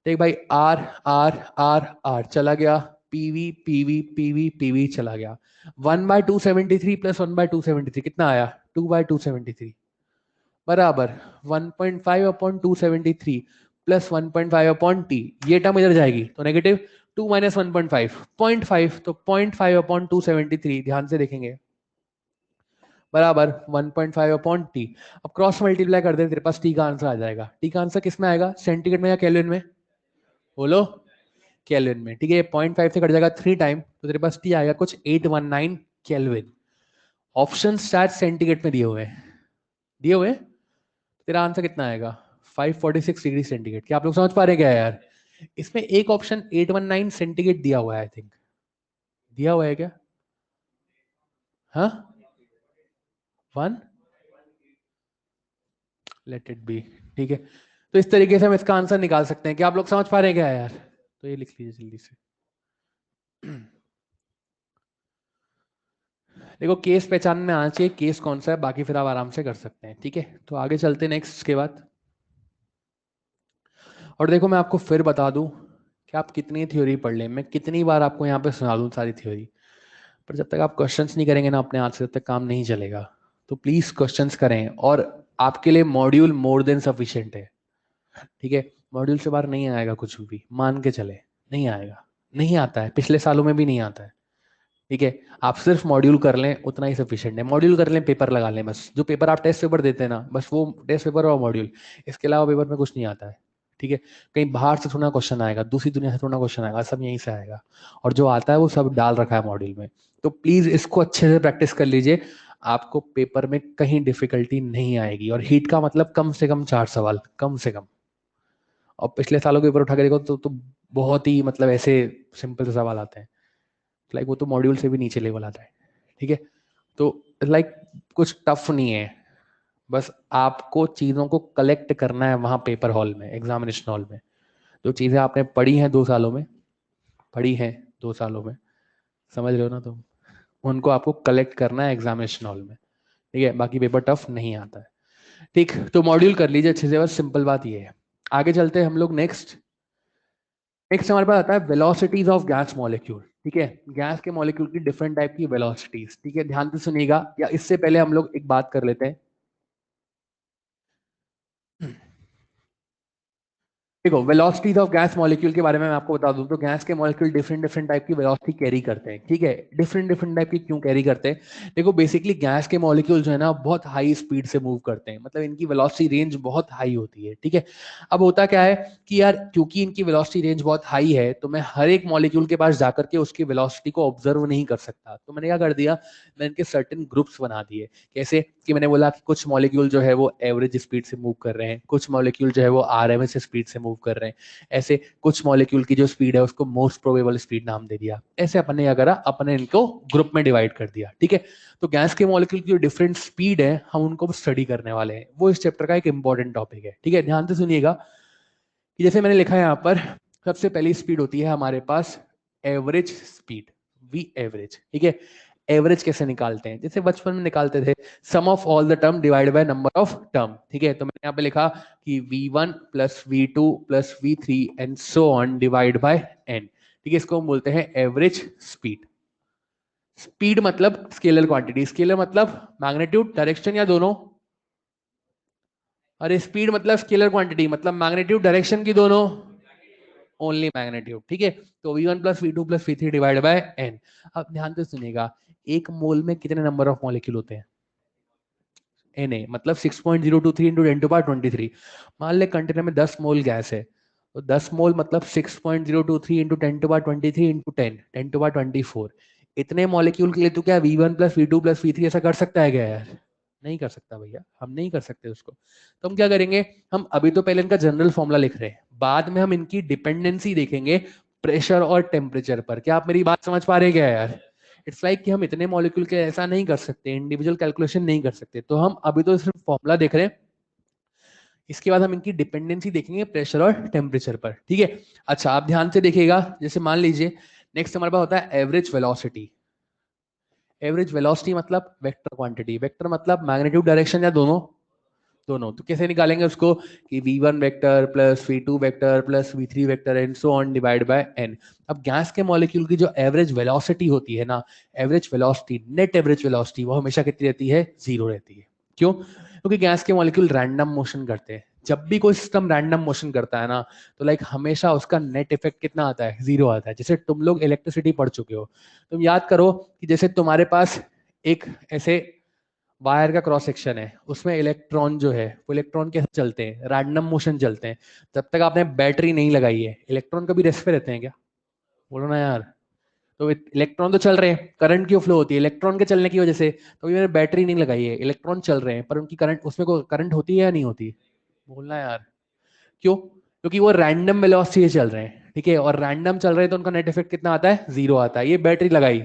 देख भाई R R R R चला गया, PV PV PV PV चला गया। 1/273 प्लस 1/273 कितना आया? 2/273 बराबर 1.5 अपॉन 273 प्लस 1.5 अपॉन टी। ये टर्म इधर जाएगी तो नेगेटिव 2 माइनस 1.5 0.5, तो 0.5 अपॉन 273 ध्यान से देखेंगे बराबर 1.5 अपॉन टी। अब क्रॉस मल्टीप्लाई कर दे, तेरे पास टी का आंसर आ जाएगा। टी का आंसर किस में आएगा? सेंटीग्रेड में या केल्विन में? बोलो केल्विन में। ठीक है, 0.5 से कट जाएगा 3 टाइम, तो तेरे पास टी आएगा कुछ 819 केल्विन। ऑप्शन शायद सेंटीग्रेड में दिए हुए हैं, दिए हुए। तेरा आंसर कितना आएगा? 546 डिग्री सेंटीग्रेड। क्या आप लोग समझ पा रहे हैं क्या यार? इसमें एक ऑप्शन 819 सेंटीग्रेड दिया हुआ है, आई थिंक दिया हुआ है क्या? हाँ 1, लेट इट बी। ठीक है, तो इस तरीके से हम इसका आंसर निकाल सकते हैं। क्या आप लोग समझ पा रहे हैं क्या यार? तो ये लिख लीजिए जल्दी से। देखो केस पहचान में आना चाहिए, केस कौन सा है, बाकी फिर आप आराम से कर सकते हैं। ठीक है, तो आगे चलते हैं नेक्स्ट के बाद। और देखो मैं आपको फिर बता दूं कि आप कितनी थ्योरी पढ़ लें, मैं कितनी बार आपको यहाँ पे सुना दूं सारी थ्योरी, पर जब तक आप क्वेश्चंस नहीं करेंगे ना अपने हाथ से, तब तक काम नहीं चलेगा। तो प्लीज क्वेश्चंस करें, और आपके लिए मॉड्यूल मोर देन सफिशिएंट है। ठीक है, मॉड्यूल से बाहर नहीं आएगा कुछ भी, मान के चले नहीं आएगा, नहीं आता है, पिछले सालों में भी नहीं आता है। ठीक है, आप सिर्फ मॉड्यूल कर लें उतना ही सफिशिएंट है। मॉड्यूल कर लें, पेपर लगा लें, बस जो पेपर आप टेस्ट पेपर देते हैं ना, बस वो टेस्ट पेपर और मॉड्यूल, इसके अलावा पेपर में कुछ नहीं आता है। ठीक है, कहीं बाहर से थोड़ा क्वेश्चन आएगा, दूसरी दुनिया से थोड़ा क्वेश्चन आएगा, सब यहीं से आएगा, और जो आता है वो सब डाल रखा है मॉड्यूल में। तो प्लीज इसको अच्छे से प्रैक्टिस कर लीजिए, आपको पेपर में कहीं डिफिकल्टी नहीं आएगी। और हीट का मतलब कम से कम 4 सवाल, कम से कम। और पिछले सालों के पेपर उठा के देखो तो बहुत ही मतलब ऐसे सिंपल से सवाल आते हैं, लाइक वो तो मॉड्यूल से भी नीचे लेवल आता है। ठीक है, तो लाइक कुछ टफ नहीं है, बस आपको चीजों को कलेक्ट करना है वहां पेपर हॉल में, एग्जामिनेशन हॉल में। जो चीजें आपने पढ़ी हैं 2 सालों में, पढ़ी हैं 2 सालों में, समझ रहे हो ना तुम, उनको आपको कलेक्ट करना है एग्जामिनेशन हॉल में। ठीक है, बाकी पेपर टफ नहीं आता है। ठीक, तो मॉड्यूल कर लीजिए अच्छे से, बस सिंपल बात ये है। आगे चलते हैं हम लोग नेक्स्ट। नेक्स्ट हमारे पास आता है वेलोसिटीज ऑफ गैस मॉलिक्यूल। ठीक है, गैस के मॉलिक्यूल की डिफरेंट टाइप की वेलोसिटीज। ठीक है, ध्यान से सुनिएगा, या इससे पहले हम लोग एक बात कर लेते हैं। देखो वेलोसिटीज ऑफ गैस मॉलिक्यूल के बारे में मैं आपको बता दूं तो गैस के मॉलिक्यूल डिफरेंट डिफरेंट टाइप की वेलोसिटी कैरी करते हैं। ठीक है, डिफरेंट डिफरेंट टाइप की क्यों कैरी करते हैं? देखो बेसिकली गैस के मॉलिक्यूल जो है ना बहुत हाई स्पीड से मूव करते हैं, मतलब इनकी वेलोसिटी रेंज बहुत हाई होती है। ठीक है, अब होता क्या है कि यार क्योंकि इनकी वेलोसिटी रेंज बहुत हाई है, तो मैं हर एक मॉलिक्यूल के पास जाकर के उसकी वेलोसिटी को ऑब्जर्व नहीं कर सकता। तो मैंने क्या कर दिया, मैंने इनके सर्टेन ग्रुप्स बना दिए। कैसे कि मैंने बोला कि कुछ मॉलिक्यूल जो है वो एवरेज स्पीड से मूव कर रहे हैं, कुछ मॉलिक्यूल जो है वो आरएमएस स्पीड से मूव कर रहे हैं, ऐसे कुछ मॉलिक्यूल की जो स्पीड है उसको मोस्ट प्रोबेबल स्पीड नाम दे दिया। ऐसे अपने क्या करा, अपने इनको ग्रुप में डिवाइड कर दिया। ठीक है, तो गैस के मॉलिक्यूल की जो डिफरेंट स्पीड है हम उनको स्टडी करने वाले हैं, वो इस चैप्टर का एक इंपॉर्टेंट टॉपिक है। ठीक है, ध्यान से सुनिएगा कि जैसे मैंने लिखा है यहाँ पर, सबसे पहली स्पीड होती है हमारे पास एवरेज स्पीड, वी एवरेज। ठीक है, एवरेज कैसे निकालते हैं? जैसे बचपन में निकालते थे, sum of all the term divide by number of term. ठीक है, तो मैंने यहाँ पे लिखा कि v1 plus v2 plus v3 and so on divide by n। ठीक है, इसको हम बोलते हैं एवरेज स्पीड। स्पीड मतलब स्केलर क्वांटिटी, स्केलर मतलब मैग्नीट्यूड डायरेक्शन या दोनों। अरे स्पीड मतलब स्केलर क्वांटिटी, मतलब मैग्नीट्यूड डायरेक्शन की दोनों, ओनली मैग्नीट्यूड। ठीक है, तो v1 plus v2 plus v3 divide by n। अब ध्यान से सुनिएगा, एक मोल में कितने नंबर ऑफ मॉलिक्यूल होते हैं? Na, मतलब 6.023 इंटू 10⁻23। मान ले कंटेनर में 10 मोल गैस है, तो 10 मोल मतलब 6.023 इंटू 10⁻23 इंटू 10⁻24। इतने मॉलिक्यूल के लिए तो क्या v1 plus v2 plus v3 ऐसा कर सकता है क्या यार? नहीं कर सकता भैया, हम नहीं कर सकते उसको। तो हम क्या करेंगे, हम अभी तो पहले इनका जनरल फॉर्मूला लिख रहे हैं, बाद में हम इनकी डिपेंडेंसी देखेंगे प्रेशर और टेम्परेचर पर। क्या आप मेरी बात समझ पा रहे हैं क्या यार? इट्स लाइक कि हम इतने मॉलिक्यूल के ऐसा नहीं कर सकते, इंडिविजुअल कैलकुलेशन नहीं कर सकते, तो हम अभी तो सिर्फ फॉर्मूला देख रहे हैं, इसके बाद हम इनकी डिपेंडेंसी देखेंगे प्रेशर और टेम्परेचर पर। ठीक है, अच्छा आप ध्यान से देखिएगा, जैसे मान लीजिए नेक्स्ट हमारे पास होता है एवरेज वेलोसिटी। एवरेज वेलोसिटी मतलब वेक्टर क्वांटिटी, वेक्टर मतलब मैग्नीट्यूड डायरेक्शन या दोनों, दोनों। तो कैसे निकालेंगे उसको कि v1 vector plus v2 vector plus v3 vector and so on divide by n। अब गैस के मॉलिक्यूल की जो एवरेज वेलोसिटी होती है ना, average velocity, net average velocity, वो हमेशा कितनी रहती है? 0 रहती है। क्यों? क्योंकि गैस के मॉलिक्यूल रैंडम मोशन करते हैं। जब भी कोई सिस्टम रैंडम मोशन करता है ना, तो लाइक हमेशा उसका नेट इफेक्ट कितना आता है? 0 आता है। जैसे तुम लोग इलेक्ट्रिसिटी पढ़ चुके हो, तुम याद करो कि जैसे तुम्हारे पास एक ऐसे वायर का क्रॉस सेक्शन है, उसमें इलेक्ट्रॉन जो है वो इलेक्ट्रॉन कैसे चलते हैं? रैंडम मोशन चलते हैं। जब तक आपने बैटरी नहीं लगाई है, इलेक्ट्रॉन कभी रेस्ट पे रहते हैं क्या? बोलो ना यार। तो इलेक्ट्रॉन तो चल रहे हैं, करंट क्यों फ्लो होती है? इलेक्ट्रॉन के चलने की वजह से। तो मैंने बैटरी नहीं लगाई है, इलेक्ट्रॉन चल रहे हैं, पर उनकी करंट, उसमें को करंट होती है या नहीं होती? बोलना यार। क्यों? क्योंकि वो रैंडम वेलोसिटी से चल रहे हैं, ठीक है, और रैंडम चल रहे हैं तो उनका नेट इफेक्ट कितना आता है? 0 आता है। ये बैटरी लगाई,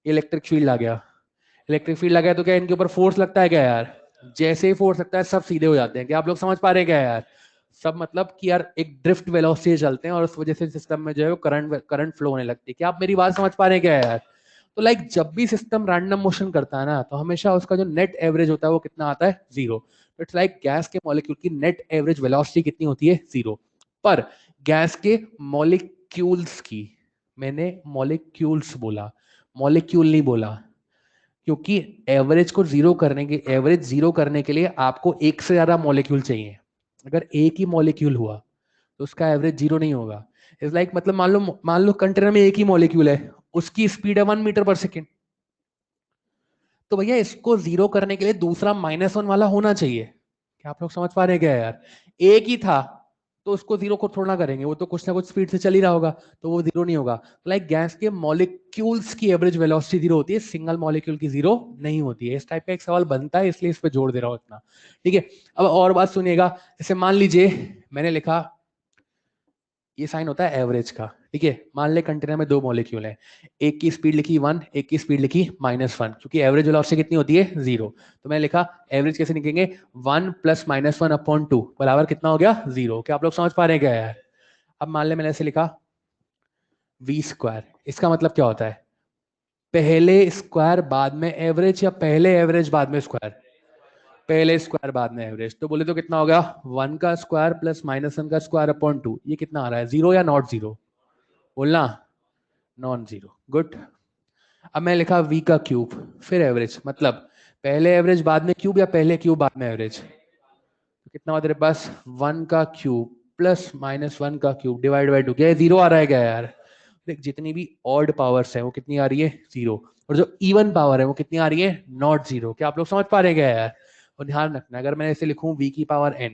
इलेक्ट्रिक फील्ड आ गया। इलेक्ट्रिक फील्ड लगा है तो क्या इनके ऊपर फोर्स लगता है क्या यार? जैसे ही फोर्स लगता है सब सीधे हो जाते हैं। क्या आप लोग समझ पा रहे हैं क्या यार? सब मतलब कि यार एक ड्रिफ्ट वेलोसिटी से चलते हैं और उस वजह से सिस्टम में जो है वो करंट फ्लो होने लगती है। क्या आप मेरी बात समझ पा रहे हैं क्या यार? तो लाइक जब भी सिस्टम रैंडम मोशन करता है ना, तो हमेशा उसका जो नेट एवरेज होता है वो कितना आता है? 0। तो इट्स लाइक गैस के मॉलिक्यूल की नेट एवरेज वेलोसिटी कितनी होती है? 0। पर गैस के मॉलिक्यूल्स की, मैंने मॉलिक्यूल्स बोला, मॉलिक्यूल नहीं बोला, क्योंकि एवरेज को जीरो करने के, एवरेज जीरो करने के लिए आपको एक से ज्यादा मॉलिक्यूल चाहिए। अगर एक ही मॉलिक्यूल हुआ तो उसका एवरेज जीरो नहीं होगा। इट्स लाइक मतलब मान लो कंटेनर में एक ही मॉलिक्यूल है, उसकी स्पीड है 1 मीटर पर सेकेंड। तो भैया इसको जीरो करने के लिए दूसरा -1 वाला होना चाहिए। क्या आप लोग समझ पा रहे हैं क्या यार? एक ही था तो उसको जीरो को थोड़ा करेंगे, वो तो कुछ ना कुछ स्पीड से चल ही रहा होगा, तो वो जीरो नहीं होगा। लाइक गैस के मॉलिक्यूल्स की एवरेज वेलोसिटी जीरो होती है, सिंगल मॉलिक्यूल की जीरो नहीं होती है। इस टाइप का एक सवाल बनता है, इसलिए इस पे जोड़ दे रहा हूं इतना। ठीक है, अब और बात सुनिएगा। जैसे मान लीजिए मैंने लिखा, ये साइन होता है एवरेज का, ठीक है। मान ले कंटेनर में दो मॉलिक्यूल हैं, एक की स्पीड लिखी 1, एक की स्पीड लिखी -1, क्योंकि एवरेज वेलोसिटी कितनी होती है? 0। तो मैंने लिखा एवरेज कैसे निकलेंगे? 1 + -1/2 बराबर कितना हो गया? 0। क्या आप लोग समझ पा रहे हैं क्या यार? अब मान ले मैंने ऐसे लिखा v², इसका मतलब क्या होता है? पहले स्क्वायर बाद में एवरेज, या पहले एवरेज बाद में स्क्वायर? पहले स्क्वायर बाद में एवरेज। तो बोले तो कितना हो गया? 1 का स्क्वायर प्लस -1 का स्क्वायर अपॉन 2। ये कितना आ रहा है? 0 या नॉट 0? बोलना। Non zero. गुड। अब मैं लिखा v का क्यूब, फिर एवरेज, मतलब पहले एवरेज बाद में क्यूब या पहले क्यूब बाद में एवरेज? तो कितना हुआ तेरे पास? 1 का क्यूब प्लस -1 का क्यूब डिवाइड बाई 2। क्या 0 आ रहा है क्या यार? देख, जितनी भी ऑड पावर्स है वो कितनी आ रही है? 0। और जो इवन पावर है वो कितनी आ रही है? नॉट 0। क्या आप लोग समझ पा रहे हैं क्या यार? और ध्यान रखना, अगर मैं ऐसे लिखूं v की पावर n,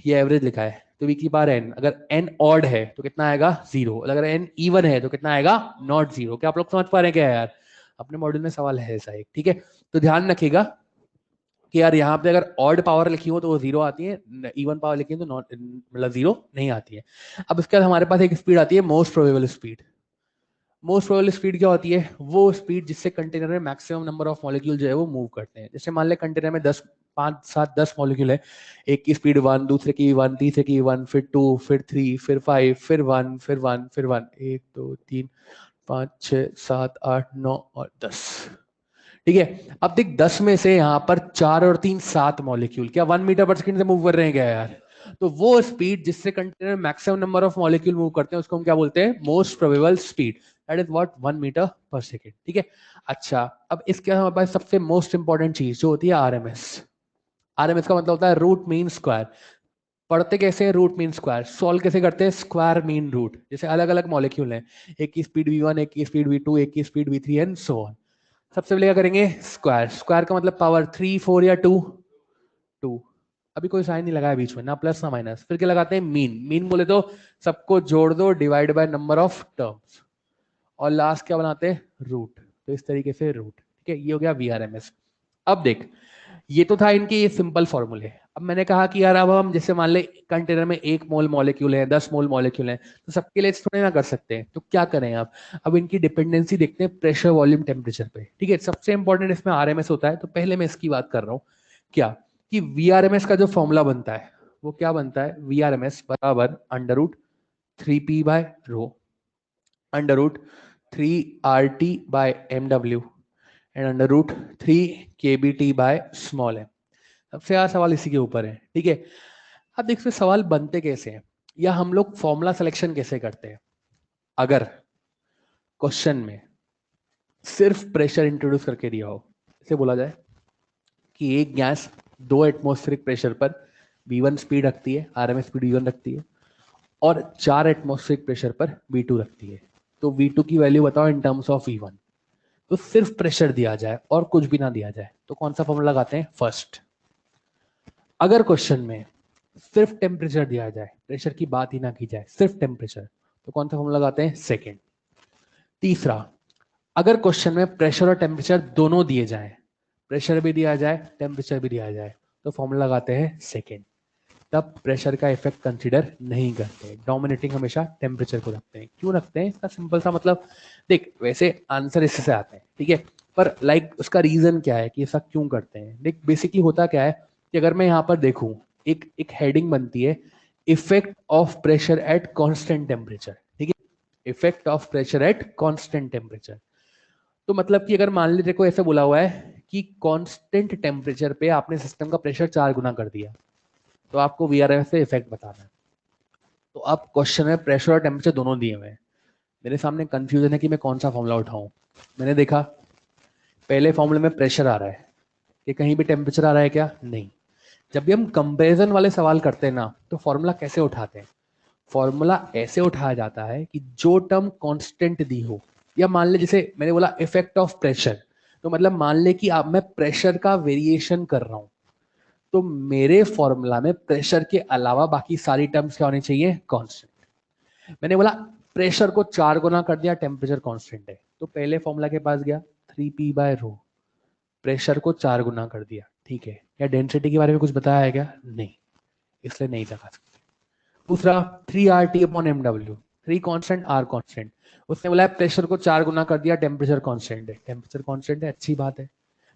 ये एवरेज लिखा है, तो v की पावर n, अगर n ऑड है तो कितना आएगा? 0। अगर n इवन है तो कितना आएगा? नॉट 0। क्या आप लोग समझ पा रहे हैं क्या यार? अपने मॉड्यूल में सवाल है ऐसा एक, ठीक है। तो ध्यान रखिएगा कि यार यहाँ पे अगर ऑड पावर लिखी हो तो वो 0 आती है, इवन पावर लिखी है तो नॉट, मतलब 0 नहीं आती है। अब इसके बाद हमारे पास एक स्पीड आती है most probable speed. Most probable speed क्या होती है? वो स्पीड जिससे कंटेनर में मैक्सिमम नंबर ऑफ मॉलिक्यूल जो है वो मूव करते हैं। जैसे मान ले कंटेनर में 10, 5, 7, 10 मॉलिक्यूल है, एक की स्पीड 1, दूसरे की 1, तीसरे की 1, फिर 2, फिर 3, फिर 5, फिर 1, फिर 1, फिर 1, 1 2 3 5 6 7 8 9 और 10। ठीक है, अब देख 10 में से यहाँ पर 4 और 3 7 मॉलिक्यूल क्या 1 मीटर पर सेकंड से मूव कर रहे हैं क्या यार? तो वो स्पीड जिससे container maximum number of molecule move करते हैं उसको हम क्या बोलते हैं? Most probable speed. That is what? 1 metre per second. ठीक है। अच्छा, अब इसके हमारे पास सबसे मोस्ट इंपॉर्टेंट चीज जो होती है आरएमएस। आरएमएस का मतलब होता है रूट मीन स्क्वायर। पढ़ते कैसे हैं रूट मीन स्क्वायर? सॉल्व कैसे करते हैं? Square mean root. जैसे अलग अलग मॉलिक्यूल हैं, एक की स्पीड v1, एक की स्पीड v2, एक की speed v3 and so on. सबसे पहले क्या करेंगे? स्क्वायर। स्क्वायर का मतलब पावर 3, 4 या 2? 2। अभी कोई साइन नहीं लगाया बीच में, ना प्लस ना माइनस। फिर क्या लगाते हैं? मीन। मीन बोले तो सबको जोड़ दो divide by number of terms, और लास्ट क्या बनाते हैं? रूट। तो इस तरीके से रूट। ठीक है, ये हो गया वीआरएमएस। अब देख, ये तो था इनके ये सिंपल फॉर्मूले। अब मैंने कहा कि यार अब हम जैसे मान ले कंटेनर में 1 मोल मॉलिक्यूल है, 10 मोल मॉलिक्यूल है, तो सबके लिए थोड़े ना कर सकते हैं। तो क्या करें आप? अब इनकी डिपेंडेंसी देखते हैं प्रेशर, वॉल्यूम, टेम्परेचर पे। ठीक है, सबसे इंपॉर्टेंट इसमें आरएमएस होता है। तो पहले मैं इसकी बात कर रहा हूँ क्या, कि वीआरएमएस का जो फॉर्मूला बनता है वो क्या बनता है? वीआरएमएस बराबर √3p/ρ। Under root 3RT/MW and under root 3KBT/m। सबसे ज्यादा सवाल इसी के ऊपर है, ठीक है। अब देखिए सवाल बनते कैसे हैं या हम लोग फॉर्मूला सिलेक्शन कैसे करते हैं। अगर क्वेश्चन में सिर्फ प्रेशर इंट्रोड्यूस करके दिया हो, इसे बोला जाए कि एक गैस 2 एटमॉस्फेरिक प्रेशर पर V1 स्पीड रखती है, RMS स्पीड V1 रखती है, और 4 एटमॉस्फेरिक प्रेशर पर V2 रखती है, तो V2 की वैल्यू बताओ इन टर्म्स ऑफ V1। तो सिर्फ प्रेशर दिया जाए और कुछ भी ना दिया जाए तो कौन सा फॉर्मूला लगाते हैं, फर्स्ट। अगर क्वेश्चन में सिर्फ टेम्परेचर दिया जाए, प्रेशर की बात ही ना की जाए, सिर्फ टेम्परेचर, तो कौन सा फॉर्मूला लगाते हैं, सेकंड। तीसरा, अगर क्वेश्चन में प्रेशर और टेम्परेचर दोनों दिए जाए, प्रेशर भी दिया जाए टेम्परेचर भी दिया जाए, तो फॉर्मूला लगाते हैं सेकंड। तब प्रेशर का इफेक्ट कंसीडर नहीं करते, डोमिनेटिंग हमेशा टेम्परेचर को रखते हैं। क्यों रखते हैं, इसका सिंपल सा मतलब, देख वैसे आंसर इससे आते हैं, ठीक है, पर उसका रीजन क्या है कि ऐसा क्यों करते हैं। देख बेसिकली होता क्या है कि अगर मैं यहाँ पर देखूं, एक हेडिंग बनती है, effect of pressure at constant temperature, ठीक है, effect of pressure at constant temperature. तो मतलब कि अगर मान लीजिए को ऐसे बोला हुआ है कि कांस्टेंट टेम्परेचर पे आपने सिस्टम का प्रेशर 4 गुना कर दिया, तो आपको VRMS से इफेक्ट बताना है। तो अब क्वेश्चन में प्रेशर और टेम्परेचर दोनों दिए हुए हैं, मेरे सामने कंफ्यूजन है कि मैं कौन सा फॉर्मूला उठाऊं। मैंने देखा पहले फॉर्मूले में प्रेशर आ रहा है, ये कहीं भी टेम्परेचर आ रहा है क्या, नहीं। जब भी हम कंपैरिजन वाले सवाल करते हैं ना, तो फॉर्मूला कैसे उठाते हैं, फॉर्मूला ऐसे उठाया जाता है कि जो टर्म कांस्टेंट दी हो, या मान ले जैसे मैंने बोला इफेक्ट ऑफ प्रेशर, तो मतलब मान ले कि अब मैं प्रेशर का वेरिएशन कर रहा हूं, तो मेरे फॉर्मूला में प्रेशर के अलावा बाकी सारी टर्म्स क्या होनी चाहिए, कांस्टेंट। मैंने बोला प्रेशर को 4 गुना कर दिया, टेम्परेचर कांस्टेंट है, तो पहले फॉर्मूला के पास गया 3P/ρ, प्रेशर को 4 गुना कर दिया, ठीक है। या डेंसिटी के बारे में कुछ बताया है क्या, नहीं, इसलिए नहीं लगा सकते। दूसरा 3RT/MW, 3 कांस्टेंट R कांस्टेंट, उसने बोला प्रेशर को 4 गुना कर दिया, टेम्परेचर कांस्टेंट है, टेम्परेचर कांस्टेंट है, अच्छी बात है।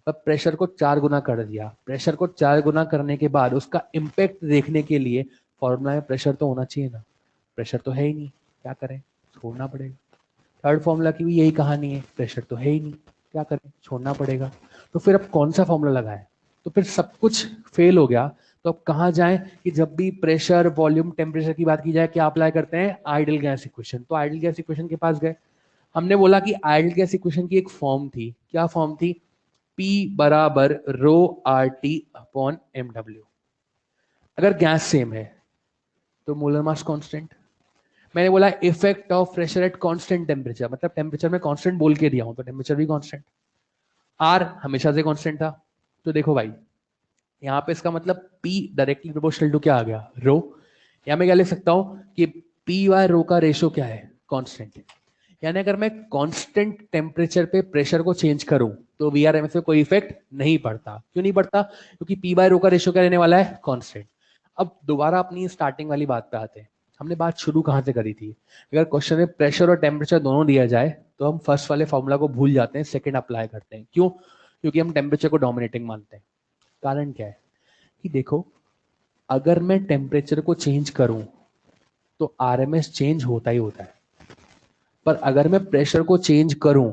अब प्रेशर को 4 गुना कर दिया, प्रेशर को 4 गुना करने के बाद उसका इम्पैक्ट देखने के लिए फॉर्मूला में प्रेशर तो होना चाहिए ना, प्रेशर तो है ही नहीं, क्या करें, छोड़ना पड़ेगा। थर्ड फॉर्मूला की भी यही कहानी है, प्रेशर तो है ही नहीं, क्या करें, छोड़ना पड़ेगा। तो फिर अब कौन सा फॉर्मूला लगाएं, तो फिर सब कुछ फेल हो गया। तो अब कहाँ जाएं कि जब भी प्रेशर वॉल्यूम टेम्परेचर की बात की जाए, क्या अप्लाई करते हैं, आइडियल गैस इक्वेशन। तो आइडियल गैस इक्वेशन के पास गए, हमने बोला कि आइडियल गैस इक्वेशन की एक फॉर्म थी, क्या फॉर्म थी, P बराबर ρRT/MW। अगर गैस सेम है तो मोलर मास कांस्टेंट। मैंने बोला effect of pressure at constant temperature, मतलब टेम्परेचर में कांस्टेंट बोल के दिया हूं तो टेम्परेचर भी कांस्टेंट, R हमेशा से कांस्टेंट था। तो देखो भाई यहाँ पे इसका मतलब P डायरेक्टली प्रोपोर्शनल टू क्या आ गया, रो। या मैं क्या लिख सकता हूं कि P/ρ का रेशियो क्या है, कांस्टेंट। यानी अगर मैं कांस्टेंट टेम्परेचर पे प्रेशर को चेंज करूं तो VRMS में कोई इफेक्ट नहीं पड़ता। क्यों नहीं पड़ता, क्योंकि P/ρ का रेशियो क्या रहने वाला है, कांस्टेंट। अब दोबारा अपनी स्टार्टिंग वाली बात पे आते हैं, हमने बात शुरू कहां से करी थी। अगर क्वेश्चन में प्रेशर और टेम्परेचर दोनों दिया जाए तो हम फर्स्ट वाले फॉर्मूला को भूल जाते हैं, सेकंड अप्लाई करते हैं। क्यों, क्योंकि हम टेम्परेचर को डोमिनेटिंग मानते हैं। कारण क्या है कि देखो, अगर मैं टेम्परेचर को चेंज करूं तो RMS चेंज होता ही होता है, पर अगर मैं प्रेशर को चेंज करूं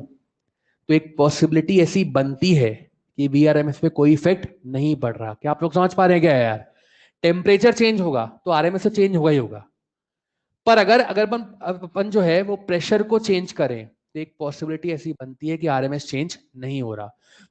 तो एक पॉसिबिलिटी ऐसी बनती है कि VRMS पे कोई इफेक्ट नहीं पड़ रहा। क्या आप लोग समझ पा रहे हैं क्या यार, टेम्परेचर चेंज होगा तो RMS से चेंज होगा ही होगा, पर अगर अगर अपन जो है वो प्रेशर को चेंज करें तो एक पॉसिबिलिटी ऐसी बनती है कि RMS चेंज नहीं हो रहा।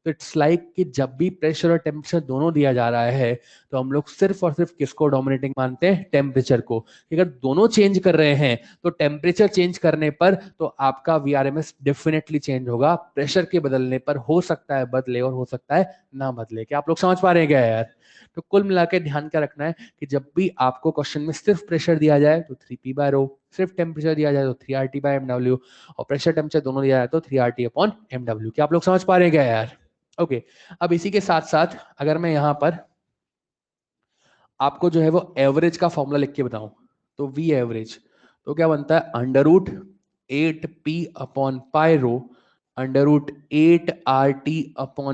तो इट्स लाइक कि जब भी प्रेशर और टेम्परेचर दोनों दिया जा रहा है तो हम लोग सिर्फ और सिर्फ किसको डोमिनेटिंग मानते हैं, टेम्परेचर को। अगर दोनों चेंज कर रहे हैं तो टेम्परेचर चेंज करने पर तो आपका VRMS डेफिनेटली चेंज होगा, प्रेशर के बदलने पर हो सकता है बदले और हो सकता है ना बदले। क्या आप लोग समझ पा रहे हैं क्या यार। तो कुल मिला के ध्यान क्या रखना है कि जब भी आपको क्वेश्चन में सिर्फ प्रेशर दिया जाए तो 3P/ρ, सिर्फ टेम्परेचर दिया जाए तो 3RT/MW, और प्रेशर टेम्परेचर दोनों दिया जाए तो 3RT/MW। क्या आप लोग समझ पा रहे हैं क्या यार। ओके, अब इसी के साथ साथ अगर मैं यहाँ पर आपको जो है वो एवरेज का फॉर्मूला लिख के बताऊं, तो V एवरेज तो क्या बनता है, √8P/π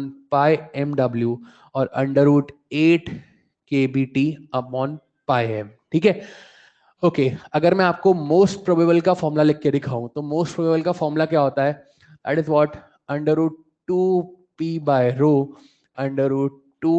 √8RT/πMW और √8KBT/πm। ठीक है, ओके अगर मैं आपको मोस्ट प्रोबेबल का फॉर्मूला लिख के दिखाऊं तो मोस्ट प्रोबेबल का फॉर्मूला क्या होता है? That is what? Under root two P by rho under root two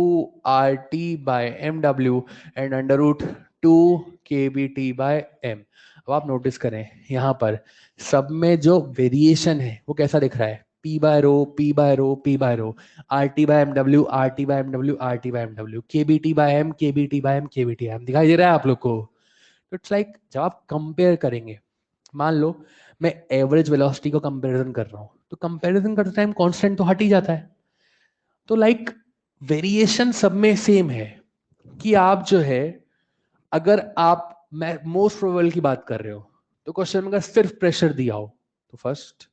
R T by M W and under root two K B T by M. अब आप नोटिस करें यहाँ पर सब में जो वेरिएशन है वो कैसा दिख रहा है? P by rho P by rho P by rho, R T by M W R T by M W R T by M W, K B T by M K B T by M K B T M. दिखाई दे रहा है आप लोग को? तो it's like जब आप कंपेयर करेंगे, मान लो मैं एवरेज वेलोसिटी को कंपैरिजन कर रहा हूं तो कंपैरिजन करते टाइम कांस्टेंट तो हट ही जाता है। तो लाइक वेरिएशन सब में सेम है कि आप जो है, अगर आप मैं मोस्ट प्रोबेबल की बात कर रहे हो तो क्वेश्चन में अगर सिर्फ प्रेशर दिया हो तो फर्स्ट,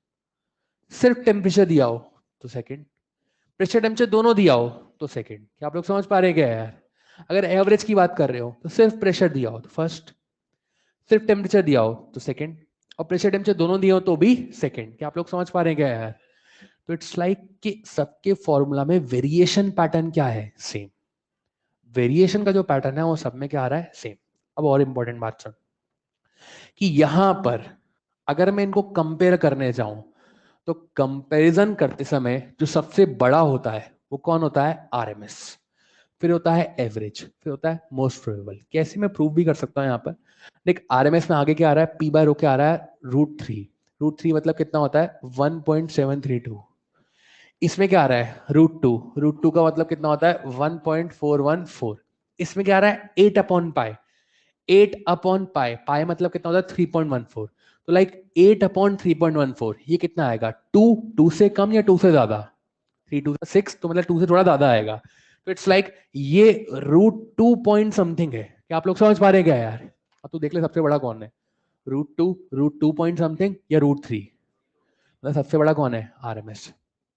सिर्फ टेम्परेचर दिया हो तो सेकंड, प्रेशर टेम्परेचर दोनों दिया हो तो सेकंड। क्या आप लोग समझ पा रहे हैं क्या यार? अगर एवरेज की बात कर रहे हो तो सिर्फ प्रेशर दिया हो तो फर्स्ट, सिर्फ टेम्परेचर दिया हो तो सेकंड, और प्रेशर टेम्परेचर दोनों दिए हो तो भी सेकंड। क्या आप लोग समझ पा रहे हैं क्या यार? तो इट्स लाइक कि सबके फॉर्मूला में वेरिएशन पैटर्न क्या है? सेम। वेरिएशन का जो पैटर्न है वो सब में क्या आ रहा है? सेम। अब और इंपॉर्टेंट बात सुन कि यहां पर अगर मैं इनको कंपेयर करने जाऊं तो कंपैरिजन करते समय जो सबसे बड़ा होता है वो कौन होता है? आरएमएस। फिर होता है एवरेज, फिर होता है मोस्ट प्रोबेबल। कैसे मैं प्रूव भी कर सकता हूं यहाँ पर? देख आरएमएस में आगे क्या आ रहा है? पी बाय रो क्या आ रहा है? Root three. रूट थ्री मतलब कितना होता है? 1.732। इसमें क्या आ रहा है? Root two. रूट टू का मतलब कितना होता है? 1.414। इसमें क्या आ रहा है? 8/पाई। 8/पाई, पाई मतलब कितना होता है? 3.14। तो लाइक 8/3.14 ये कितना आएगा? टू। टू से कम या टू से ज्यादा? 3 2 6 तो मतलब टू से थोड़ा ज्यादा आएगा। तो इट्स लाइक ये रूट टू पॉइंट समथिंग है। क्या आप लोग समझ पा रहे हैं क्या यार? अब तू देख ले सबसे बड़ा कौन है? रूट टू पॉइंट समथिंग या रूट थ्री? मतलब सबसे बड़ा कौन है? आरएमएस।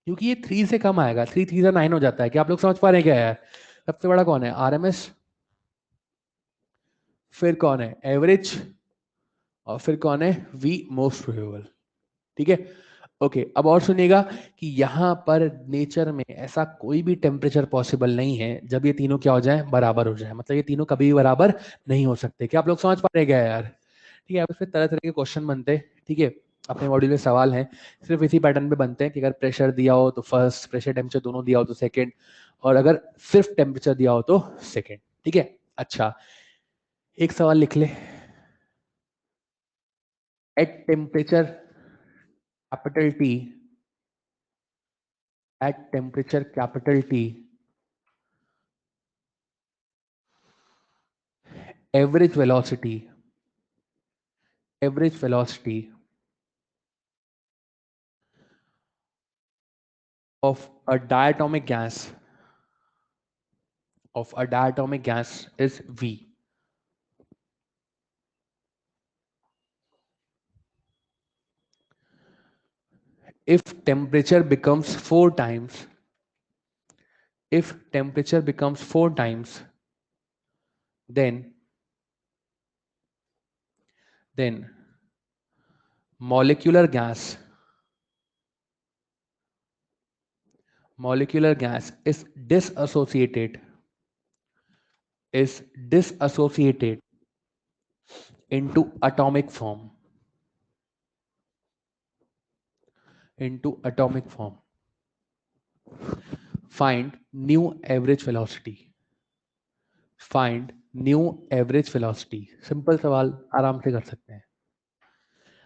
क्योंकि ये थ्री से कम आएगा, थ्री थ्री से नाइन हो जाता है। क्या आप लोग समझ पा रहे हैं क्या यार? सबसे बड़ा कौन है? आरएमएस। फिर कौन है? एवरेज। और फिर कौन है? V most probable. ठीक है। ओके अब और सुनिएगा कि यहां पर नेचर में ऐसा कोई भी टेम्परेचर पॉसिबल नहीं है जब ये तीनों क्या हो जाए? बराबर हो जाए। मतलब ये तीनों कभी भी बराबर नहीं हो सकते। क्या आप लोग समझ पा रहे हैं क्या यार? ठीक है। अब इसमें तरह तरह के क्वेश्चन बनते हैं। ठीक है। अपने मॉड्यूल में सवाल हैं सिर्फ इसी पैटर्न पे बनते हैं कि अगर प्रेशर दिया हो तो फर्स्ट, प्रेशर टेम्परेचर दोनों दिया हो तो सेकेंड, और अगर सिर्फ टेम्परेचर दिया हो तो सेकेंड। ठीक है। अच्छा एक सवाल लिख ले। At temperature capital T, at temperature capital T, average velocity, average velocity of a diatomic gas, of a diatomic gas is V. If temperature becomes four times, if temperature becomes four times, then then molecular gas, molecular gas is disassociated into atomic form, into atomic form. Find new average velocity. Find new average velocity. Simple सवाल, आराम से कर सकते हैं।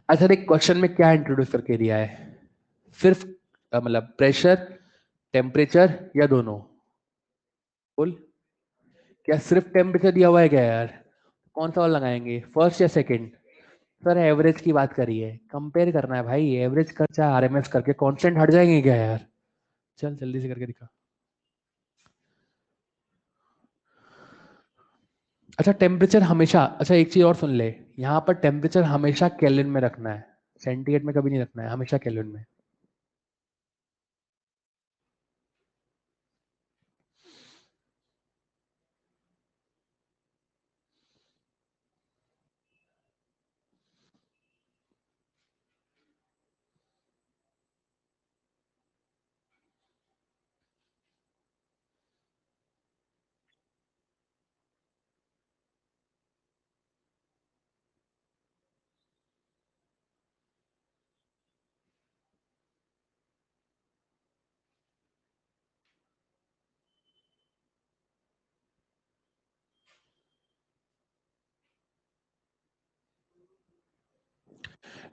अच्छा एक question में क्या इंट्रोड्यूस करके दिया है? सिर्फ मतलब प्रेशर, टेम्परेचर या दोनों? बोल। क्या सिर्फ टेम्परेचर दिया हुआ है क्या यार? कौन सा वाला लगाएंगे, फर्स्ट या सेकंड? सर एवरेज की बात करिए, कंपेयर करना है भाई। एवरेज कर चाहे आरएमएस करके कांस्टेंट हट जाएंगे क्या यार? चल जल्दी से करके दिखा। अच्छा टेम्परेचर हमेशा, अच्छा एक चीज और सुन ले, यहाँ पर टेम्परेचर हमेशा केल्विन में रखना है, सेंटीग्रेड में कभी नहीं रखना है, हमेशा केल्विन में।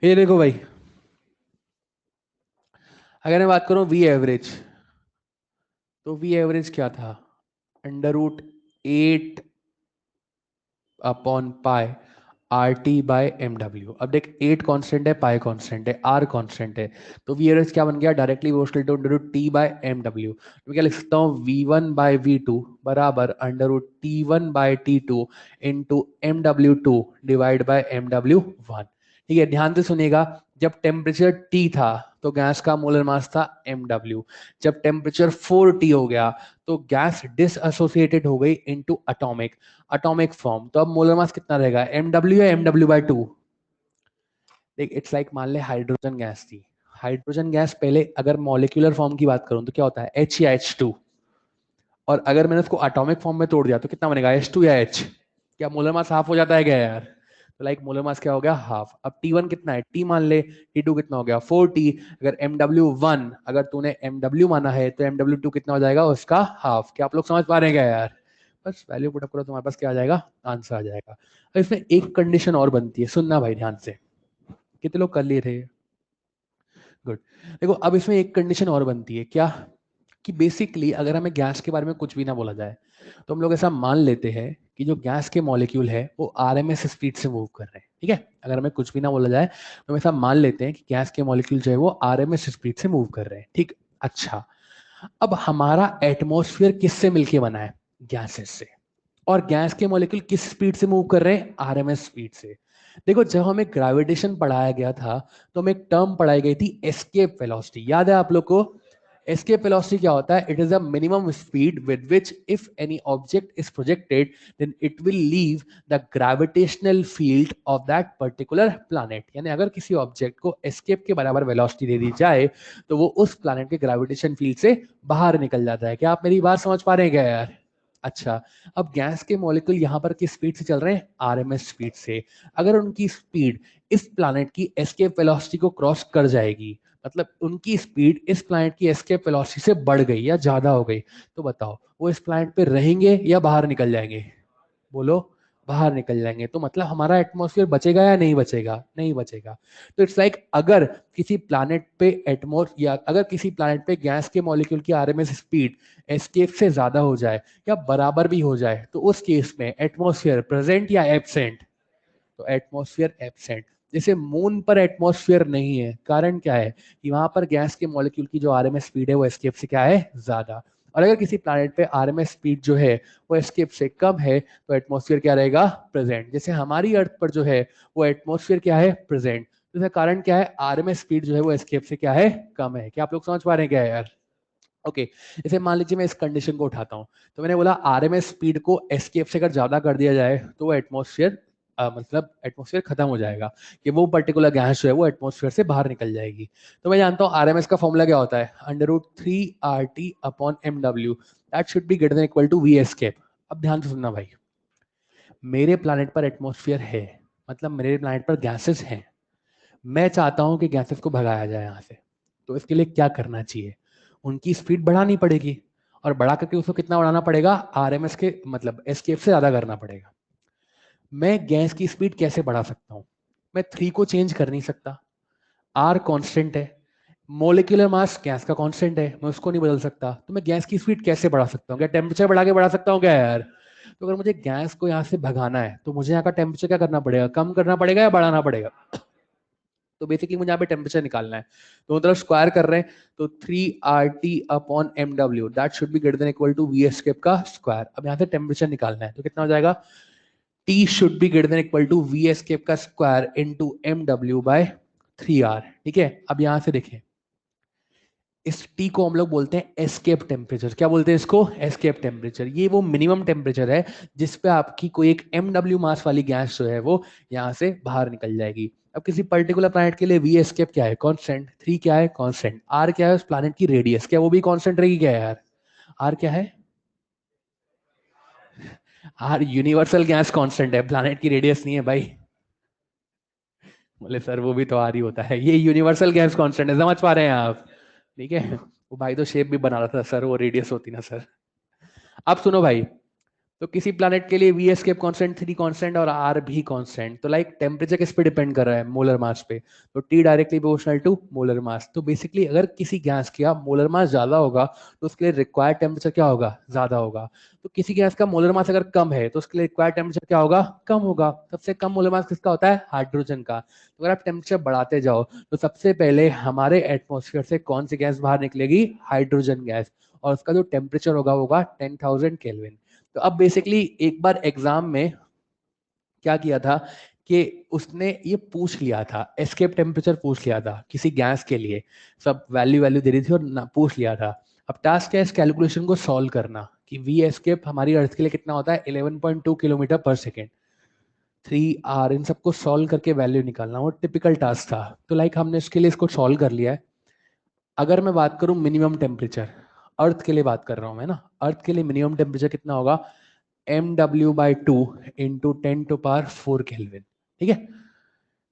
ये देखो भाई, अगर मैं बात करूं वी एवरेज, तो वी एवरेज क्या था, √8 upon pi R T by M W. अब देख 8 कांस्टेंट है, पाई कांस्टेंट है, आर कांस्टेंट है, तो वी एवरेज क्या बन गया, directly proportional to under T by M W. मैं क्या लिख सकता हूँ, V1/V2 बराबर √T1/T2 into MW2 divide by MW1। ठीक है, ध्यान से सुनिएगा, जब टेम्परेचर T था तो गैस का मोलर मास था MW, जब टेम्परेचर 4T हो गया तो गैस डिसएसोसिएटेड हो गई इनटू एटॉमिक फॉर्म। तो अब मोलर मास कितना रहेगा, MW या MW/2। देख इट्स लाइक मान ले हाइड्रोजन गैस थी, हाइड्रोजन गैस पहले अगर मॉलिक्यूलर फॉर्म की बात करूं तो क्या होता है, H या H2, और अगर मैंने उसको एटॉमिक फॉर्म में तोड़ दिया तो कितना बनेगा, H2 या H। क्या मोलर मास हाफ हो जाता है क्या यार, तो लाइक मोलर मास क्या हो गया, हाफ। अब T1 कितना है, T मान ले, T2 कितना हो गया 4T, अगर MW1 अगर तूने MW माना है तो MW2 कितना हो जाएगा, उसका हाफ। क्या आप लोग समझ पा रहे हैं क्या यार, बस वैल्यू पुटअप करो, तुम्हारे पास क्या आ जाएगा, आंसर आ जाएगा। अब इसमें एक कंडीशन और बनती है, सुनना भाई ध्यान से, कितने लोग कर लिए थे, गुड। देखो अब इसमें एक कंडीशन और बनती है, क्या, कि बेसिकली अगर हमें गैस के बारे में कुछ भी ना बोला जाए तो हम लोग ऐसा मान लेते हैं कि जो गैस के मॉलिक्यूल है वो आरएमएस स्पीड से मूव कर रहे हैं। ठीक है, अगर हमें कुछ भी ना बोला जाए तो हम ऐसा मान लेते हैं कि गैस के मॉलिक्यूल जो है वो आरएमएस स्पीड से मूव कर रहे हैं। ठीक, अच्छा, अब हमारा एटमॉस्फेयर किससे मिलके बना है, गैसेस से, और गैस के मॉलिक्यूल किस स्पीड से मूव कर रहे हैं, आरएमएस स्पीड से। देखो जब हमें ग्रेविटेशन पढ़ाया गया था तो हमें एक टर्म पढ़ाई गई थी एस्केप वेलोसिटी, याद है आप लोग को, एस्केप वेलोसिटी क्या होता है, it is a minimum speed with which if any object is projected then it will leave the gravitational field of that particular planet. यानी अगर किसी ऑब्जेक्ट को एस्केप के बराबर वेलोसिटी दे दी जाए तो वो उस प्लैनेट के ग्रेविटेशन फील्ड से बाहर निकल जाता है। क्या आप मेरी बात समझ पा रहे हैं क्या यार, अच्छा। अब गैस के मॉलिक्यूल यहां पर किस स्पीड से चल रहे हैं, आरएमएस स्पीड से। अगर उनकी स्पीड इस प्लैनेट की एस्केप वेलोसिटी को क्रॉस कर जाएगी, मतलब उनकी स्पीड इस प्लैनेट की एस्केप वेलोसिटी से बढ़ गई या ज्यादा हो गई, तो बताओ वो इस प्लैनेट पे रहेंगे या बाहर निकल जाएंगे, बोलो, बाहर निकल जाएंगे। तो मतलब हमारा एटमॉस्फेयर बचेगा या नहीं बचेगा, नहीं बचेगा। तो इट्स लाइक अगर किसी प्लैनेट पे या अगर किसी प्लैनेट पे गैस के मॉलिक्यूल की आरएमएस स्पीड एस्केप से ज्यादा हो जाए या बराबर भी हो जाए तो उस केस में एटमॉस्फेयर प्रेजेंट या एब्सेंट, तो एटमॉस्फेयर एब्सेंट। जैसे मून पर एटमॉस्फेयर नहीं है, कारण क्या है कि वहां पर गैस के मॉलिक्यूल की जो आरएमएस स्पीड है वो एस्केप से क्या है, ज्यादा। और अगर किसी प्लैनेट पे आरएमएस स्पीड जो है वो एस्केप से कम है तो एटमॉस्फेयर क्या रहेगा, प्रेजेंट। जैसे हमारी अर्थ पर जो है वो एटमॉस्फेयर क्या है, प्रेजेंट। तो इसका कारण क्या है, आरएमएस स्पीड जो है वो एस्केप से क्या है, कम है। क्या आप लोग समझ पा रहे हैं क्या यार, ओके। जैसे मान लीजिए मैं इस कंडीशन को उठाता हूं, तो मैंने बोला आरएमएस स्पीड को एस्केप से अगर ज्यादा कर दिया जाए तो एटमॉस्फेयर मतलब एटमॉस्फेयर खत्म हो जाएगा, कि वो पर्टिकुलर गैस जो है वो एटमॉस्फेयर से बाहर निकल जाएगी। तो मैं जानता हूँ आरएमएस का फॉर्मूला क्या होता है, √3RT upon MW, that should be greater than equal to V escape. अब ध्यान से सुनना भाई, मेरे प्लानट पर एटमॉस्फेयर है, मतलब मेरे प्लानट पर गैसेस हैं, मैं चाहता हूं कि गैसेस को भगाया जाए यहाँ से। तो इसके लिए क्या करना चाहिए, उनकी स्पीड बढ़ानी पड़ेगी, और बढ़ा करके उसको कितना बढ़ाना पड़ेगा, आरएमएस के मतलब एस्केप से ज्यादा करना पड़ेगा। मैं गैस की स्पीड कैसे बढ़ा सकता हूं, मैं 3 को चेंज कर नहीं सकता, आर कांस्टेंट है, मोलिकुलर मास गैस का कांस्टेंट है, मैं उसको नहीं बदल सकता। तो मैं गैस की स्पीड कैसे बढ़ा सकता हूँ, क्या टेम्परेचर बढ़ा के बढ़ा सकता हूँ क्या यार। तो अगर मुझे गैस को यहाँ से भगाना है तो मुझे यहाँ का टेम्परेचर क्या करना पड़ेगा, कम करना पड़ेगा या बढ़ाना पड़ेगा। तो बेसिकली मुझे यहाँ पे टेम्परेचर निकालना है, तो मतलब स्क्वायर कर रहे हैं, तो 3RT upon MW that should be greater than equal to V escape का स्क्वायर। अब यहाँ से टेम्परेचर निकालना है तो कितना हो जाएगा, T should be greater than equal to V escape का स्क्वायर इनटू MW/3R। ठीक है, अब यहाँ से देखें, इस T को हम लोग बोलते हैं एस्केप टेम्परेचर। क्या बोलते हैं इसको, एस्केप टेम्परेचर। ये वो मिनिमम टेम्परेचर है जिस पे आपकी कोई एक MW मास वाली गैस जो है वो यहाँ से बाहर निकल जाएगी। अब किसी पर्टिकुलर प्लैनेट के लिए V एस्केप क्या है, कांस्टेंट, 3 क्या है, कांस्टेंट, R क्या है, उस प्लैनेट की रेडियस, क्या वो भी कांस्टेंट रहेगी क्या यार, R क्या है, R यूनिवर्सल गैस कांस्टेंट है, प्लैनेट की रेडियस नहीं है भाई। बोले सर वो भी तो R ही होता है, ये यूनिवर्सल गैस कांस्टेंट है, समझ पा रहे हैं आप, ठीक है। वो भाई तो शेप भी बना रहा था सर, वो रेडियस होती ना सर। अब सुनो भाई, तो किसी प्लैनेट के लिए वी एस्केप कांस्टेंट 3 कांस्टेंट और आर भी कांस्टेंट। तो लाइक टेम्परेचर किस पे डिपेंड कर रहा है? मोलर मास पे। तो T directly proportional to molar mass. तो बेसिकली अगर किसी गैस का मोलर मास ज्यादा होगा तो उसके लिए रिक्वायर्ड टेम्परेचर क्या होगा? ज्यादा होगा। तो किसी गैस का मोलर मास अगर कम है तो उसके लिए रिक्वायर्ड टेम्परेचर क्या होगा? कम होगा। सबसे कम मोलर मास किसका होता है? हाइड्रोजन का। तो अगर आप टेम्परेचर बढ़ाते जाओ तो सबसे पहले हमारे एटमॉस्फेयर से कौन सी गैस बाहर निकलेगी? Hydrogen gas. और उसका जो टेम्परेचर होगा होगा 10,000 केल्विन। तो अब बेसिकली एक बार एग्जाम में क्या किया था कि उसने ये पूछ लिया था, एस्केप टेम्परेचर पूछ लिया था किसी गैस के लिए, सब वैल्यू वैल्यू दे रही थी और पूछ लिया था। अब टास्क है इस कैलकुलेशन को सॉल्व करना कि वी एस्केप हमारी अर्थ के लिए कितना होता है? 11.2 किलोमीटर पर सेकेंड। 3 आर इन सबको सॉल्व करके वैल्यू निकालना वो टिपिकल टास्क था। तो लाइक हमने इसके लिए इसको सॉल्व कर लिया है। अगर मैं बात करूं मिनिमम टेम्परेचर, अर्थ के लिए बात कर रहा हूं मैं ना, अर्थ के लिए मिनिमम टेम्परेचर कितना होगा? mw/2 into 10⁴ kelvin. ठीक है।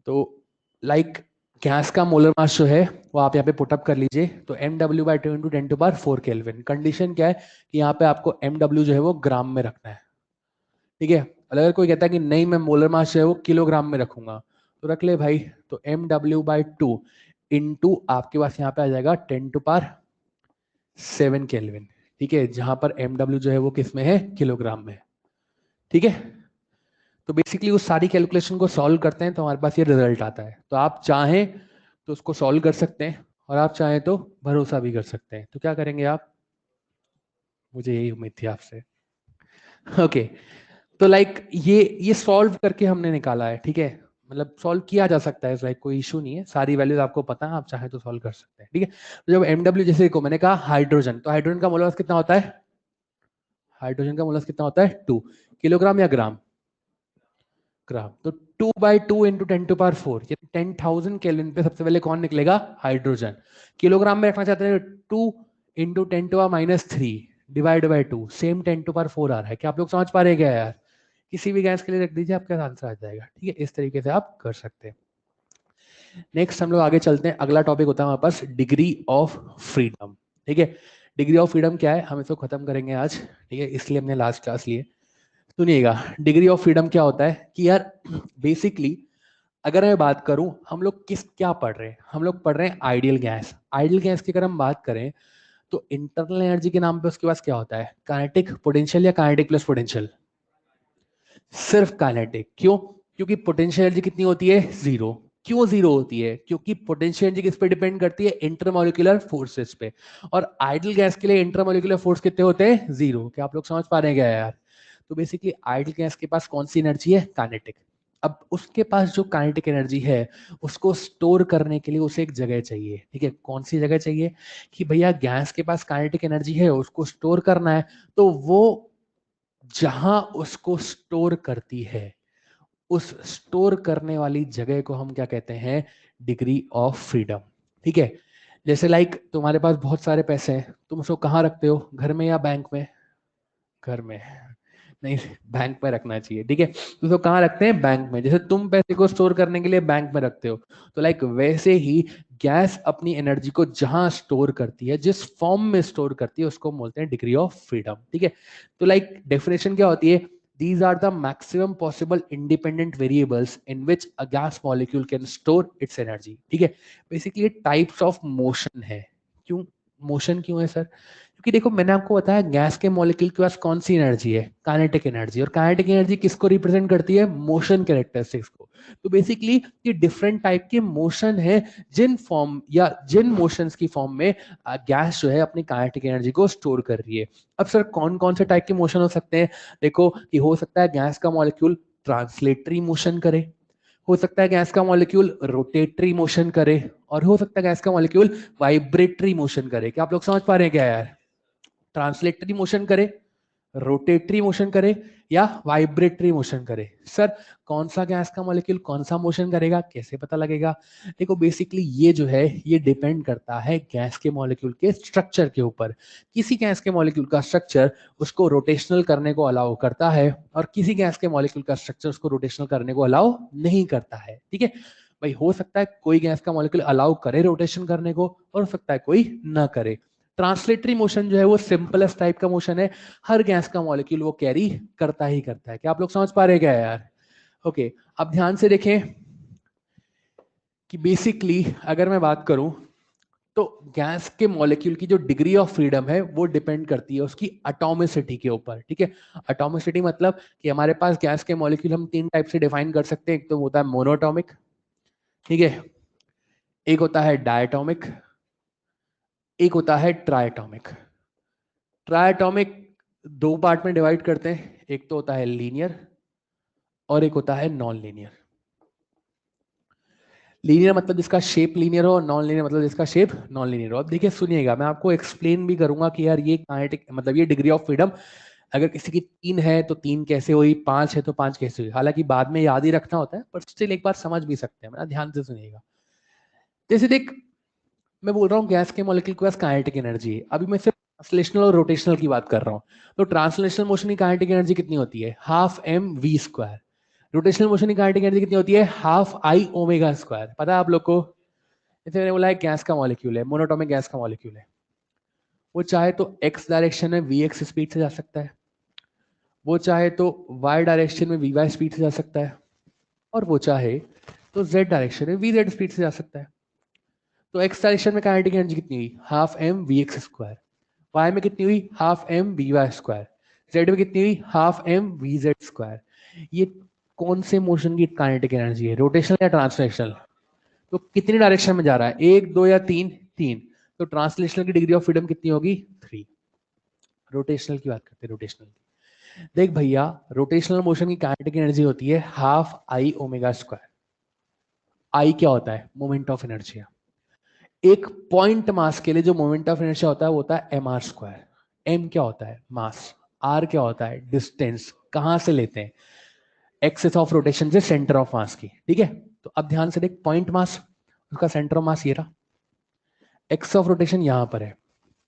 तो लाइक गैस का मोलर मास जो है वो आप यहाँ पे पुटअप कर लीजिए। तो mw/2 इंटू 10⁴ केल्विन। कंडीशन क्या है कि यहाँ पे आपको mw जो है वो ग्राम में रखना है। ठीक है। अगर कोई कहता है कि नहीं मैं मोलर मास जो है वो किलोग्राम में रखूंगा तो रख ले भाई। तो mw/2 इंटू आपके पास यहाँ पे आ जाएगा 10⁷ केल्विन। ठीक है। जहां पर mw जो है वो किस में है? किलोग्राम में। ठीक है। तो बेसिकली उस सारी कैलकुलेशन को सॉल्व करते हैं तो हमारे पास ये रिजल्ट आता है। तो आप चाहें तो उसको सॉल्व कर सकते हैं और आप चाहें तो भरोसा भी कर सकते हैं। तो क्या करेंगे आप? मुझे यही उम्मीद थी आपसे। ओके। तो लाइक ये सॉल्व करके हमने निकाला है। ठीक है। मतलब सॉल्व किया जा सकता है, लाइक कोई इशू नहीं है, सारी वैल्यूज आपको पता है, आप चाहे तो सॉल्व कर सकते हैं। ठीक है। तो जब एमडब्ल्यू जैसे को मैंने कहा हाइड्रोजन, तो हाइड्रोजन का मोलर मास कितना होता है? हाइड्रोजन का मोलर मास कितना होता है? 2 किलोग्राम या ग्राम? ग्राम। तो 2/2 इंटू 10⁴ ये 10,000 केल्विन पे सबसे पहले कौन निकलेगा? हाइड्रोजन। किलोग्राम में रखना चाहते हैं 2 इंटू 10⁻³ डिवाइड बाई 2 सेम 10⁴ आ रहा है। क्या आप लोग समझ पा रहे हैं क्या यार? किसी भी गैस के लिए रख दीजिए आपका आंसर आ जाएगा। ठीक है। इस तरीके से आप कर सकते हैं। नेक्स्ट हम लोग आगे चलते हैं। अगला टॉपिक होता है हमारे पास डिग्री ऑफ फ्रीडम। ठीक है। डिग्री ऑफ फ्रीडम क्या है हम इसको खत्म करेंगे आज। ठीक है। इसलिए हमने लास्ट क्लास लिए। सुनिएगा, डिग्री ऑफ फ्रीडम क्या होता है कि यार बेसिकली अगर मैं बात करूं हम लोग क्या पढ़ रहे हैं? हम लोग पढ़ रहे हैं आइडियल गैस। आइडियल गैस की अगर हम बात करें तो इंटरनल एनर्जी के नाम पे उसके पास क्या होता है? काइनेटिक पोटेंशियल या काइनेटिक प्लस पोटेंशियल? सिर्फ काइनेटिक। क्यों? क्योंकि पोटेंशियल एनर्जी कितनी होती है? 0। क्यों 0 होती है? क्योंकि पोटेंशियल एनर्जी किस पे डिपेंड करती है? इंटरमोलिकुलर फोर्सेस पे। और आइडियल गैस के लिए इंटरमोलिकुलर फोर्स कितने होते हैं? 0। क्या आप लोग समझ पा रहे हैं क्या यार? तो बेसिकली आइडियल गैस के पास कौन सी एनर्जी है? काइनेटिक। अब उसके पास जो काइनेटिक एनर्जी है उसको स्टोर करने के लिए उसे एक जगह चाहिए। ठीक है। कौन सी जगह चाहिए? कि भैया गैस के पास काइनेटिक एनर्जी है उसको स्टोर करना है, तो वो जहां उसको स्टोर करती है उस स्टोर करने वाली जगह को हम क्या कहते हैं? Degree of freedom. ठीक है। जैसे लाइक तुम्हारे पास बहुत सारे पैसे हैं, तुम उसको कहाँ रखते हो? घर में या बैंक में? घर में। नहीं, बैंक में रखना चाहिए। ठीक है। तो उसको कहाँ रखते हैं? बैंक में। जैसे तुम पैसे को स्टोर करने के लिए बैंक में रखते हो, तो लाइक वैसे ही गैस अपनी एनर्जी को जहां स्टोर करती है, जिस फॉर्म में स्टोर करती है, उसको बोलते हैं डिग्री ऑफ फ्रीडम। ठीक है। तो लाइक डेफिनेशन क्या होती है? These are the maximum possible independent variables in which a gas molecule can store its energy। ठीक है। बेसिकली टाइप्स ऑफ मोशन है। क्यों मोशन क्यों है सर? क्योंकि देखो मैंने आपको बताया गैस के मॉलिक्यूल के पास कौन सी एनर्जी है? Kinetic energy. और काइनेटिक एनर्जी किसको रिप्रेजेंट करती है? मोशन कैरेक्टरिस्टिक्स को। तो बेसिकली ये डिफरेंट टाइप के मोशन है जिन फॉर्म या जिन मोशंस की फॉर्म में गैस जो है अपनी काइनेटिक एनर्जी को स्टोर कर रही है। अब सर कौन कौन से टाइप के मोशन हो सकते हैं? देखो कि हो सकता है गैस का मॉलिक्यूल ट्रांसलेटरी मोशन करे, हो सकता है गैस का मॉलिक्यूल रोटेटरी मोशन करे, और हो सकता है गैस का मॉलिक्यूल वाइब्रेटरी मोशन करे। क्या आप लोग समझ पा रहे हैं क्या यार? ट्रांसलेटरी मोशन करे, रोटेटरी मोशन करे, या वाइब्रेटरी मोशन करे। सर कौन सा गैस का मॉलिक्यूल कौन सा मोशन करेगा, कैसे पता लगेगा? देखो बेसिकली ये जो है ये डिपेंड करता है गैस के मॉलिक्यूल के स्ट्रक्चर के ऊपर। किसी गैस के मॉलिक्यूल का स्ट्रक्चर उसको रोटेशनल करने को अलाउ करता है और किसी गैस के मॉलिक्यूल का स्ट्रक्चर उसको रोटेशनल करने को अलाउ नहीं करता है। ठीक है भाई। हो सकता है कोई गैस का मॉलिक्यूल अलाउ करे रोटेशन करने को और हो सकता है कोई ना करे। ट्रांसलेटरी मोशन जो है वो सिंपलेस्ट टाइप का मोशन है, हर गैस का मॉलिक्यूल वो कैरी करता ही करता है। क्या आप लोग समझ पा रहे हैं क्या यार? ओके, अब ध्यान से देखें कि बेसिकली अगर मैं बात करूं तो गैस के मॉलिक्यूल की जो डिग्री ऑफ फ्रीडम है वो डिपेंड करती है उसकी एटॉमिसिटी के ऊपर, ठीक है। एटॉमिसिटी मतलब कि हमारे पास गैस के मॉलिक्यूल हम तीन टाइप से डिफाइन कर सकते हैं। एक तो होता है मोनोटॉमिक, ठीक है, एक होता है डायटोमिक, एक होता है ट्राइटोमिक। ट्राइटोमिक दो पार्ट में डिवाइड करते हैं, एक तो होता है लीनियर और एक होता है नॉन लीनियर। लीनियर मतलब जिसका शेप लीनियर हो, नॉन लीनियर मतलब जिसका शेप नॉन लीनियर हो। अब देखिए सुनिएगा, मैं आपको एक्सप्लेन भी करूंगा कि यार ये काइनेटिक मतलब ये डिग्री ऑफ फ्रीडम अगर किसी की 3 है तो 3 कैसे हुई, 5 है तो 5 कैसे हुई। हालांकि बाद में याद ही रखना होता है, पर स्टिल एक बार समझ भी सकते हैं, ध्यान से सुनिएगा। जैसे देख, मैं बोल रहा हूँ गैस के मॉलिक्यूल के पास काइनेटिक एनर्जी है, अभी मैं सिर्फ ट्रांसलेशनल और रोटेशनल की बात कर रहा हूँ। तो ट्रांसलेशनल मोशन की काइनेटिक एनर्जी कितनी होती है? Half M V square. Rotational motion की काइनेटिक एनर्जी कितनी होती है? Half I omega square. पता है आप लोग को? जैसे मैंने बोला है गैस का मॉलिक्यूल है, मोनोटॉमिक गैस का मॉलिक्यूल है, वो चाहे तो एक्स डायरेक्शन में वी एक्स स्पीड से जा सकता है, वो चाहे तो वाई डायरेक्शन में वी वाई स्पीड से जा सकता है, और वो चाहे तो जेड डायरेक्शन में वी जेड स्पीड से जा सकता है। तो एक्स डायरेक्शन में काइनेटिक एनर्जी कितनी हुई? Half M V X square. Y में कितनी हुई? Half M V Y square. Z में कितनी हुई? Half M V Z square. ये कौन से मोशन की काइनेटिक एनर्जी है? रोटेशनल या ट्रांसलेशनल? तो कितनी डायरेक्शन में जा रहा है? एक, दो या तीन? तीन। तो ट्रांसलेशनल की डिग्री ऑफ फ्रीडम कितनी होगी? 3। रोटेशनल की बात करते हैं, रोटेशनल की। देख भैया, रोटेशनल मोशन की काइनेटिक एनर्जी होती है हाफ आई ओमेगा स्क्वायर। आई क्या होता है? Moment of inertia. एक पॉइंट मास के लिए जो मोमेंट ऑफ इनर्शिया होता है वो होता है एम आर स्क्वायर। एम क्या होता है? मास। आर क्या होता है? डिस्टेंस। कहां से लेते हैं? एक्सिस ऑफ रोटेशन से सेंटर ऑफ मास की, ठीक है। तो अब ध्यान से देख, पॉइंट मास, उसका सेंटर ऑफ मास ये रहा, एक्स ऑफ रोटेशन यहां पर है,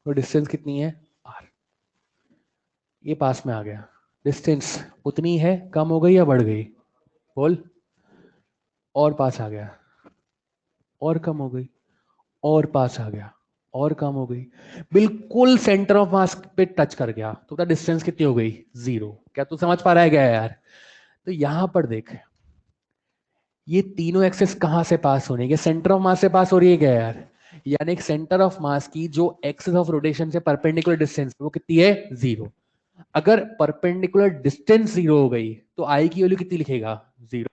तो डिस्टेंस कितनी है? आर। ये पास में आ गया, डिस्टेंस उतनी है, कम हो गई या बढ़ गई? बोल। और पास आ गया, और कम हो गई, और पास आ गया, और कम हो गई, बिल्कुल सेंटर ऑफ मास पे टच कर गया, तो डिस्टेंस कितनी हो गई? 0। क्या तू समझ पा रहा है क्या यार? तो यहां पर देख, ये तीनों एक्सेस कहां से पास होने के? सेंटर ऑफ मास से पास हो रही है क्या यार? यानी एक सेंटर ऑफ मास की जो एक्सिस ऑफ रोटेशन से परपेंडिकुलर डिस्टेंस वो कितनी है? 0। अगर परपेंडिकुलर डिस्टेंस 0 हो गई तो आई की वैल्यू कितनी लिखेगा? 0।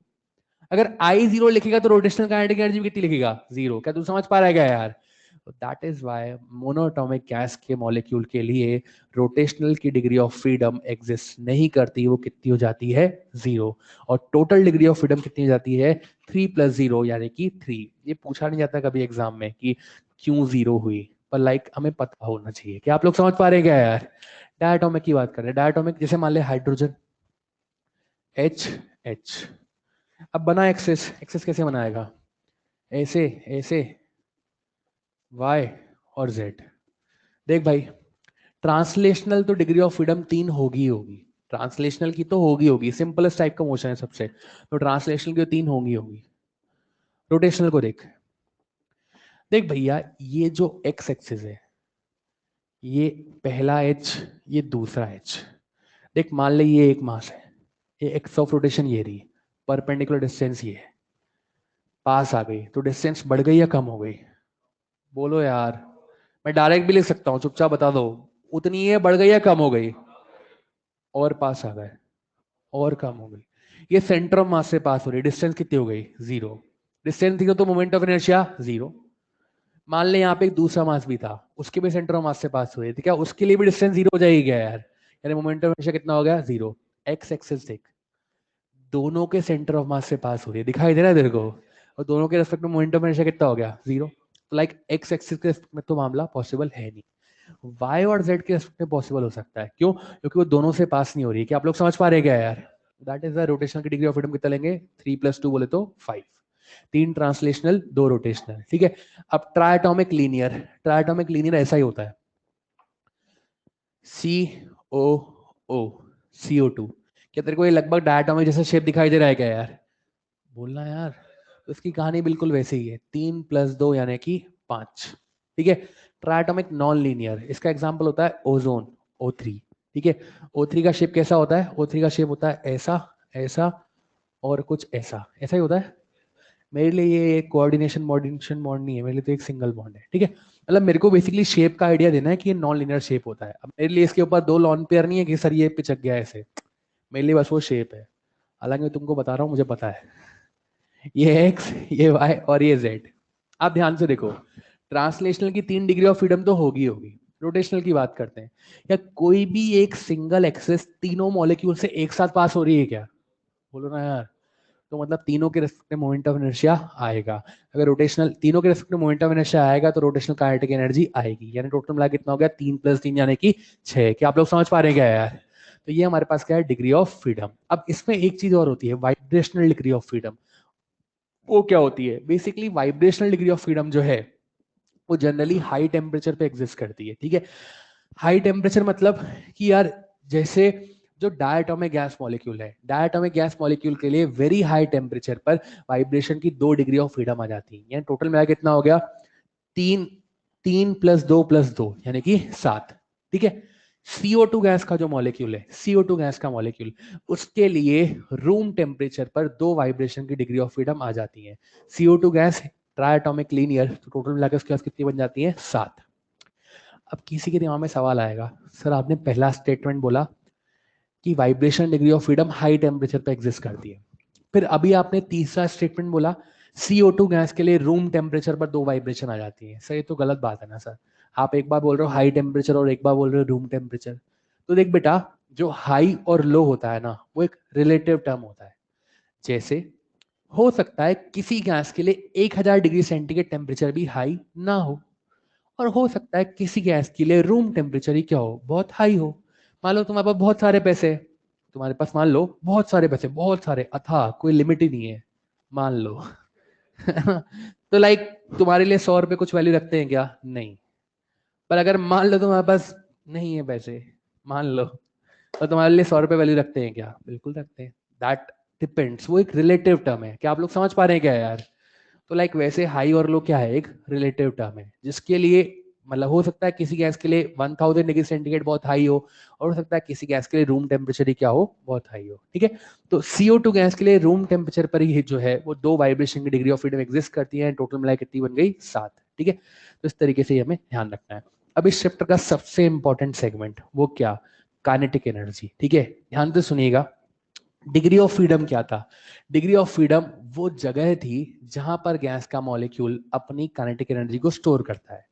अगर आई 0 लिखेगा तो रोटेशनल काइनेटिक एनर्जी कितनी लिखेगा? 0। क्या तू समझ पा रहा है क्या यार? That is why monatomic gas के मॉलिक्यूल के लिए रोटेशनल की डिग्री ऑफ फ्रीडम एग्जिस्ट नहीं करती, वो कितनी हो जाती है? 0। और टोटल डिग्री ऑफ फ्रीडम कितनी हो जाती है? 3 + 0 यानी कि 3। ये पूछा नहीं जाता कभी एग्जाम में कि क्यों 0 हुई, पर लाइक हमें पता होना चाहिए। क्या आप लोग समझ पा रहे हैं क्या यार? डायटोमिक की बात कर रहे हैं। डायटोमिक जैसे मान ले हाइड्रोजन एच एच। अब बना एक्सेस, एक्सेस कैसे बनाएगा? ऐसे, ऐसे, वाई और जेड। देख भाई, ट्रांसलेशनल तो डिग्री ऑफ फ्रीडम 3 होगी ही होगी, ट्रांसलेशनल की तो होगी होगी, सिंपलेस्ट टाइप का मोशन है सबसे, तो ट्रांसलेशनल की 3 होगी होगी। रोटेशनल को देख, देख भैया ये जो एक्स एक्सिस है, ये पहला एच, ये दूसरा एच। देख मान ले ये एक मास है, ये एक्स ऑफ रोटेशन ये रही, परपेंडिकुलर डिस्टेंस ये है, पास आ गई, तो डिस्टेंस बढ़ गई या कम हो गई? बोलो यार। मैं डायरेक्ट भी लिख सकता हूं, चुपचाप बता दो, उतनी है, बढ़ गई या कम हो गई? और पास आ गए, और कम हो गई। ये सेंटर ऑफ मास से पास हो रही, डिस्टेंस कितनी हो गई? 0। डिस्टेंस 0 तो मोमेंट ऑफ इनर्शिया 0। मान ले यहाँ पे एक दूसरा मास भी था, उसके भी सेंटर ऑफ मास से पास हुए, तो क्या उसके लिए भी डिस्टेंस 0 हो जाएगी क्या यार? यानी मोमेंट ऑफ इनर्शिया कितना हो गया? 0। एक्स एक्सिस देख, दोनों के सेंटर ऑफ मास से पास हो रही है, दिखाई दे रहा है तेरे को? और दोनों के रेस्पेक्ट में मोमेंट ऑफ इनर्शिया कितना हो गया? 0। तो लाइक एक्स एक्सिस के में तो मामला पॉसिबल है नहीं, वाई और जेड के रेस्पेक्ट में पॉसिबल हो सकता है। क्यों? क्योंकि वो दोनों से पास नहीं हो रही है। क्या आप लोग समझ पा रहे हैं क्या यार? दैट इज द रोटेशनल की डिग्री ऑफ फ्रीडम कितना लेंगे? 3 + 2 बोले तो 5। 3 ट्रांसलेशनल, 2 रोटेशनल, ठीक है। अब ट्राइटोमिक लीनियर, ट्राइटोमिक लीनियर ऐसा ही होता है, COO CO2। क्या तेरे को ये लगभग डायटोमिक जैसा शेप दिखाई दे रहा है क्या यार? बोलना यार। तो इसकी कहानी बिल्कुल वैसे ही है, 3 + 2 यानी कि 5, ठीक है। ट्राइएटॉमिक नॉन लीनियर, इसका एग्जांपल होता है ओजोन O3, ठीक है। O3 का शेप कैसा होता है? O3 का शेप होता है ऐसा, ऐसा और कुछ ऐसा, ऐसा ही होता है। मेरे लिए ये कोऑर्डिनेशन मॉर्डिनेशन बॉन्ड नहीं है, मेरे लिए तो एक सिंगल बॉन्ड है, ठीक है। मतलब मेरे को बेसिकली शेप का आइडिया देना है कि ये नॉन लिनियर शेप होता है। अब मेरे लिए इसके ऊपर दो लॉन पेयर नहीं है कि सर ये पिचक गया ऐसे, मेरे लिए बस वो शेप है। हालांकि मैं तुमको बता रहा हूँ, मुझे पता है ये एक्स, ये वाई और ये जेड। आप ध्यान से देखो, ट्रांसलेशनल की 3 डिग्री ऑफ फ्रीडम तो होगी होगी। रोटेशनल की बात करते हैं, या कोई भी एक सिंगल एक्सेस तीनों मॉलिक्यूल से एक साथ पास हो रही है क्या? बोलो ना यार। तो मतलब तीनों के रेस्पेक्ट में मोमेंट ऑफ इनर्शिया आएगा। अगर रोटेशनल तीनों के रेस्पेक्ट में मोमेंट ऑफ इनर्शिया आएगा तो रोटेशनल काइनेटिक एनर्जी आएगी। यानी टोटल मिला कितना हो गया? 3 + 3 यानी कि 6। क्या आप लोग समझ पा रहे हैं क्या यार? तो ये हमारे पास क्या है? Degree of freedom. अब इसमें एक चीज और होती है, वाइब्रेशनल डिग्री ऑफ फ्रीडम। वो क्या होती है? Basically vibrational degree of freedom जो है वो जनरली हाई टेम्परेचर पे एग्जिस्ट करती है, ठीक है। हाई टेम्परेचर मतलब कि यार जैसे जो डायटोमिक गैस मॉलिक्यूल है, डायटोमिक गैस मॉलिक्यूल के लिए वेरी हाई टेम्परेचर पर वाइब्रेशन की 2 डिग्री ऑफ फ्रीडम आ जाती है। यानी टोटल मिला कितना हो गया? 3, 3 + 2 + 2 यानी कि 7, ठीक है। CO2 गैस का जो मॉलिक्यूल है, CO2 गैस का मॉलिक्यूल, उसके लिए रूम टेम्परेचर पर 2 वाइब्रेशन की डिग्री ऑफ फ्रीडम आ जाती है। CO2 गैस ट्राइएटॉमिक लीनियर, तो टोटल मिलाकर उसके पास कितनी बन जाती है? 7। अब किसी के दिमाग में सवाल आएगा, सर आपने पहला स्टेटमेंट बोला कि vibration degree of freedom high temperature पे एग्जिस्ट करती है, फिर अभी आपने तीसरा स्टेटमेंट बोला CO2 गैस के लिए रूम टेम्परेचर पर 2 वाइब्रेशन आ जाती है। सर ये तो गलत बात है ना सर। आप एक बार बोल रहे हो हाई टेम्परेचर और एक बार बोल रहे हो रूम टेम्परेचर। तो देख बेटा, जो हाई और लो होता है ना, वो एक रिलेटिव टर्म होता है। जैसे हो सकता है किसी गैस के लिए 1000 डिग्री सेंटीग्रेड टेम्परेचर भी हाई ना हो, और हो सकता है किसी गैस के लिए रूम टेम्परेचर ही क्या हो? बहुत हाई हो। मान लो तुम्हारे पास बहुत सारे पैसे, तुम्हारे पास मान लो बहुत सारे पैसे, बहुत सारे, अथाह, कोई लिमिट ही नहीं है, मान लो तो लाइक तुम्हारे लिए 100 रुपए कुछ वैल्यू रखते हैं क्या? नहीं। पर अगर मान लो तुम्हारे पास नहीं है पैसे, मान लो, तो तुम्हारे लिए 100 रुपए वैल्यू रखते हैं क्या? बिल्कुल रखते हैं। दैट डिपेंड्स, वो एक रिलेटिव टर्म है। क्या आप लोग समझ पा रहे हैं क्या यार? तो लाइक वैसे हाई और लो क्या है? एक रिलेटिव टर्म है, जिसके लिए मतलब हो सकता है किसी गैस के लिए 1000 डिग्री सेंटीग्रेड बहुत हाई हो, और हो सकता है किसी गैस के लिए रूम टेम्परेचर ही क्या हो? बहुत हाई हो, ठीक है। तो CO2 गैस के लिए रूम टेम्परेचर पर ही जो है वो 2 वाइब्रेशन की डिग्री ऑफ फ्रीडम एग्जिस्ट करती है। टोटल मिला कितनी बन गई? 7, ठीक है। तो इस तरीके से हमें ध्यान रखना है। अब इस चैप्टर का सबसे इंपॉर्टेंट सेगमेंट वो क्या? काइनेटिक एनर्जी, ठीक है। ध्यान से सुनिएगा, डिग्री ऑफ फ्रीडम क्या था? डिग्री ऑफ फ्रीडम वो जगह थी जहां पर गैस का मॉलिक्यूल अपनी काइनेटिक एनर्जी को स्टोर करता है।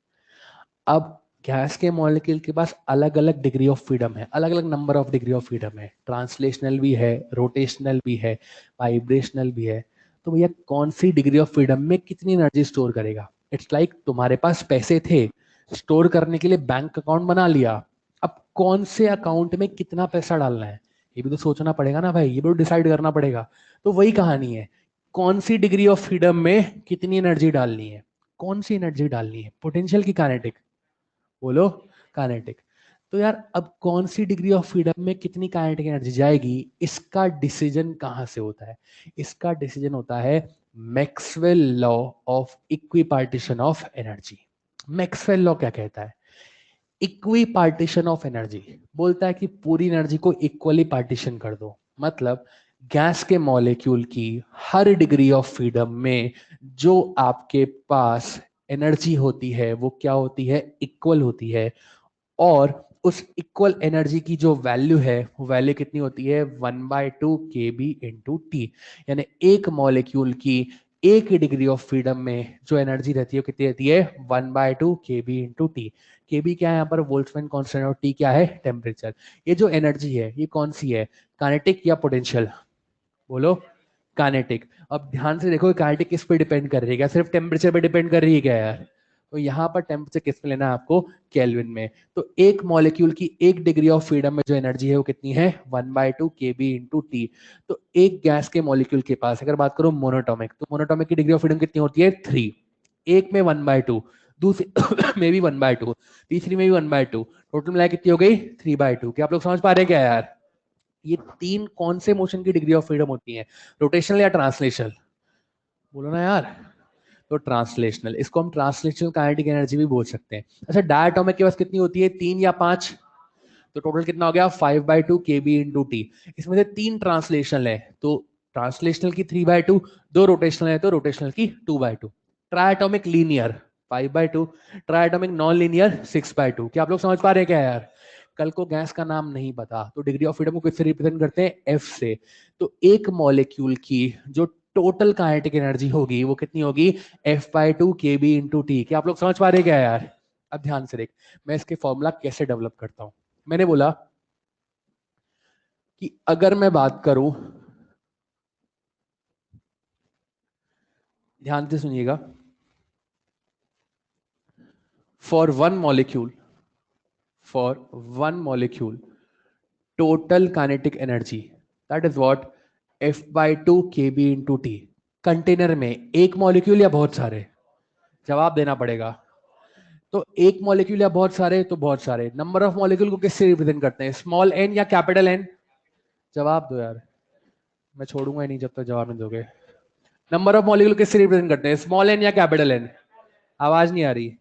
अब गैस के मॉलिक्यूल के पास अलग अलग डिग्री ऑफ फ्रीडम है, अलग अलग number of degree of freedom है। ट्रांसलेशनल भी है, रोटेशनल भी है, वाइब्रेशनल भी है। तो भैया कौन सी डिग्री ऑफ फ्रीडम में कितनी एनर्जी स्टोर करेगा? इट्स लाइक तुम्हारे पास पैसे थे, स्टोर करने के लिए बैंक अकाउंट बना लिया, अब कौन से अकाउंट में कितना पैसा डालना है ये भी तो सोचना पड़ेगा ना भाई, ये भी तो डिसाइड करना पड़ेगा। तो वही कहानी है, कौन सी डिग्री ऑफ फ्रीडम में कितनी एनर्जी डालनी है। कौन सी एनर्जी डालनी है? पोटेंशियल की काइनेटिक? बोलो। काइनेटिक। तो यार अब कौन सी डिग्री ऑफ फ्रीडम में कितनी काइनेटिक एनर्जी जाएगी, इसका डिसीजन कहां से होता है? इसका डिसीजन होता है Maxwell law of equipartition of energy. Maxwell law क्या कहता है? इक्वी पार्टीशन ऑफ एनर्जी बोलता है कि पूरी एनर्जी को इक्वली पार्टीशन कर दो। मतलब गैस के मॉलिक्यूल की हर डिग्री ऑफ फ्रीडम में जो आपके पास एनर्जी होती है वो क्या होती है? इक्वल होती है। और उस इक्वल एनर्जी की जो वैल्यू है वो वैल्यू कितनी होती है? 1/2 KB इंटू टी। यानी एक मॉलिक्यूल की एक डिग्री ऑफ फ्रीडम में जो एनर्जी रहती है वो कितनी रहती है? 1/2 KB इंटू टी। केबी क्या है यहाँ पर? बोल्ट्जमैन कांस्टेंट, और टी क्या है? टेम्परेचर। ये जो एनर्जी है ये कौन सी है? काइनेटिक या पोटेंशियल? बोलो। काइनेटिक। अब ध्यान से देखो, काइनेटिक किस पे डिपेंड कर रही है? क्या सिर्फ टेम्परेचर पे डिपेंड कर रही है क्या यार? तो यहाँ पर टेम्परेचर किस में लेना है आपको? केल्विन में। तो एक मॉलिक्यूल की एक डिग्री ऑफ फ्रीडम में जो एनर्जी है वो कितनी है? 1/2 KB इंटू टी। तो एक गैस के मॉलिक्यूल के पास अगर बात करो मोनोटोमिक, तो मोनोटोमिक की डिग्री ऑफ फ्रीडम कितनी होती है? 3। एक में 1/2, दूसरी में भी 1/2, तीसरी में भी 1/2, टोटल मिला कितनी हो गई? 3/2। क्या आप लोग समझ पा रहे हैं क्या यार? ये 3 कौन से मोशन की डिग्री ऑफ फ्रीडम होती है? रोटेशनल या ट्रांसलेशनल? बोलो ना यार। तो ट्रांसलेशनल, इसको हम ट्रांसलेशनल काइनेटिक एनर्जी भी बोल सकते हैं। अच्छा, डायटोमिक के पास कितनी होती है, 3 या 5, तो टोटल कितना हो गया 5/2 KB इंटू टी। इसमें से 3 ट्रांसलेशनल है, तो ट्रांसलेशनल की 3/2, 2 रोटेशनल है तो रोटेशनल की 2/2। Triatomic linear 5/2, triatomic non linear 6/2। क्या आप लोग समझ पा रहे हैं क्या यार? कल को गैस का नाम नहीं पता तो डिग्री ऑफ फ्रीडम को किससे रिप्रेजेंट करते हैं, एफ से। तो एक मॉलिक्यूल की जो टोटल काइनेटिक एनर्जी होगी वो कितनी होगी, F/2 KB इंटू टी। क्या आप लोग समझ पा रहे हैं क्या यार? अब ध्यान से देख, मैं इसके फॉर्मूला कैसे डेवलप करता हूं। मैंने बोला कि अगर मैं बात करूं, ध्यान से सुनिएगा, for one molecule total kinetic energy that is what, F/2 KB into T. Container में एक मॉलिक्यूल या बहुत सारे, जवाब देना पड़ेगा। तो एक मॉलिक्यूल या बहुत सारे, तो बहुत सारे। नंबर ऑफ मॉलिक्यूल को किससे रिप्रेजेंट करते हैं, स्मॉल एन या कैपिटल एन? जवाब दो यार, मैं छोड़ूंगा ही नहीं जब तक जवाब नहीं दोगे। नंबर ऑफ मॉलिक्यूल किससे रिप्रेजेंट करते हैं, स्मॉल एन या कैपिटल एन? आवाज नहीं आ रही।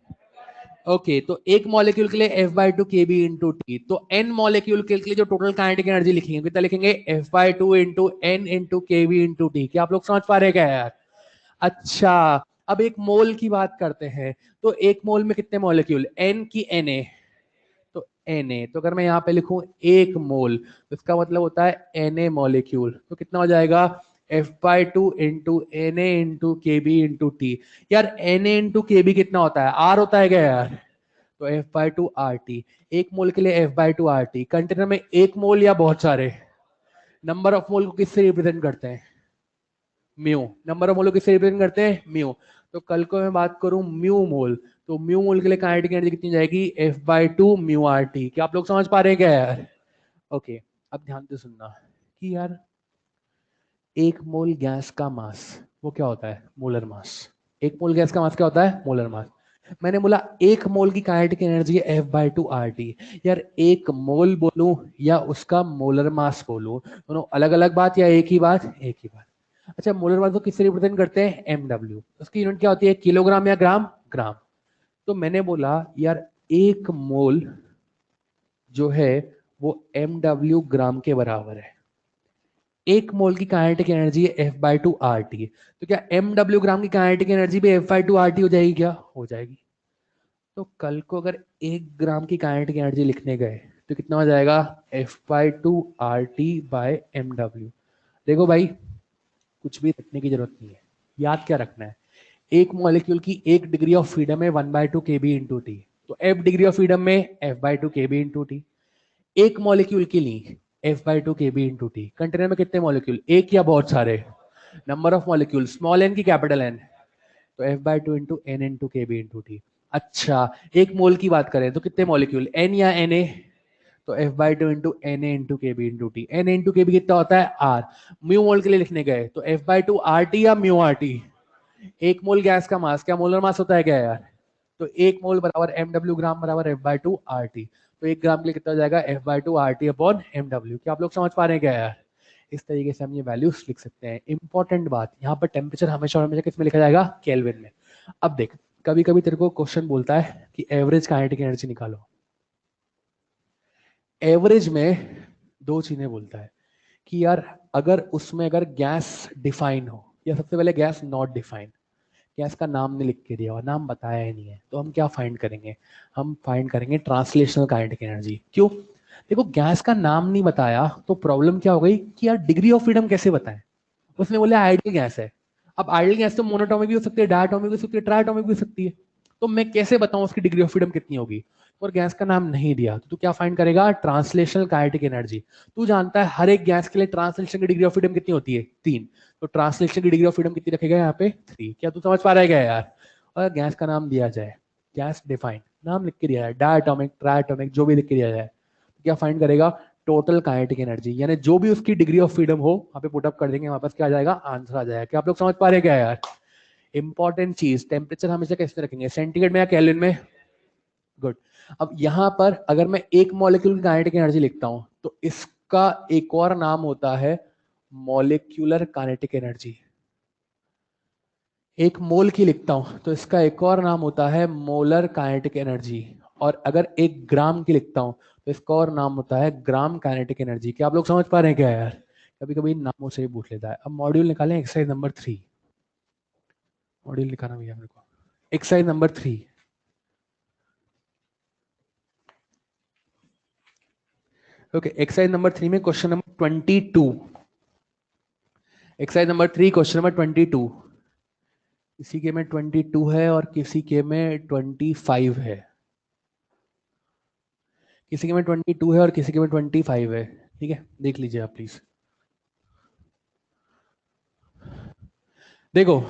ओके, तो एक मॉलिक्यूल के लिए F/2 KB इंटू टी, तो n मॉलिक्यूल के लिए जो टोटल काइनेटिक एनर्जी लिखेंगे कितना लिखेंगे, F/2 into N into KB into T. क्या आप लोग समझ पा रहे हैं क्या यार? अच्छा, अब एक मोल की बात करते हैं। तो एक मोल में कितने मॉलिक्यूल, n की Na, तो Na, तो अगर मैं यहाँ पे लिखूं एक मोल, तो इसका मतलब होता है Na मॉलिक्यूल, तो कितना हो जाएगा F/2 into Na into KB into T. यार Na इंटू KB कितना होता है, R होता है क्या यार? तो F/2 RT, एक मोल के लिए F/2 RT। कंटेनर में एक मोल या बहुत सारे, नंबर ऑफ मोल को किससे रिप्रेजेंट करते हैं, म्यू। नंबर ऑफ मोल को किससे रिप्रेजेंट करते हैं, म्यू। तो कल को मैं बात करूं म्यू मोल, तो म्यू मोल के लिए काइनेटिक एनर्जी कितनी जाएगी, F/2 म्यू RT। क्या आप लोग समझ पा रहे हैं क्या यार? ओके, अब ध्यान से सुनना कि यार एक मोल गैस का मास वो क्या होता है, मोलर मास। एक मोल गैस का मास क्या होता है, मोलर मास। मैंने बोला एक मोल की काइनेटिक एनर्जी है F/2 RT। यार एक मोल बोलूं या उसका मोलर मास बोलूं, दोनों अलग अलग बात या एक ही बात, एक ही बात। अच्छा, मोलर मास को किससे रिप्रेजेंट करते हैं, MW। उसकी यूनिट क्या होती है, किलोग्राम या ग्राम, ग्राम। तो मैंने बोला यार एक मोल जो है वो MW ग्राम के बराबर है। एक मोल की काइनेटिक एनर्जी है F/2 RT, तो क्या MW ग्राम की काइनेटिक एनर्जी भी F/2 RT हो जाएगी, क्या हो जाएगी? तो कल को अगर 1 ग्राम की काइनेटिक एनर्जी लिखने गए तो कितना हो जाएगा, F/2 RT/MW। देखो भाई, कुछ भी रखने की जरूरत नहीं है, याद क्या रखना है, एक मॉलिक्यूल की एक डिग्री ऑफ फ्रीडम है 1/2 KB इंटू टी। तो F डिग्री ऑफ फ्रीडम में F/2 KB इंटू टी। एक मॉलिक्यूल के लिए F/2 KB into T. Container में कितने मॉलिक्यूल, एक या बहुत सारे, number of molecule small N की कैपिटल एन, तो F/2 into N into KB into T. अच्छा, एक मोल की बात करें तो कितने मॉलिक्यूल, एन या Na, तो F/2 into Na into KB into T. Na into KB कितना होता है, R। म्यू मोल के लिए लिखने गए तो F/2 RT या म्यू RT। एक मोल गैस का मास क्या मोलर मास होता है क्या यार? तो एक मोल बराबर MW ग्राम बराबर F/2 RT। तो एक ग्राम के लिए कितना हो जाएगा, F/2 RT अपॉन MW। क्या आप लोग समझ पा रहे हैं क्या यार? इस तरीके से हम ये वैल्यूज लिख सकते हैं। इंपॉर्टेंट बात, यहाँ पर टेम्परेचर हमेशा और हमेशा किस में लिखा जाएगा, केल्विन में। अब देख, कभी कभी तेरे को क्वेश्चन बोलता है कि एवरेज काइनेटिक एनर्जी निकालो। एवरेज में दो चीजें बोलता है कि यार अगर उसमें अगर गैस डिफाइन हो, या सबसे पहले गैस नॉट डिफाइन, गैस का नाम नहीं लिख के दिया हुआ, नाम बताया ही नहीं है, तो हम क्या फाइंड करेंगे, हम फाइंड करेंगे ट्रांसलेशनल काइनेटिक एनर्जी। क्यों? देखो, गैस का नाम नहीं बताया तो प्रॉब्लम क्या हो गई कि यार डिग्री ऑफ फ्रीडम कैसे बताएं। उसने बोला आइडियल गैस है। अब आइडियल गैस तो मोनोटॉमिक भी हो सकती है, डायटोमिक भी हो सकती है, ट्राइटोमिक भी हो सकती है। तो मैं कैसे बताऊं उसकी डिग्री ऑफ फ्रीडम कितनी होगी? और गैस का नाम नहीं दिया तो तू क्या फाइंड करेगा, ट्रांसलेशनल काइनेटिक एनर्जी। तू जानता है हर एक गैस के लिए ट्रांसलेशन की डिग्री ऑफ फ्रीडम कितनी होती है, 3। तो ट्रांसलेशन की डिग्री ऑफ फ्रीडम कितनी रखेगा यहाँ पे, 3। क्या तू समझ पा रहा है क्या यार? और गैस का नाम दिया जाए, गैस डिफाइंड, नाम लिख के दिया जाए, डायटोमिक ट्राइटोमिक जो भी लिख के दिया जाए, तो क्या फाइंड करेगा, टोटल काइनेटिक एनर्जी। यानी जो भी उसकी डिग्री ऑफ फ्रीडम हो वहां पे पुटअप कर देंगे, वापस क्या आ जाएगा, आंसर आ जाएगा। क्या आप लोग समझ पा रहे हैं क्या यार? इंपॉर्टेंट चीज, टेम्परेचर हमेशा कैसे रखेंगे, सेंटीग्रेड में या केल्विन में? गुड। अब यहां पर अगर मैं एक मॉलिक्यूल की काइनेटिक एनर्जी लिखता हूं तो इसका एक और नाम होता है मॉलिक्यूलर काइनेटिक एनर्जी। एक मोल की लिखता हूं तो इसका एक और नाम होता है मोलर काइनेटिक एनर्जी, और अगर 1 ग्राम की लिखता हूं तो इसका और नाम होता है ग्राम काइनेटिक एनर्जी। क्या आप लोग समझ पा रहे हैं क्या यार? कभी कभी नामों से ही पूछ लेता है। अब मॉड्यूल निकालें, एक्सरसाइज नंबर 3। मॉड्यूल निकालना भैया मेरे को, exercise number 3। Okay, exercise number 3 में question number 22। Exercise number 3 question number 22। किसी के में 22 है और किसी के में 25 है। किसी के में 22 है और किसी के में 25 है। ठीक है, देख लीजिए आप प्लीज। देखो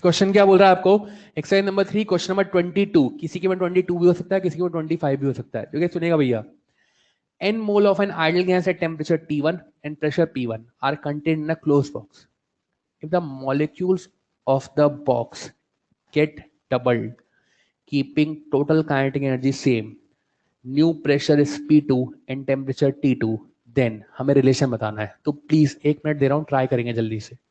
क्वेश्चन क्या बोल रहा है आपको। Exercise number 3 question number 22। किसी के में 22 भी हो सकता है, किसी के में 25 भी हो सकता है। ठीक है, सुनेगा भैया। n mole of an ideal gas at temperature T1 and pressure P1 are contained in a closed box. If the molecules of the box get doubled, keeping total kinetic energy same, new pressure is P2 and temperature T2, then हमें relation बताना है। तो please 1 minute दे रहा हूं, try करेंगे जल्दी से।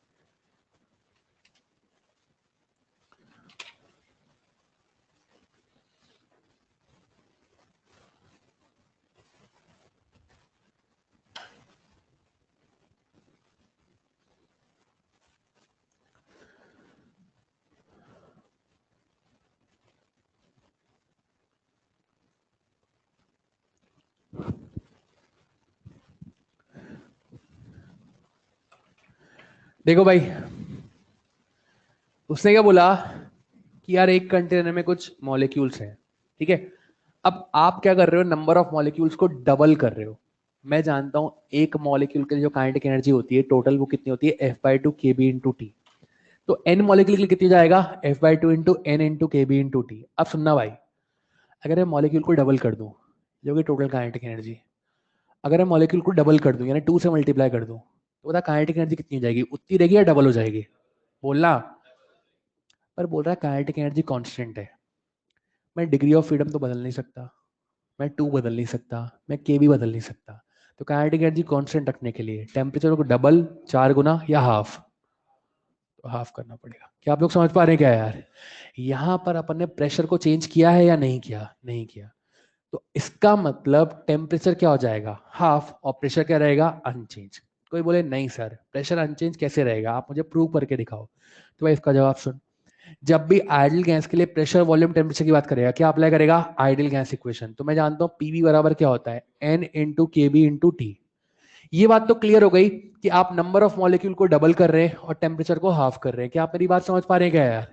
देखो भाई, उसने क्या बोला कि यार एक कंटेनर में कुछ मॉलिक्यूल्स हैं। ठीक है, अब आप क्या कर रहे हो, नंबर ऑफ मॉलिक्यूल्स को डबल कर रहे हो। मैं जानता हूं एक मॉलिक्यूल के लिए जो काइनेटिक एनर्जी होती है टोटल, वो कितनी होती है, F/2 kb इंटू टी। तो n मॉलिक्यूल के लिए कितनी जाएगा, F/2 इंटू एन इंटू के बी इंटू टी। अब सुनना भाई, अगर मैं मॉलिक्यूल को डबल कर दूं, जो कि टोटल काइनेटिक एनर्जी, अगर मैं मॉलिक्यूल को डबल कर दूं यानी 2 से मल्टीप्लाई कर दूं, तो बता काइनेटिक एनर्जी कितनी हो जाएगी, उतनी रहेगी या डबल हो जाएगी? बोलना। पर बोल रहा है काइनेटिक एनर्जी कांस्टेंट है। मैं डिग्री ऑफ फ्रीडम तो बदल नहीं सकता, मैं 2 बदल नहीं सकता, मैं के भी बदल नहीं सकता। तो काइनेटिक एनर्जी कांस्टेंट रखने के लिए टेम्परेचर को डबल, 4 गुना या हाफ, तो हाफ करना पड़ेगा। क्या आप लोग समझ पा रहे हैं क्या यार? यहां पर अपन ने प्रेशर को चेंज किया है या नहीं किया? नहीं किया। तो इसका मतलब टेम्परेचर क्या हो जाएगा, हाफ, और प्रेशर क्या रहेगा, अनचेंज। कोई बोले नहीं सर प्रेशर अनचेंज कैसे रहेगा, आप मुझे प्रूव करके दिखाओ। तो भाई इसका जवाब सुन, जब भी आइडियल गैस के लिए प्रेशर वॉल्यूम टेम्परेचर की बात करेगा, क्या अप्लाई करेगा, आइडियल गैस इक्वेशन। तो मैं जानता हूं पीवी बराबर क्या होता है, एन इंटू के बी इंटू टी। ये बात तो क्लियर हो गई कि आप नंबर ऑफ मॉलिक्यूल को डबल कर रहे हैं और टेम्परेचर को हाफ कर रहे हैं। क्या आप मेरी बात समझ पा रहे हैं क्या यार?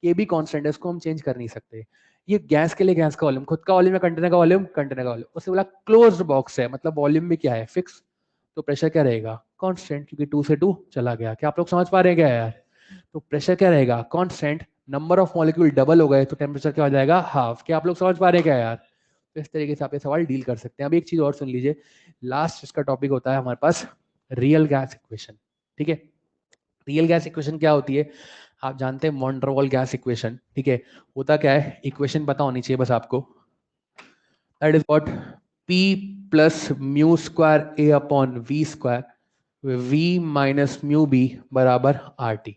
ये भी कांस्टेंट है, इसको हम चेंज कर नहीं सकते। ये गैस के लिए गैस का वॉल्यूम, खुद का वॉल्यूम या कंटेनर का वॉल्यूम, कंटेनर का वॉल्यूम। उससे बोला क्लोज्ड बॉक्स है, मतलब वॉल्यूम भी क्या है, फिक्स। तो प्रेशर क्या रहेगा, कांस्टेंट, क्योंकि 2 से 2 चला गया। क्या आप लोग समझ पा रहे हैं क्या यार? तो प्रेशर क्या रहेगा, constant. Number of molecule double हो गए तो टेम्परेचर क्या हो जाएगा, हाफ। क्या आप लोग समझ पा रहे हैं क्या यार? तो इस तरीके से आप ये सवाल डील कर सकते हैं। अब एक चीज और सुन लीजिए, लास्ट इसका टॉपिक होता है हमारे पास रियल गैस इक्वेशन। ठीक है, रियल गैस इक्वेशन क्या होती है, आप जानते हैं van der Waals gas equation. ठीक है, होता क्या है, इक्वेशन पता होनी चाहिए बस आपको। That is what, P plus mu square A upon V square V minus mu B बराबर आर टी।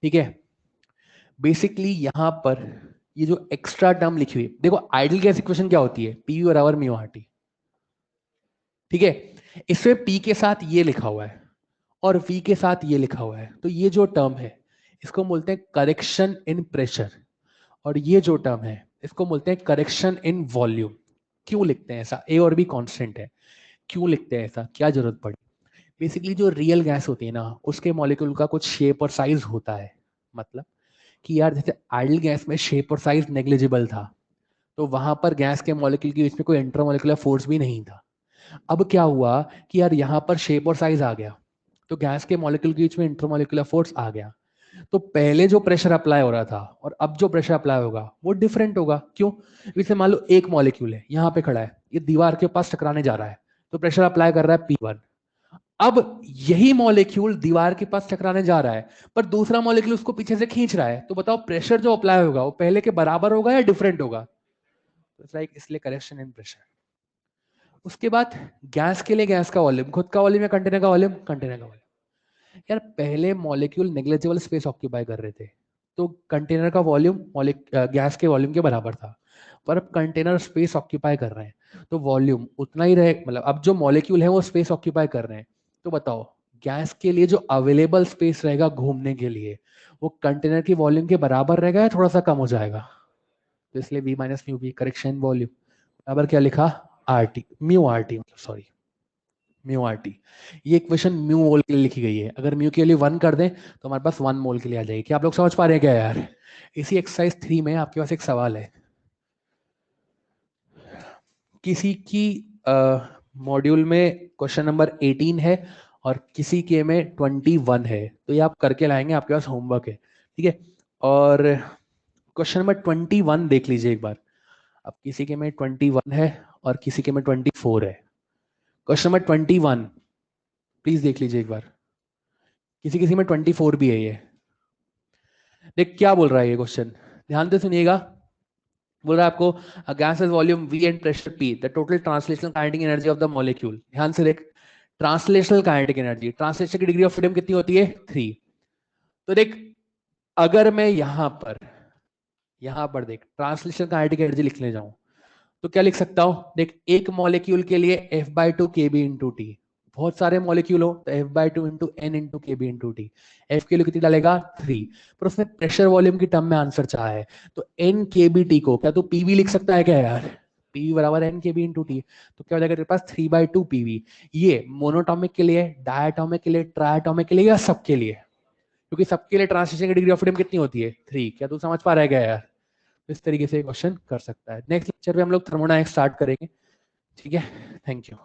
ठीक है, बेसिकली यहां पर ये जो एक्स्ट्रा टर्म लिखी हुई, देखो आइडियल गैस इक्वेशन क्या होती है, पी बराबर म्यू आर टी। ठीक है, इसमें P के साथ ये लिखा हुआ है और V के साथ ये लिखा हुआ है, तो ये जो टर्म है इसको बोलते हैं करेक्शन इन प्रेशर, और ये जो टर्म है इसको बोलते हैं करेक्शन इन वॉल्यूम। क्यों लिखते हैं ऐसा, ए और बी कांस्टेंट है, क्यों लिखते हैं ऐसा, क्या जरूरत पड़ी? बेसिकली जो रियल गैस होती है ना, उसके मॉलिक्यूल का कुछ शेप और साइज होता है। मतलब कि यार जैसे आइडियल गैस में शेप और साइज नेग्लिजिबल था, तो वहां पर गैस के मॉलिक्यूल के बीच में कोई इंटरमोलिकुलर फोर्स भी नहीं था। अब क्या हुआ कि यार यहाँ पर शेप और साइज आ गया, तो गैस के मॉलिक्यूल के बीच में इंटरमोलिकुलर फोर्स आ गया। तो पहले जो प्रेशर अप्लाई हो रहा था और अब जो प्रेशर अप्लाई होगा वो डिफरेंट होगा। क्यों? जैसे मान लो एक मॉलिक्यूल है यहाँ पे खड़ा है, ये दीवार के पास टकराने जा रहा है, तो प्रेशर अप्लाई कर रहा है P1। अब यही मॉलिक्यूल दीवार के पास टकराने जा रहा है, पर दूसरा मॉलिक्यूल उसको पीछे से खींच रहा है, तो बताओ प्रेशर जो अप्लाई होगा वो पहले के बराबर होगा या डिफरेंट होगा? तो इट्स लाइक, इसलिए करेक्शन इन प्रेशर। उसके बाद गैस के लिए गैस का वॉल्यूम, खुद का वॉल्यूम या कंटेनर का वॉल्यूम, कंटेनर का वॉल्यूम। यार पहले मॉलिक्यूल नेग्लिजिबल स्पेस ऑक्यूपाई कर रहे थे, तो कंटेनर का वॉल्यूम गैस के वॉल्यूम के बराबर था, पर अब कंटेनर स्पेस ऑक्यूपाई कर रहे हैं तो वॉल्यूम उतना ही रहे, मतलब अब जो मॉलिक्यूल है वो स्पेस ऑक्यूपाई कर रहे हैं, तो बताओ गैस के लिए जो अवेलेबल स्पेस रहेगा घूमने के लिए वो कंटेनर की वॉल्यूम के बराबर रहेगा या थोड़ा सा कम हो जाएगा? तो इसलिए v minus mu B correction volume बराबर क्या लिखा, R T, mu R T, sorry mu R T. ये इक्वेशन म्यू मोल के लिए लिखी गई है, अगर म्यू के लिए 1 कर दें तो हमारे पास 1 मोल के लिए आ जाएगी। क्या आप लोग समझ पा रहे हैं क्या यार? इसी एक्सरसाइज 3 में आपके पास एक सवाल है, किसी की मॉड्यूल में क्वेश्चन नंबर 18 है और किसी के में 21 है, तो ये आप करके लाएंगे, आपके पास होमवर्क है, ठीक है। और क्वेश्चन नंबर 21 देख लीजिए एक बार, अब किसी के में 21 है और किसी के में 24 है। क्वेश्चन नंबर 21 प्लीज देख लीजिए एक बार, किसी किसी में 24 भी है। ये देख क्या बोल रहा है ये क्वेश्चन, ध्यान से सुनिएगा। बोल रहा है आपको gas is volume v and pressure p, the total translational kinetic energy of the molecule. ध्यान से देख, ट्रांसलेशनल काइनेटिक एनर्जी, ट्रांसलेशन की डिग्री ऑफ फ्रीडम कितनी होती है, 3। तो देख अगर मैं यहां पर देख ट्रांसलेशनल काइनेटिक एनर्जी लिखने जाऊं तो क्या लिख सकता हूं, देख एक मॉलिक्यूल के लिए F/2 kb इंटू टी, बहुत सारे मॉलिक्यूल हो तो F/2 इंटू एन इंटू के बी इंटू टी, एफ के लिए कितनी डालेगा 3, पर उसने प्रेशर वॉल्यूम की टर्म में आंसर चाहा है, तो एन के बी टी को क्या तू पीवी लिख सकता है क्या यार, पीवी बराबर एन के बी इंटू टी, तो क्या हो जाएगा तेरे पास 3/2 पीवी। ये मोनोटॉमिक के लिए, डायटोमिक के लिए, ट्रायटोमिक के लिए या सबके लिए, क्योंकि सबके लिए ट्रांसलेशन की डिग्री ऑफ फ्रीडम कितनी होती है 3। क्या तू समझ पा रहा है क्या यार? इस तरीके से क्वेश्चन कर सकता है। नेक्स्ट लेक्चर पे हम लोग थर्मोडायनेमिक्स स्टार्ट करेंगे, ठीक है। Thank you.